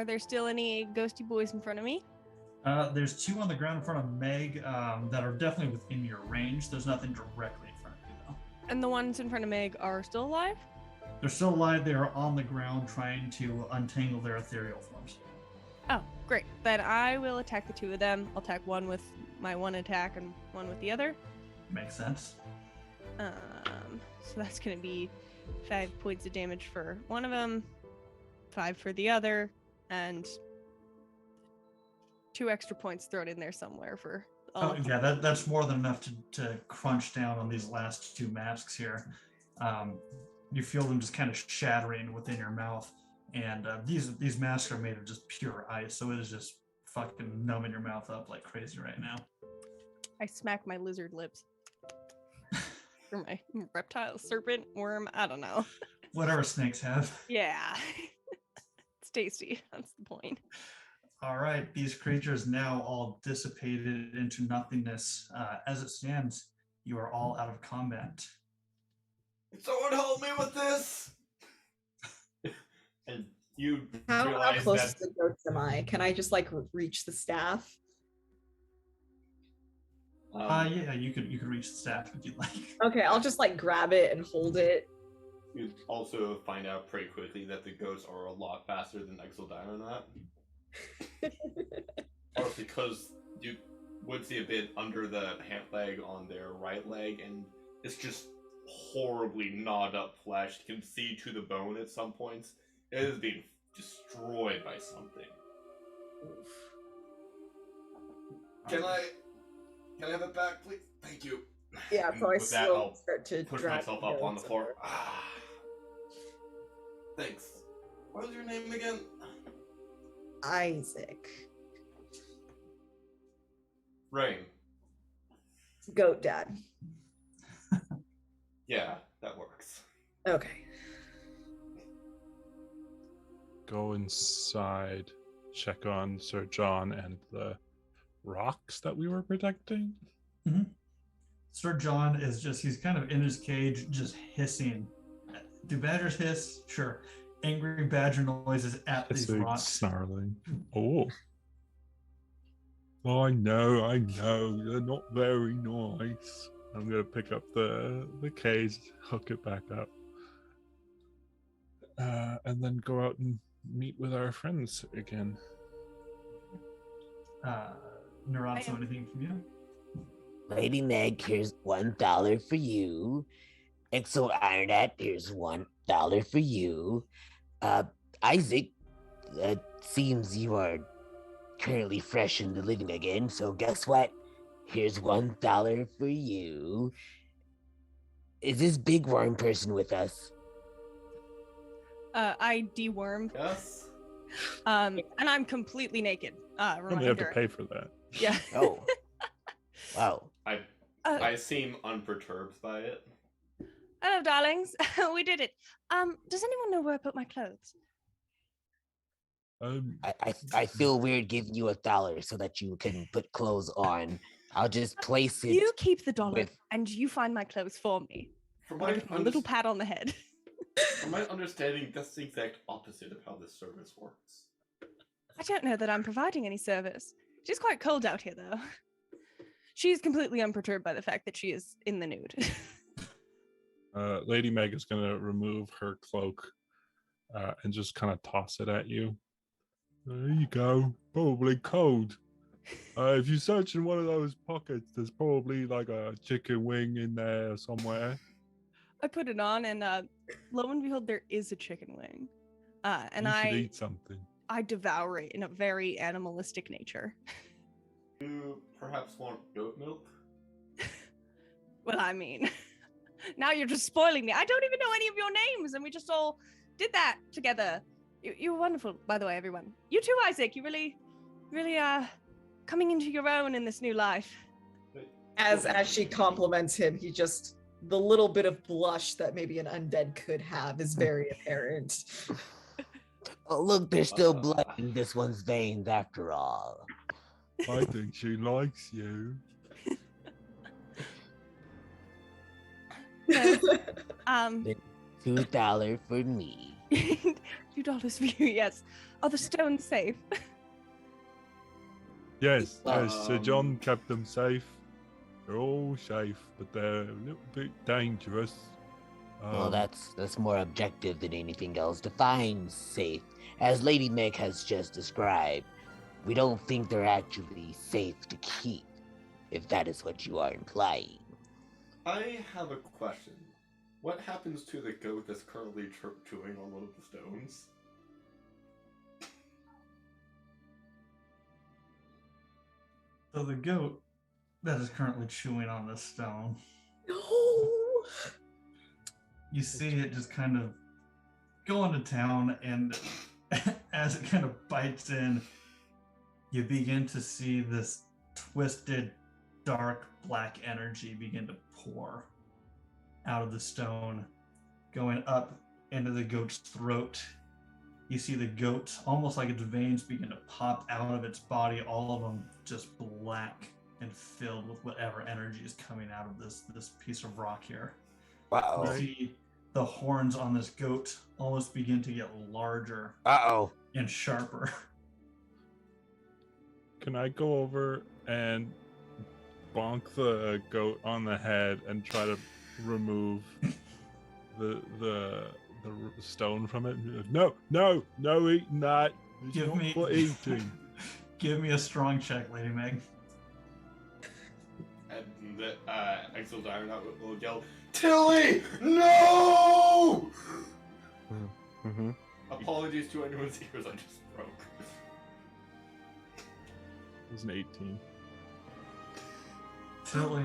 there still any ghosty boys in front of me? There's 2 on the ground in front of Meg that are definitely within your range. There's nothing directly in front of you, though. And the ones in front of Meg are still alive? They're still alive. They are on the ground trying to untangle their ethereal forms. Oh, great. Then I will attack the 2 of them. I'll attack one with my 1 attack and one with the other. Makes sense. So that's going to be 5 points of damage for one of them, 5 for the other, and 2 extra points thrown in there somewhere for all of them. Yeah, that's more than enough to crunch down on these last 2 masks here. You feel them just kind of shattering within your mouth, and these masks are made of just pure ice, so it is just fucking numbing your mouth up like crazy right now. I smack my lizard lips. Or my reptile, serpent, worm, I don't know. Whatever snakes have. Yeah. It's tasty. That's the point. All right, these creatures now all dissipated into nothingness. As it stands, you are all out of combat. Someone help me with this! And you How realize close that to the goats am I? Can I just like reach the staff? Yeah, you could reach the staff if you'd like. Okay, I'll just like grab it and hold it. You'd also find out pretty quickly that the goats are a lot faster than Exodyonat. Or because you would see a bit under the pant leg on their right leg, and it's just horribly gnawed up flesh. You can see to the bone at some points. It is being destroyed by something. Can I have it back, please? Thank you. Yeah, so I With that, slowly I'll start to push drag myself up on the goats floor. over. Ah. Thanks. What was your name again? Isaac. Rain. Goat dad. Yeah, that works. Okay. Go inside, check on Sir John and the rocks that we were protecting. Sir John is he's kind of in his cage, just hissing. Do badgers hiss? Sure. Angry badger noises at these Hissing, rocks. snarling. Oh. I know, they're not very nice. I'm gonna pick up the cage, hook it back up, and then go out and meet with our friends again. Nrobso, anything from you? Lady Meg, here's $1 for you. Exodyonat, here's $1 for you. Isaac, seems you are currently fresh in the living again, so guess what? Here's $1 for you. Is this big worm person with us? I deworm. Yes. And I'm completely naked. I only have to Reminder. pay for that. Yeah. Oh. Wow. I seem unperturbed by it. Hello, darlings. We did it. Does anyone know where I put my clothes? I feel weird giving you $1 so that you can put clothes on. I'll just place it. You keep the dollar with- and you find my clothes for me. From I'll my, give you a little pat on the head. from my understanding, that's the exact opposite of how this service works. I don't know that I'm providing any service. She's quite cold out here, though. She's completely unperturbed by the fact that she is in the nude. Lady Meg is gonna remove her cloak and just kind of toss it at you. There you go. Probably cold. If you search in one of those pockets, there's probably like a chicken wing in there somewhere. I put it on, and lo and behold, there is a chicken wing. And You should eat something. I devour it in a very animalistic nature. You perhaps want goat milk? Well, I mean, now you're just spoiling me. I don't even know any of your names, and we just all did that together. You were wonderful, by the way, everyone. You too, Isaac. You really coming into your own in this new life. As she compliments him, he just, the little bit of blush that maybe an undead could have is very apparent. Oh, look, there's still blood in this one's veins after all. I think she likes you. $2 for me. $2 for you, yes. Are the stones safe? Yes, Sir John kept them safe. They're all safe, but they're a little bit dangerous. Well, that's more objective than anything else. Define safe. As Lady Meg has just described, we don't think they're actually safe to keep, if that is what you are implying. I have a question. What happens to the goat that's currently chewing on one of the stones? So the goat that is currently chewing on this stone, No. you see it just kind of go into town, and as it kind of bites in, you begin to see this twisted, dark, black energy begin to pour out of the stone, going up into the goat's throat. You see the goat, almost like its veins, begin to pop out of its body, all of them just black and filled with whatever energy is coming out of this piece of rock here. Uh-oh. You see the horns on this goat almost begin to get larger Uh-oh. and sharper. Can I go over and bonk the goat on the head and try to remove the stone from it. No, eating that. It's Give not me for eating. Give me a strong check, Lady Meg. And the Exil's Iron Out will yell, Tilly, no! Mm-hmm. Apologies to anyone's ears I just broke. It was an 18. Tilly,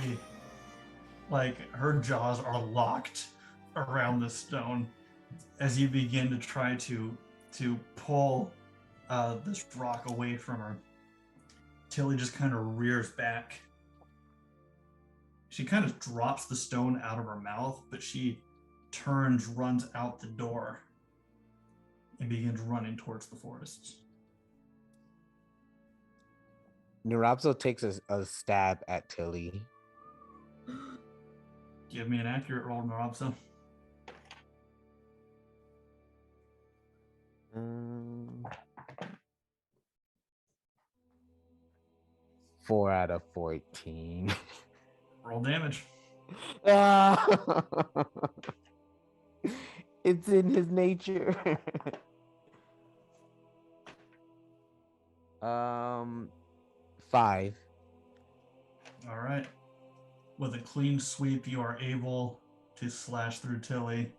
like, her jaws are locked around the stone as you begin to try to pull this rock away from her. Tilly just kind of rears back. She kind of drops the stone out of her mouth, but she turns, runs out the door, and begins running towards the forests. Nrobso takes a stab at Tilly. Give me an accurate roll, Nrobso. 4 out of 14. Roll damage. Ah! It's in his nature. 5. All right. With a clean sweep, you are able to slash through Tilly.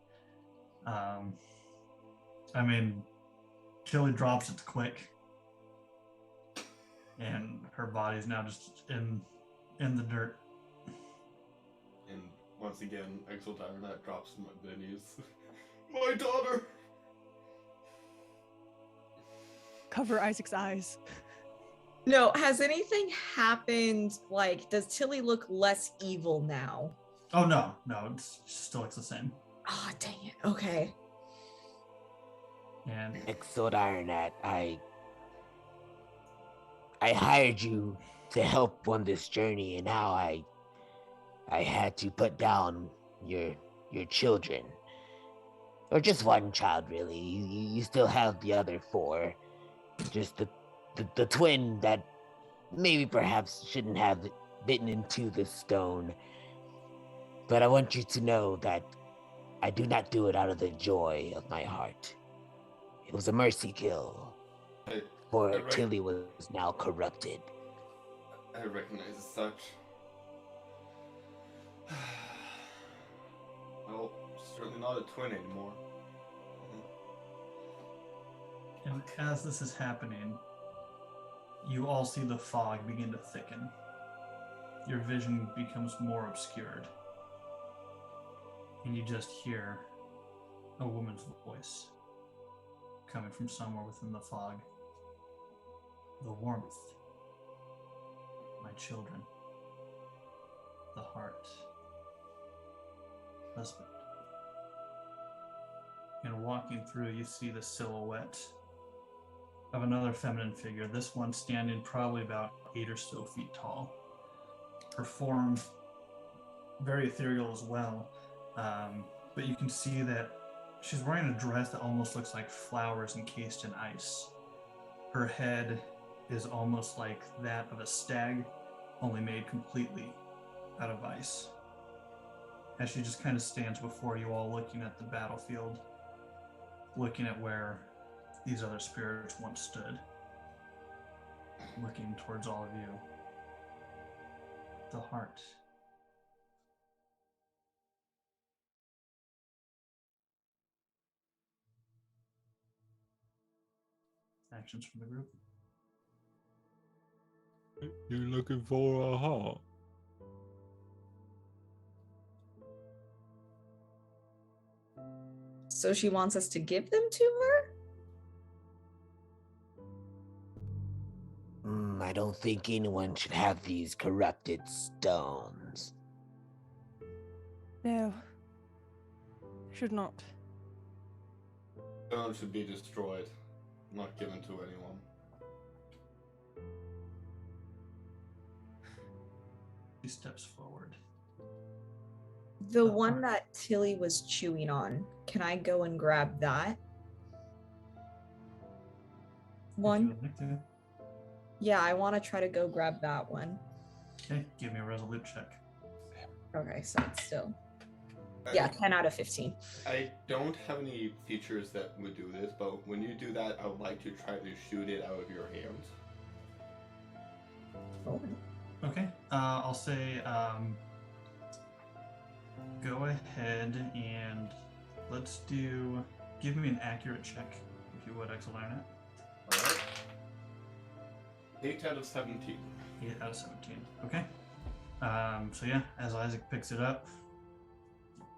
Tilly drops it quick, and her body's now just in the dirt. And once again, Exil's Iron Out drops the knees. My daughter! Cover Isaac's eyes. No, has anything happened? Like, does Tilly look less evil now? Oh no, it still looks the same. Oh, dang it. Okay. And Exod Ironat, I hired you to help on this journey, and now I had to put down your children. Or just one child, really. You still have the other 4. Just the twin that maybe perhaps shouldn't have bitten into the stone. But I want you to know that I do not do it out of the joy of my heart. It was a mercy kill, for Tilly was now corrupted. I recognize as such. Well, certainly not a twin anymore. And as this is happening, you all see the fog begin to thicken. Your vision becomes more obscured. And you just hear a woman's voice coming from somewhere within the fog. The warmth. My children. The heart. Husband. And walking through, you see the silhouette of another feminine figure, this one standing probably about 8 or so feet tall. Her form very ethereal as well, but you can see that she's wearing a dress that almost looks like flowers encased in ice. Her head is almost like that of a stag, only made completely out of ice. As she just kind of stands before you all, looking at the battlefield, looking at where these other spirits once stood, looking towards all of you. The heart. Actions from the group. You're looking for a heart. So she wants us to give them to her? I don't think anyone should have these corrupted stones. No. Should not. Stone should be destroyed, not given to anyone. He steps forward. The one that Tilly was chewing on, can I go and grab that? One? If you would like to. Yeah, I want to try to go grab that one. Okay, give me a resolute check. Okay, so it's still 10 out of 15. I don't have any features that would do this, but when you do that, I would like to try to shoot it out of your hands. Oh. Okay, I'll say go ahead and let's give me an accurate check, if you would, Exelana. Alright. 8 out of 17. 8 out of 17. Okay. So yeah, as Isaac picks it up,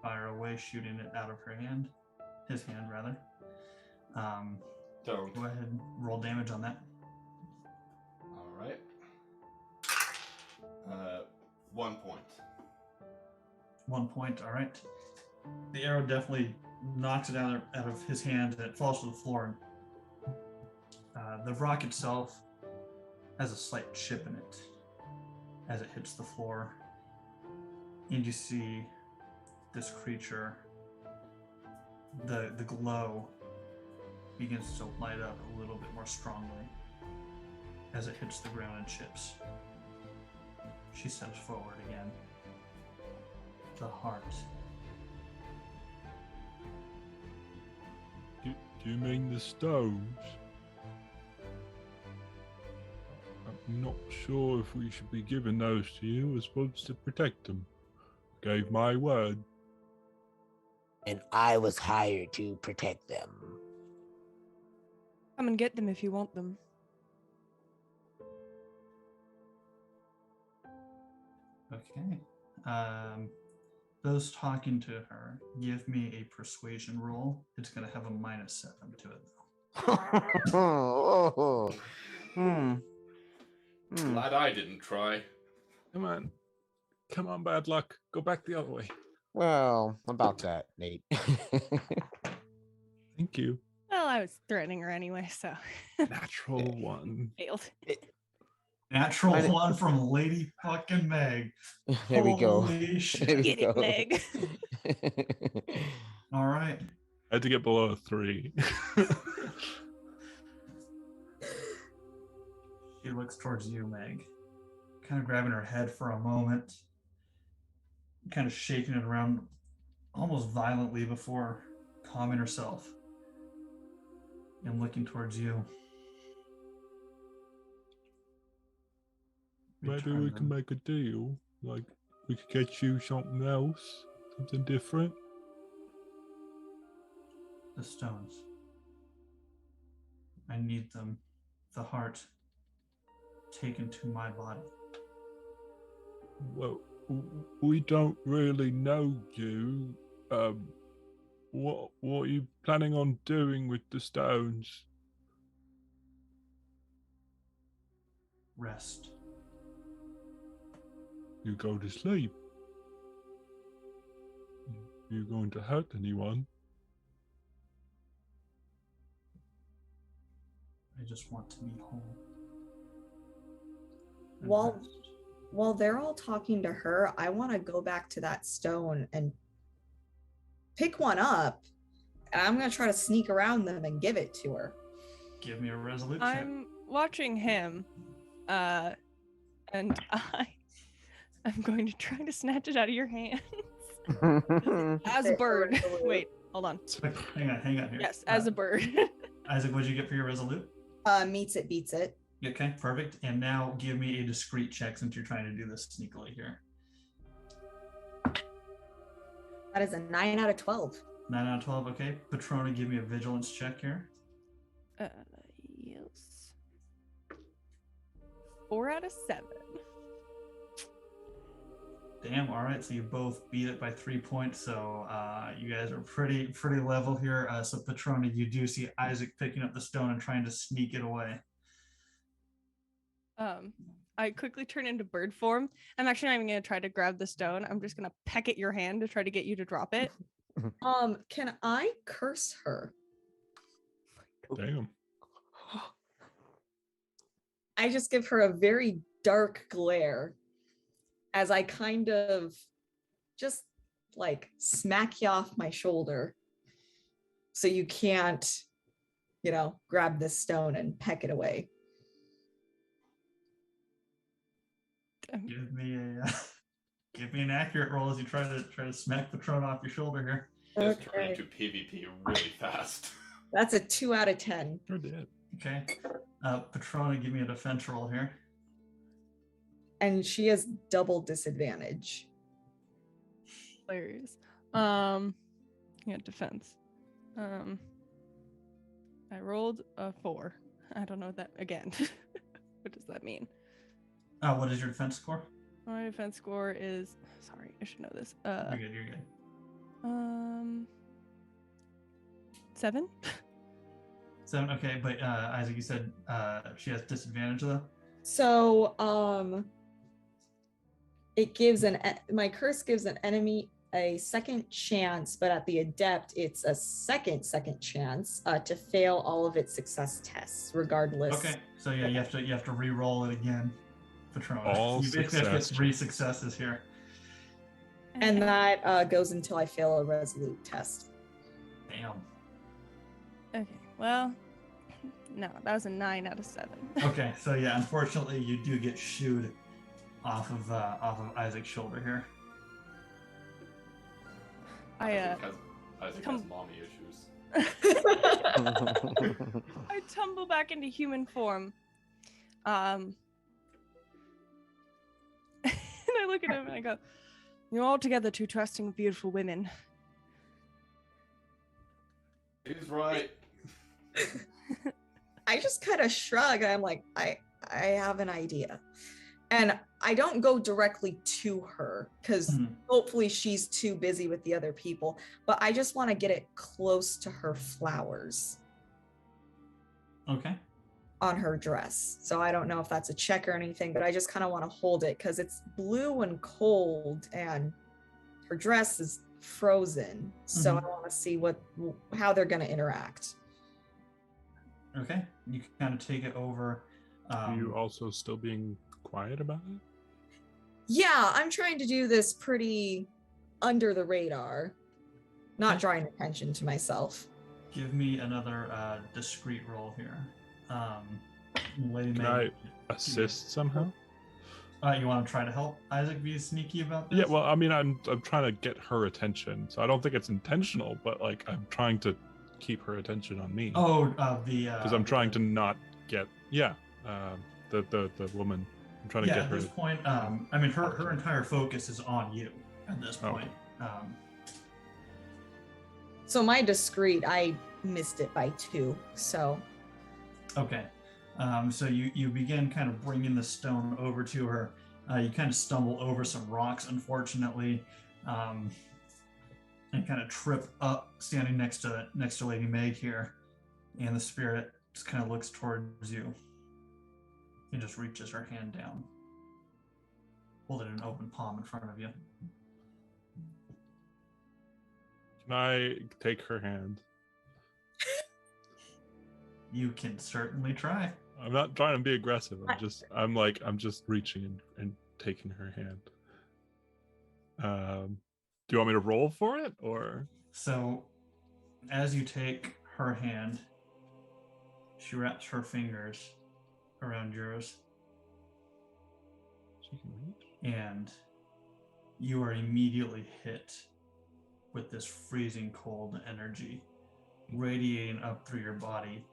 fire away, shooting it out of his hand rather. Don't. Go ahead and roll damage on that. Alright. 1 point. 1 point, all right. The arrow definitely knocks it out of his hand and it falls to the floor. The rock itself has a slight chip in it as it hits the floor. And you see this creature, the glow begins to light up a little bit more strongly as it hits the ground and chips. She steps forward again. The heart. Do you mean the stones? I'm not sure if we should be giving those to you. We're supposed to protect them. Gave my word. And I was hired to protect them. Come and get them if you want them. Okay. Those talking to her, give me a persuasion roll. It's going to have a -7 to it, though. Glad I didn't try. Come on, bad luck. Go back the other way. Well, about that, Nate. Thank you. Well, I was threatening her anyway, so. Natural one. Failed. Natural one from Lady fucking Meg. There we go. Holy shit. There we Get it, go. Meg. All right. I had to get below a 3. She looks towards you, Meg. Kind of grabbing her head for a moment. Kind of shaking it around almost violently before calming herself. And looking towards you. Maybe we can make a deal. Like, we could get you something else. Something different. The stones. I need them. The heart. Taken to my body. Well, we don't really know you. What are you planning on doing with the stones? Rest. You go to sleep. You going to hurt anyone? I just want to be whole. And While rest. while they're all talking to her, I want to go back to that stone and pick one up, and I'm gonna try to sneak around them and give it to her. Give me a resolute check. I'm watching him, and I'm going to try to snatch it out of your hands. As a bird. Wait, hold on. Hang on here. Yes, as a bird. Isaac, what'd you get for your resolute? Meets it, beats it. Okay, perfect. And now give me a discreet check since you're trying to do this sneakily here. That is a 9 out of 12. 9 out of 12, okay. Petrona, give me a vigilance check here. Yes. 4 out of 7. Damn, all right. So you both beat it by 3 points. So you guys are pretty level here. So Petrona, you do see Isaac picking up the stone and trying to sneak it away. I quickly turn into bird form. I'm actually not even going to try to grab the stone. I'm just going to peck at your hand to try to get you to drop it. Can I curse her? Damn. I just give her a very dark glare as I kind of just like smack you off my shoulder so you can't, grab this stone and peck it away. Give me a give me an accurate roll as you try to smack Petrona off your shoulder here. This turned Okay. into PvP really fast. That's a 2 out of 10. Sure did. Okay. Petrona, give me a defense roll here. And she has double disadvantage. Hilarious. Yeah, defense. I rolled a 4. I don't know what that again. What does that mean? What is your defense score? My defense score is sorry, I should know this. You're good. You're good. 7. 7. Okay, but Isaac, you said she has disadvantage though. So it gives my curse gives an enemy a second chance, but at the adept it's a second chance to fail all of its success tests regardless. Okay, so yeah, you have to re-roll it again, Petrona. All You basically have to get success 3 successes here. And that goes until I fail a resolute test. Damn. Okay, well, no, that was a 9 out of 7. Okay, so yeah, unfortunately, you do get shooed off of Isaac's shoulder here. Isaac has mommy issues. I tumble back into human form. And I look at him and I go, "You're altogether too trusting of beautiful women." He's right. I just kind of shrug. I'm like, I have an idea. And I don't go directly to her because hopefully she's too busy with the other people, but I just want to get it close to her flowers. Okay. On her dress. So I don't know if that's a check or anything, but I just kind of want to hold it because it's blue and cold and her dress is frozen. So I want to see how they're going to interact. Okay. You can kind of take it over. Are you also still being quiet about it? Yeah, I'm trying to do this pretty under the radar, not drawing attention to myself. Give me another discreet roll here. Lady Can May, I assist somehow? you want to try to help Isaac be sneaky about this? Yeah, well, I mean, I'm trying to get her attention, so I don't think it's intentional, but like I'm trying to keep her attention on me. Oh, because I'm trying to not get the woman. I'm trying to get at her. this point, I mean, her entire focus is on you at this point. So my discreet, I missed it by 2. So. Okay. So you begin kind of bringing the stone over to her. You kind of stumble over some rocks, unfortunately, and kind of trip up, standing next to Lady Meg here. And the spirit just kind of looks towards you. And just reaches her hand down, holding an open palm in front of you. Can I take her hand? You can certainly try. I'm not trying to be aggressive. I'm just reaching and taking her hand. Do you want me to roll for it, or? So, as you take her hand, she wraps her fingers around yours, She can reach. and you are immediately hit with this freezing cold energy radiating up through your body.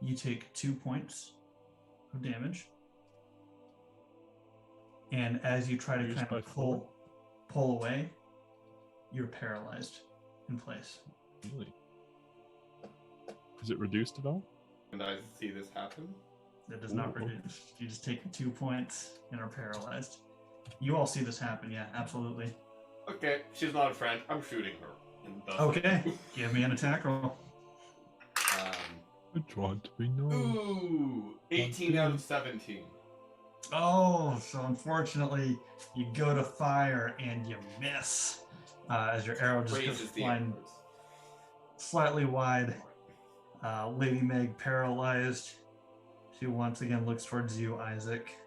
You take 2 points of damage, and as you try to kind of pull away, you're paralyzed in place. Really? Is it reduced at all? And I see this happen. That does not reduce. You just take 2 points and are paralyzed. You all see this happen, yeah, absolutely. Okay, she's not a friend. I'm shooting her. And thus Okay, give me an attack roll. I want to be known. Ooh, 18 out of 17. Oh, so unfortunately, you go to fire and you miss as your arrow just goes Raises the flying arrows. slightly wide. Lady Meg paralyzed. She once again looks towards you, Isaac.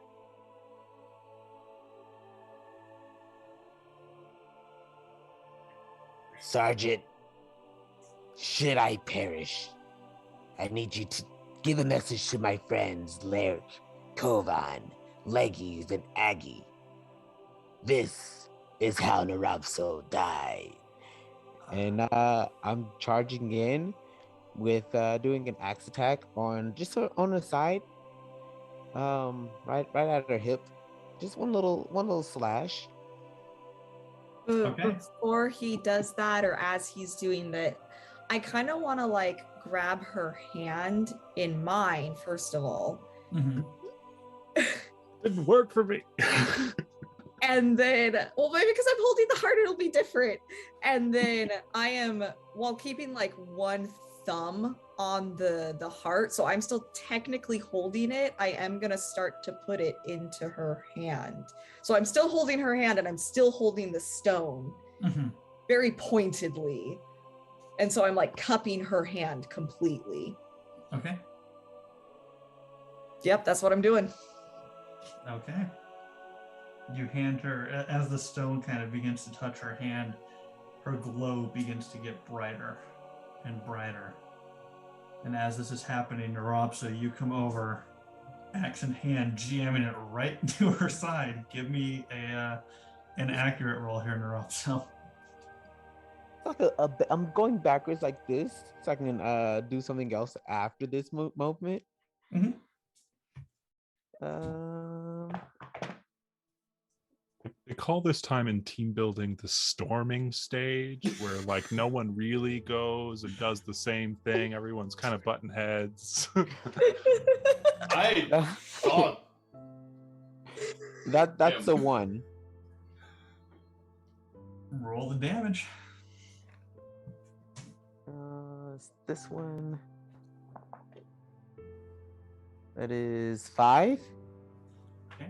Sergeant, should I perish, I need you to give a message to my friends, Laird, Kovan, Leggies, and Aggie. This is how Nrobso died. And I'm charging in with doing an axe attack on just on the side, right at her hip, just one little slash. Okay. Before he does that, or as he's doing that, I kind of want to like grab her hand in mine first of all, Mhm. Didn't work for me. and then, well, maybe because I'm holding the heart, it'll be different. And then I am, while keeping like one thumb on the heart, so I'm still technically holding it, I am gonna start to put it into her hand. So I'm still holding her hand and I'm still holding the stone Mhm. very pointedly. And so I'm like cupping her hand completely. Okay. Yep, that's what I'm doing. Okay. You hand her, as the stone kind of begins to touch her hand, her glow begins to get brighter and brighter. And as this is happening, Nrobso, you come over, axe in hand, jamming it right into her side. Give me an accurate roll here, Nrobso. Like I'm going backwards like this, so I can do something else after this movement. Mhm. They call this time in team building the storming stage, where like no one really goes and does the same thing. Everyone's kind of button heads. I saw. That's Damn. a 1. Roll the damage. This one. That is 5. Okay.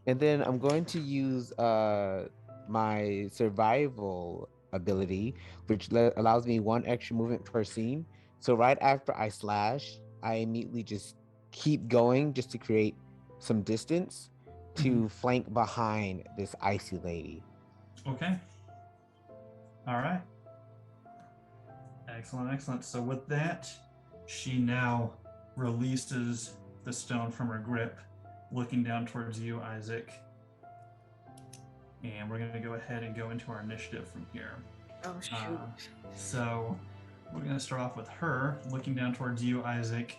And then I'm going to use my survival ability, which allows me 1 extra movement per scene. So right after I slash, I immediately just keep going just to create some distance to flank behind this icy lady. Okay. All right. Excellent, excellent. So with that, she now releases the stone from her grip, looking down towards you, Isaac. And we're going to go ahead and go into our initiative from here. Oh, shoot. So we're going to start off with her looking down towards you, Isaac.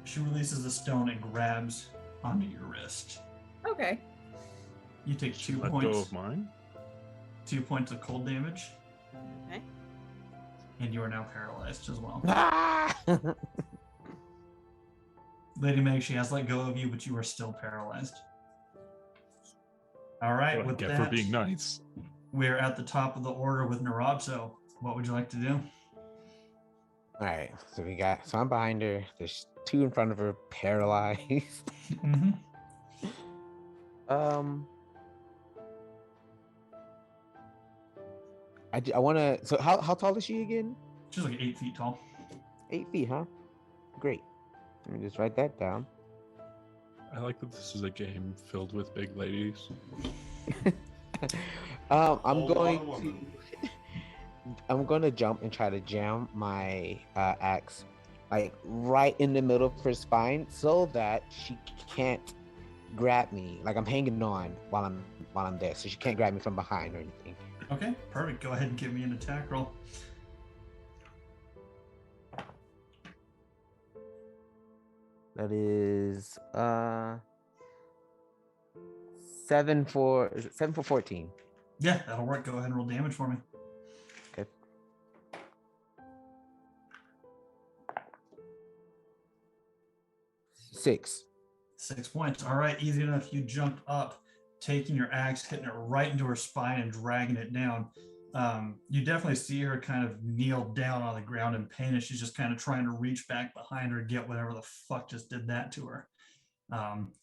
She releases the stone and grabs onto your wrist. Okay. You take 2 Let go points. of mine. 2 points of cold damage. Okay. And you are now paralyzed as well. Ah! Lady Meg, she has let go of you, but you are still paralyzed. All right, What I with get that, for being nice. we're at the top of the order with Nrobso. What would you like to do? All right, so I'm behind her. There's 2 in front of her, paralyzed. Mm-hmm. I want to. So how tall is she again? She's like 8 feet tall. 8 feet, huh? Great. Let me just write that down. I like that this is a game filled with big ladies. I'm going to jump and try to jam my axe like right in the middle of her spine so that she can't grab me. Like I'm hanging on while I'm there, so she can't grab me from behind or anything. Okay, perfect. Go ahead and give me an attack roll. That is 7 for 14. Yeah, that'll work. Go ahead and roll damage for me. Okay. Six 6 points. All right, easy enough. You jumped up, taking your axe, hitting it right into her spine and dragging it down. You definitely see her kind of kneel down on the ground in pain, and she's just kind of trying to reach back behind her, get whatever the fuck just did that to her.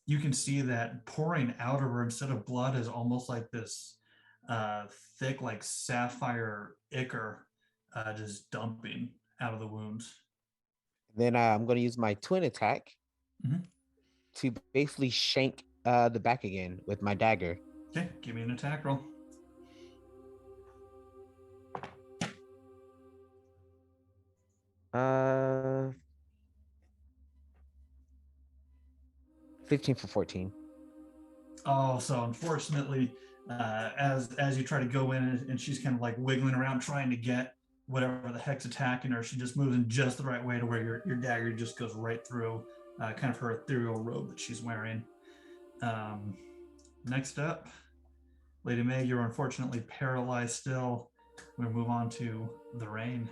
You can see that pouring out of her instead of blood is almost like this thick, like sapphire ichor just dumping out of the wounds. Then I'm going to use my twin attack to basically shank the back again with my dagger. Okay, give me an attack roll. Uh, 15 for 14. Oh, so unfortunately, as you try to go in and she's kind of like wiggling around trying to get whatever the heck's attacking her, she just moves in just the right way to where your dagger just goes right through kind of her ethereal robe that she's wearing. Next up, Lady Meg, you're unfortunately paralyzed still. We'll move on to the rain.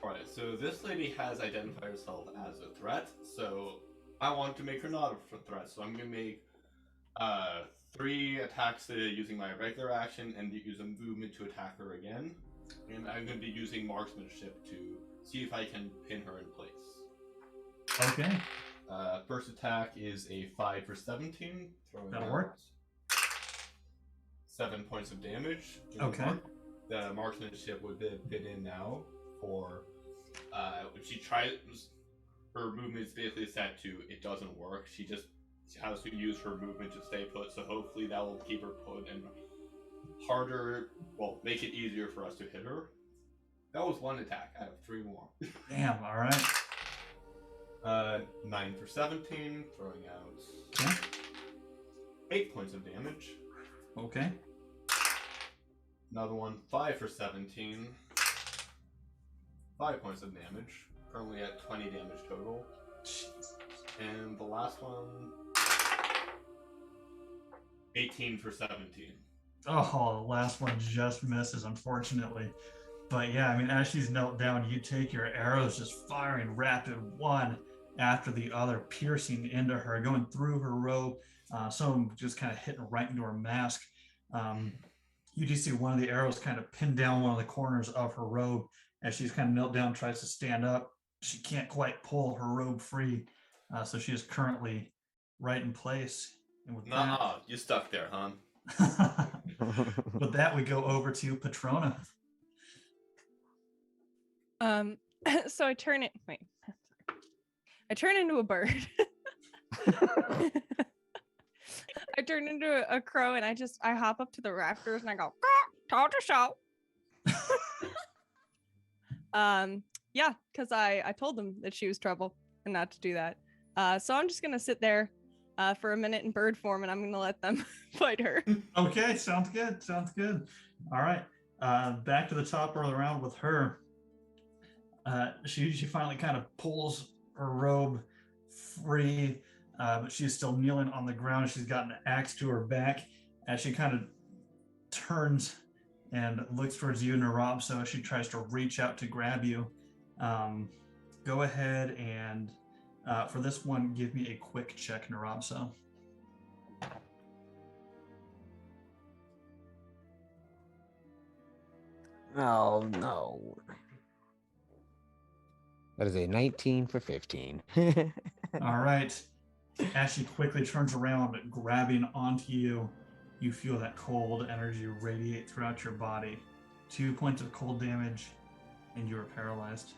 Alright, so this lady has identified herself as a threat, so I want to make her not a threat, so I'm going to make 3 attacks using my regular action and use a movement to attack her again. And I'm going to be using marksmanship to see if I can pin her in place. Okay. First attack is a 5 for 17. That'll work. 7 points of damage. Okay. The marksmanship would fit in now for when she tries. Her movement is basically set to it doesn't work. She has to use her movement to stay put. So hopefully that will keep her put and make it easier for us to hit her. That was 1 attack. I have 3 more. Damn. All right. 9 for 17, throwing out Okay. 8 points of damage. Okay. Another one, 5 for 17, 5 points of damage. Currently at 20 damage total. And the last one, 18 for 17. Oh, the last one just misses, unfortunately. But yeah, I mean, as she's knelt down, you take your arrows, just firing rapid one after the other, piercing into her, going through her robe. Some of them just kind of hitting right into her mask. You do see one of the arrows kind of pin down one of the corners of her robe as she's kind of knelt down, tries to stand up. She can't quite pull her robe free, so she is currently right in place. And with You stuck there, huh? with that, we go over to Petrona. So I turn it. Wait, I turn into a bird. I turn into a crow and I hop up to the rafters and I go, "Told you so." Yeah, because I told them that she was trouble and not to do that. So I'm just gonna sit there for a minute in bird form and I'm gonna let them fight her. Okay, sounds good. Sounds good. All right, back to the top of the round with her. She finally kind of pulls her robe free, but she's still kneeling on the ground. She's got an axe to her back as she kind of turns and looks towards you, Nrobso, as she tries to reach out to grab you. Go ahead and for this one, give me a quick check, Nrobso. Oh no. That is a 19 for 15. All right. As she quickly turns around, grabbing onto you, you feel that cold energy radiate throughout your body. 2 points of cold damage, and you are paralyzed.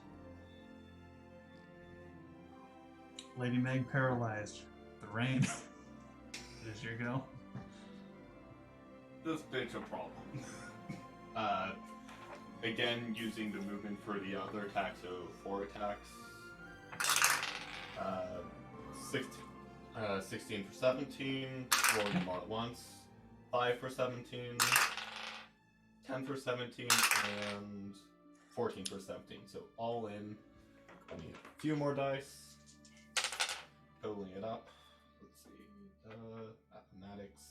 Lady Meg paralyzed. The rain. It is your go. This bitch a problem. Again, using the movement for the other attack, so 4 attacks. 16 for 17, rolling them all at once. 5 for 17, 10 for 17, and 14 for 17. So all in, I need a few more dice. Totaling it up. Let's see. Mathematics.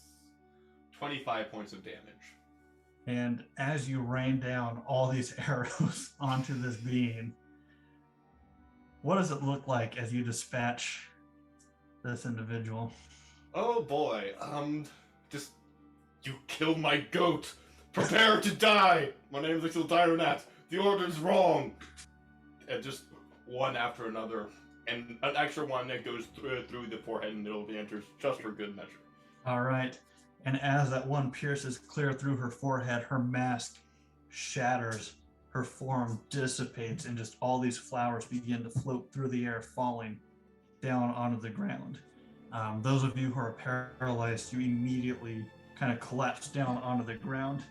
25 points of damage. And as you rain down all these arrows onto this being, what does it look like as you dispatch this individual? Oh boy, you killed my goat! Prepare to die! My name is Little Tyronat. The order's wrong! And just one after another. And an extra one that goes through the forehead and middle of the enters, just for good measure. All right. And as that one pierces clear through her forehead, her mask shatters, her form dissipates, and just all these flowers begin to float through the air, falling down onto the ground. Those of you who are paralyzed, you immediately kind of collapse down onto the ground.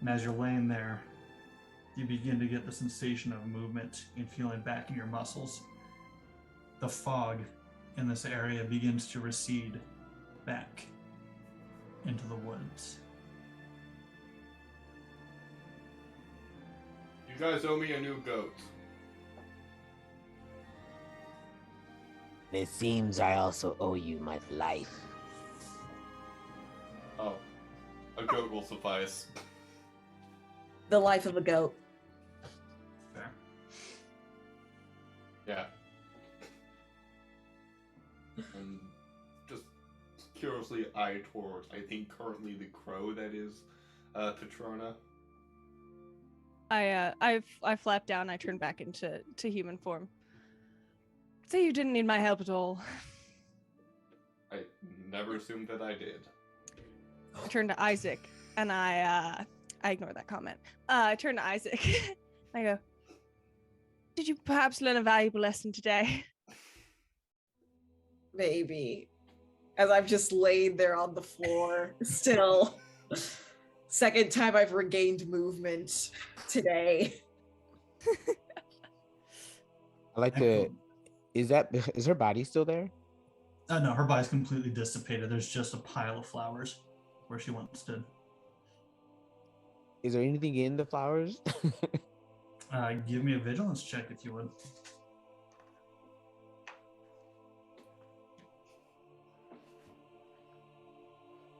And as you're laying there, you begin to get the sensation of movement and feeling back in your muscles. The fog in this area begins to recede back. into the woods. You guys owe me a new goat. It seems I also owe you my life. Oh, a goat will suffice. The life of a goat. Fair. Yeah. And just curiously eye towards, I think currently the crow that is Petrona. I flap down. I turn back into human form. Say you didn't need my help at all. I never assumed that I did. I turn to Isaac, and I ignore that comment. I turn to Isaac. I go, did you perhaps learn a valuable lesson today? Maybe. As I've just laid there on the floor, still. Second time I've regained movement today. I like to. Is her body still there? No, her body's completely dissipated. There's just a pile of flowers where she once stood. Is there anything in the flowers? Give me a vigilance check if you would.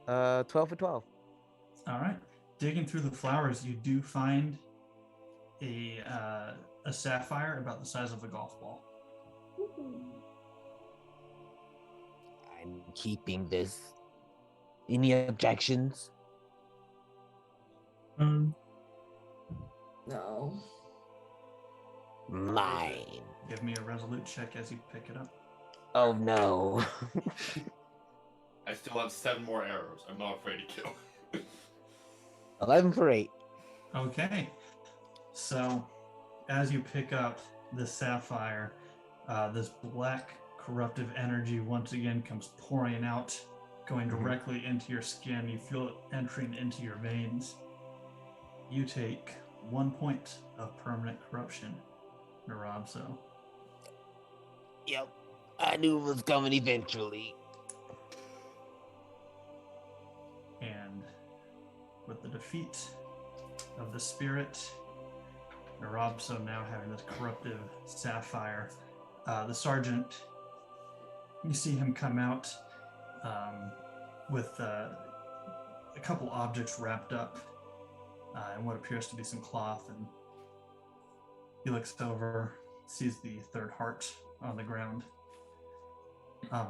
12 for 12. All right. Digging through the flowers, you do find a sapphire about the size of a golf ball. I'm keeping this. Any objections? No. Mine. Give me a resolute check as you pick it up. Oh no. I still have 7 more arrows. I'm not afraid to kill. 11 for 8. Okay. So, as you pick up the sapphire, this black corruptive energy once again comes pouring out, going directly into your skin. You feel it entering into your veins. You take 1 point of permanent corruption, Nrobso. Yep. I knew it was coming eventually. And with the defeat of the spirit, Nrobso now having this corruptive sapphire, the sergeant, you see him come out with a couple objects wrapped up in what appears to be some cloth, and he looks over, sees the third heart on the ground. I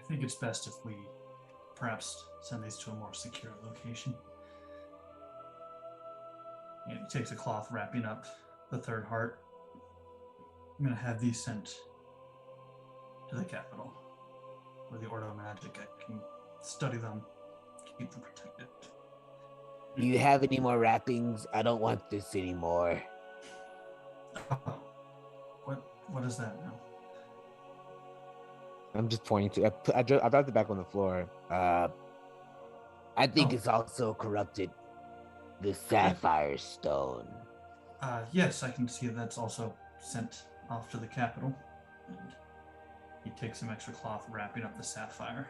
think it's best if we perhaps send these to a more secure location. And he takes a cloth wrapping up the third heart. I'm going to have these sent to the capital, where the Ordo Magic, I can study them, keep them protected. Do you have any more wrappings? I don't want this anymore. Oh, what is that now? I'm just pointing to. I dropped it back on the floor. I think it's also corrupted. The sapphire stone. Yes, I can see that's also sent off to the capital. And he takes some extra cloth wrapping up the sapphire.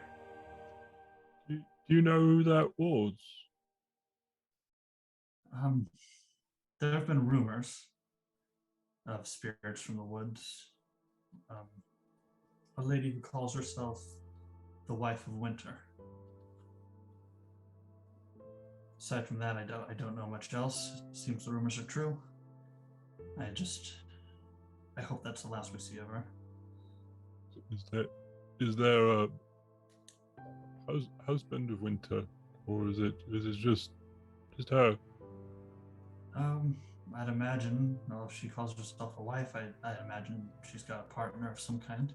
Do you know who that was? There have been rumors of spirits from the woods. A lady who calls herself the Wife of Winter. Aside from that, I don't know much else. It seems the rumors are true. I hope that's the last we see of her. Is there a husband of Winter, or is it just her? I'd imagine, well, if she calls herself a wife, I'd imagine she's got a partner of some kind.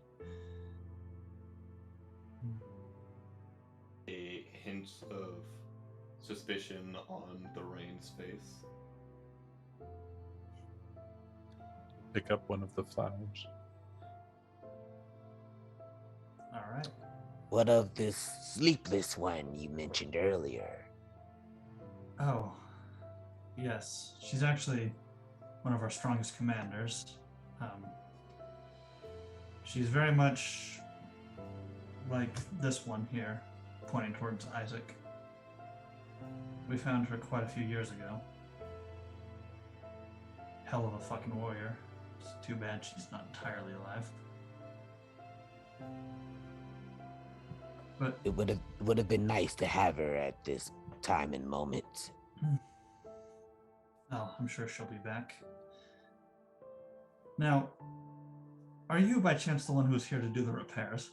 A hint of suspicion on the Rain's face. Pick up one of the flowers. All right. What of this sleepless one you mentioned earlier? Oh, yes. She's actually one of our strongest commanders. She's very much like this one here, pointing towards Isaac. We found her quite a few years ago. Hell of a fucking warrior. It's too bad she's not entirely alive. But It would have been nice to have her at this time and moment. oh, I'm sure she'll be back. Now, are you by chance the one who's here to do the repairs?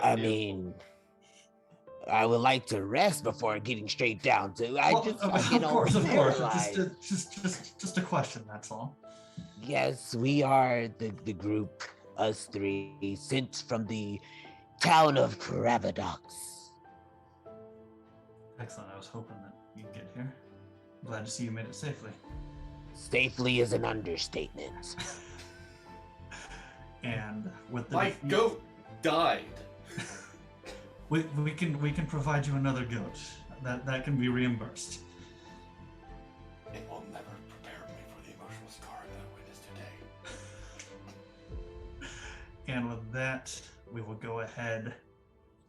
I mean, I would like to rest before getting straight down to. Of course. Just a question. That's all. Yes, we are the group, us three, sent from the town of Kravadox. Excellent. I was hoping that you'd get here. Glad to see you made it safely. Safely is an understatement. And with the My goat died. we can provide you another goat. That can be reimbursed. It will never prepare me for the emotional scar that I witnessed today. And with that, we will go ahead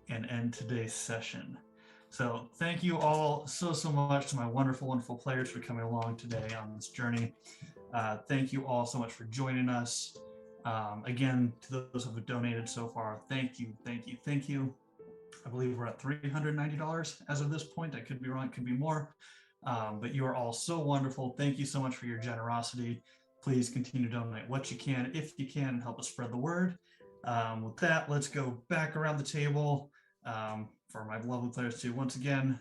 and end today's session. So thank you all so much to my wonderful players for coming along today on this journey. Thank you all so much for joining us. Again, to those who have donated so far, thank you. I believe we're at $390 as of this point. I could be wrong, it could be more. But you are all so wonderful. Thank you so much for your generosity. Please continue to donate what you can, if you can, and help us spread the word. With that, let's go back around the table for my lovely players to once again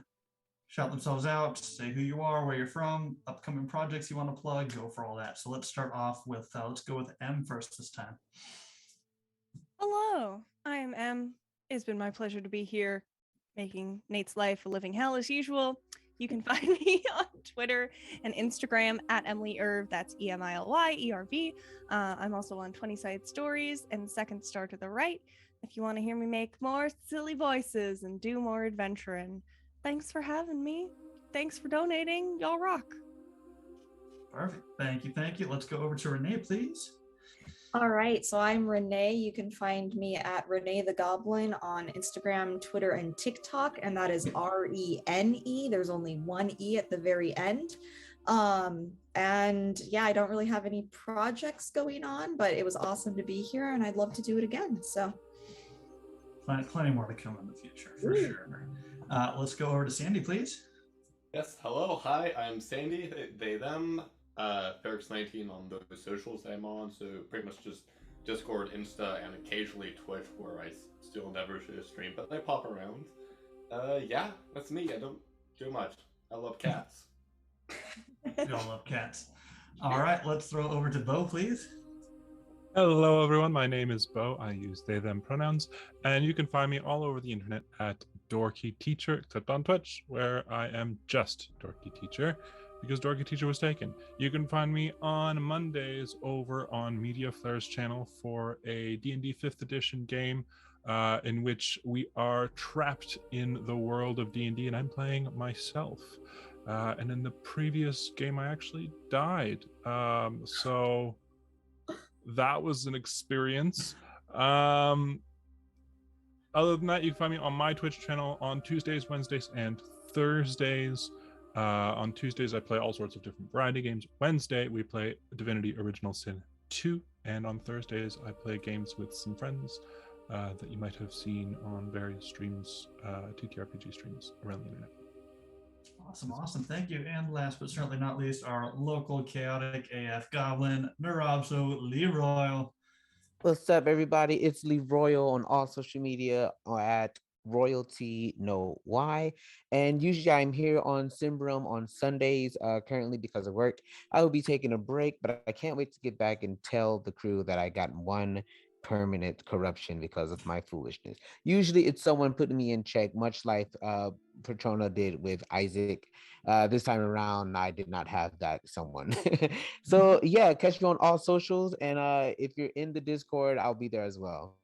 shout themselves out, say who you are, where you're from, upcoming projects you want to plug, go for all that. So let's start off with, let's go with M first this time. Hello, I am M. It's been my pleasure to be here, making Nate's life a living hell as usual. You can find me on Twitter and Instagram at Emily Irv. That's EMILYERV. I'm also on 20-Sided Stories and Second Star to the Right. If you want to hear me make more silly voices and do more adventuring. Thanks for having me. Thanks for donating. Y'all rock. Perfect. Thank you. Let's go over to Rene, please. All right, so I'm Rene. You can find me at Rene the Goblin on Instagram, Twitter, and TikTok, and that is RENE. There's only one E at the very end. And yeah, I don't really have any projects going on, but it was awesome to be here, and I'd love to do it again. So Plenty more to come in the future, for sure. Let's go over to Sandy, please. Yes, hello, hi, I'm Sandy, they, them, Ferrix19 on those socials I'm on, so pretty much just Discord, Insta, and occasionally Twitch, where I still never should stream, but I pop around. Yeah, that's me, I don't do much. I love cats. We all love cats. All right, let's throw it over to Beau, please. Hello, everyone. My name is Beau. I use they, them pronouns, and you can find me all over the internet at Dorky Teacher, except on Twitch, where I am just Dorky Teacher, because Dorky Teacher was taken. You can find me on Mondays over on Media Flare's channel for a D&D 5th edition game in which we are trapped in the world of D&D, and I'm playing myself. And in the previous game, I actually died. So that was an experience. Other than that, you can find me on my Twitch channel on Tuesdays, Wednesdays, and Thursdays. On Tuesdays, I play all sorts of different variety games. Wednesday, we play Divinity Original Sin 2. And on Thursdays, I play games with some friends that you might have seen on various streams, TTRPG streams around the internet. Awesome. Thank you. And last but certainly not least, our local chaotic AF goblin, Nrobso Leroy. What's up, everybody? It's Leroy on all social media at royalty no y, and usually I'm here on Symbaroum on Sundays. Currently, because of work, I will be taking a break, but I can't wait to get back and tell the crew that I got one permanent corruption because of my foolishness. Usually it's someone putting me in check, much like Petrona did with Isaac. This time around, I did not have that someone. So yeah, catch me on all socials, and if you're in the Discord, I'll be there as well.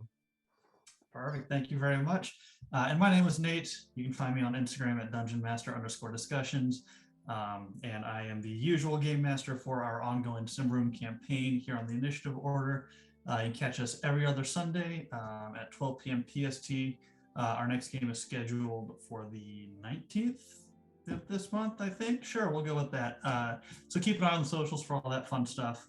Perfect. Thank you very much. And my name is Nate. You can find me on Instagram at dungeonmaster_discussions. And I am the usual game master for our ongoing Symbaroum campaign here on the Initiative Order. You can catch us every other Sunday at 12 p.m. PST. Our next game is scheduled for the 19th of this month, I think. Sure, we'll go with that. So keep an eye on the socials for all that fun stuff.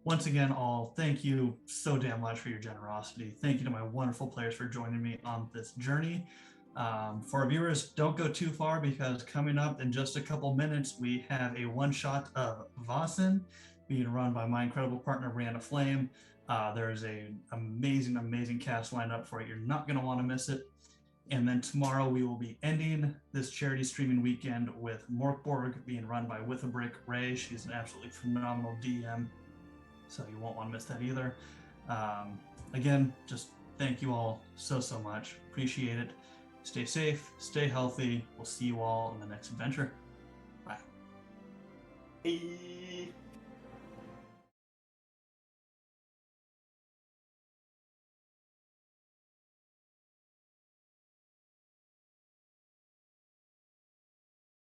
Once again, all, thank you so damn much for your generosity. Thank you to my wonderful players for joining me on this journey. For our viewers, don't go too far because coming up in just a couple minutes, we have a one-shot of Vossen being run by my incredible partner, Brianna Flame. There's an amazing cast lineup for it. You're not going to want to miss it. And then tomorrow we will be ending this charity streaming weekend with Morkborg being run by With a Brick Ray. She's an absolutely phenomenal DM, so you won't want to miss that either. Again, just thank you all so much. Appreciate it. Stay safe, stay healthy. We'll see you all in the next adventure. Bye. Hey.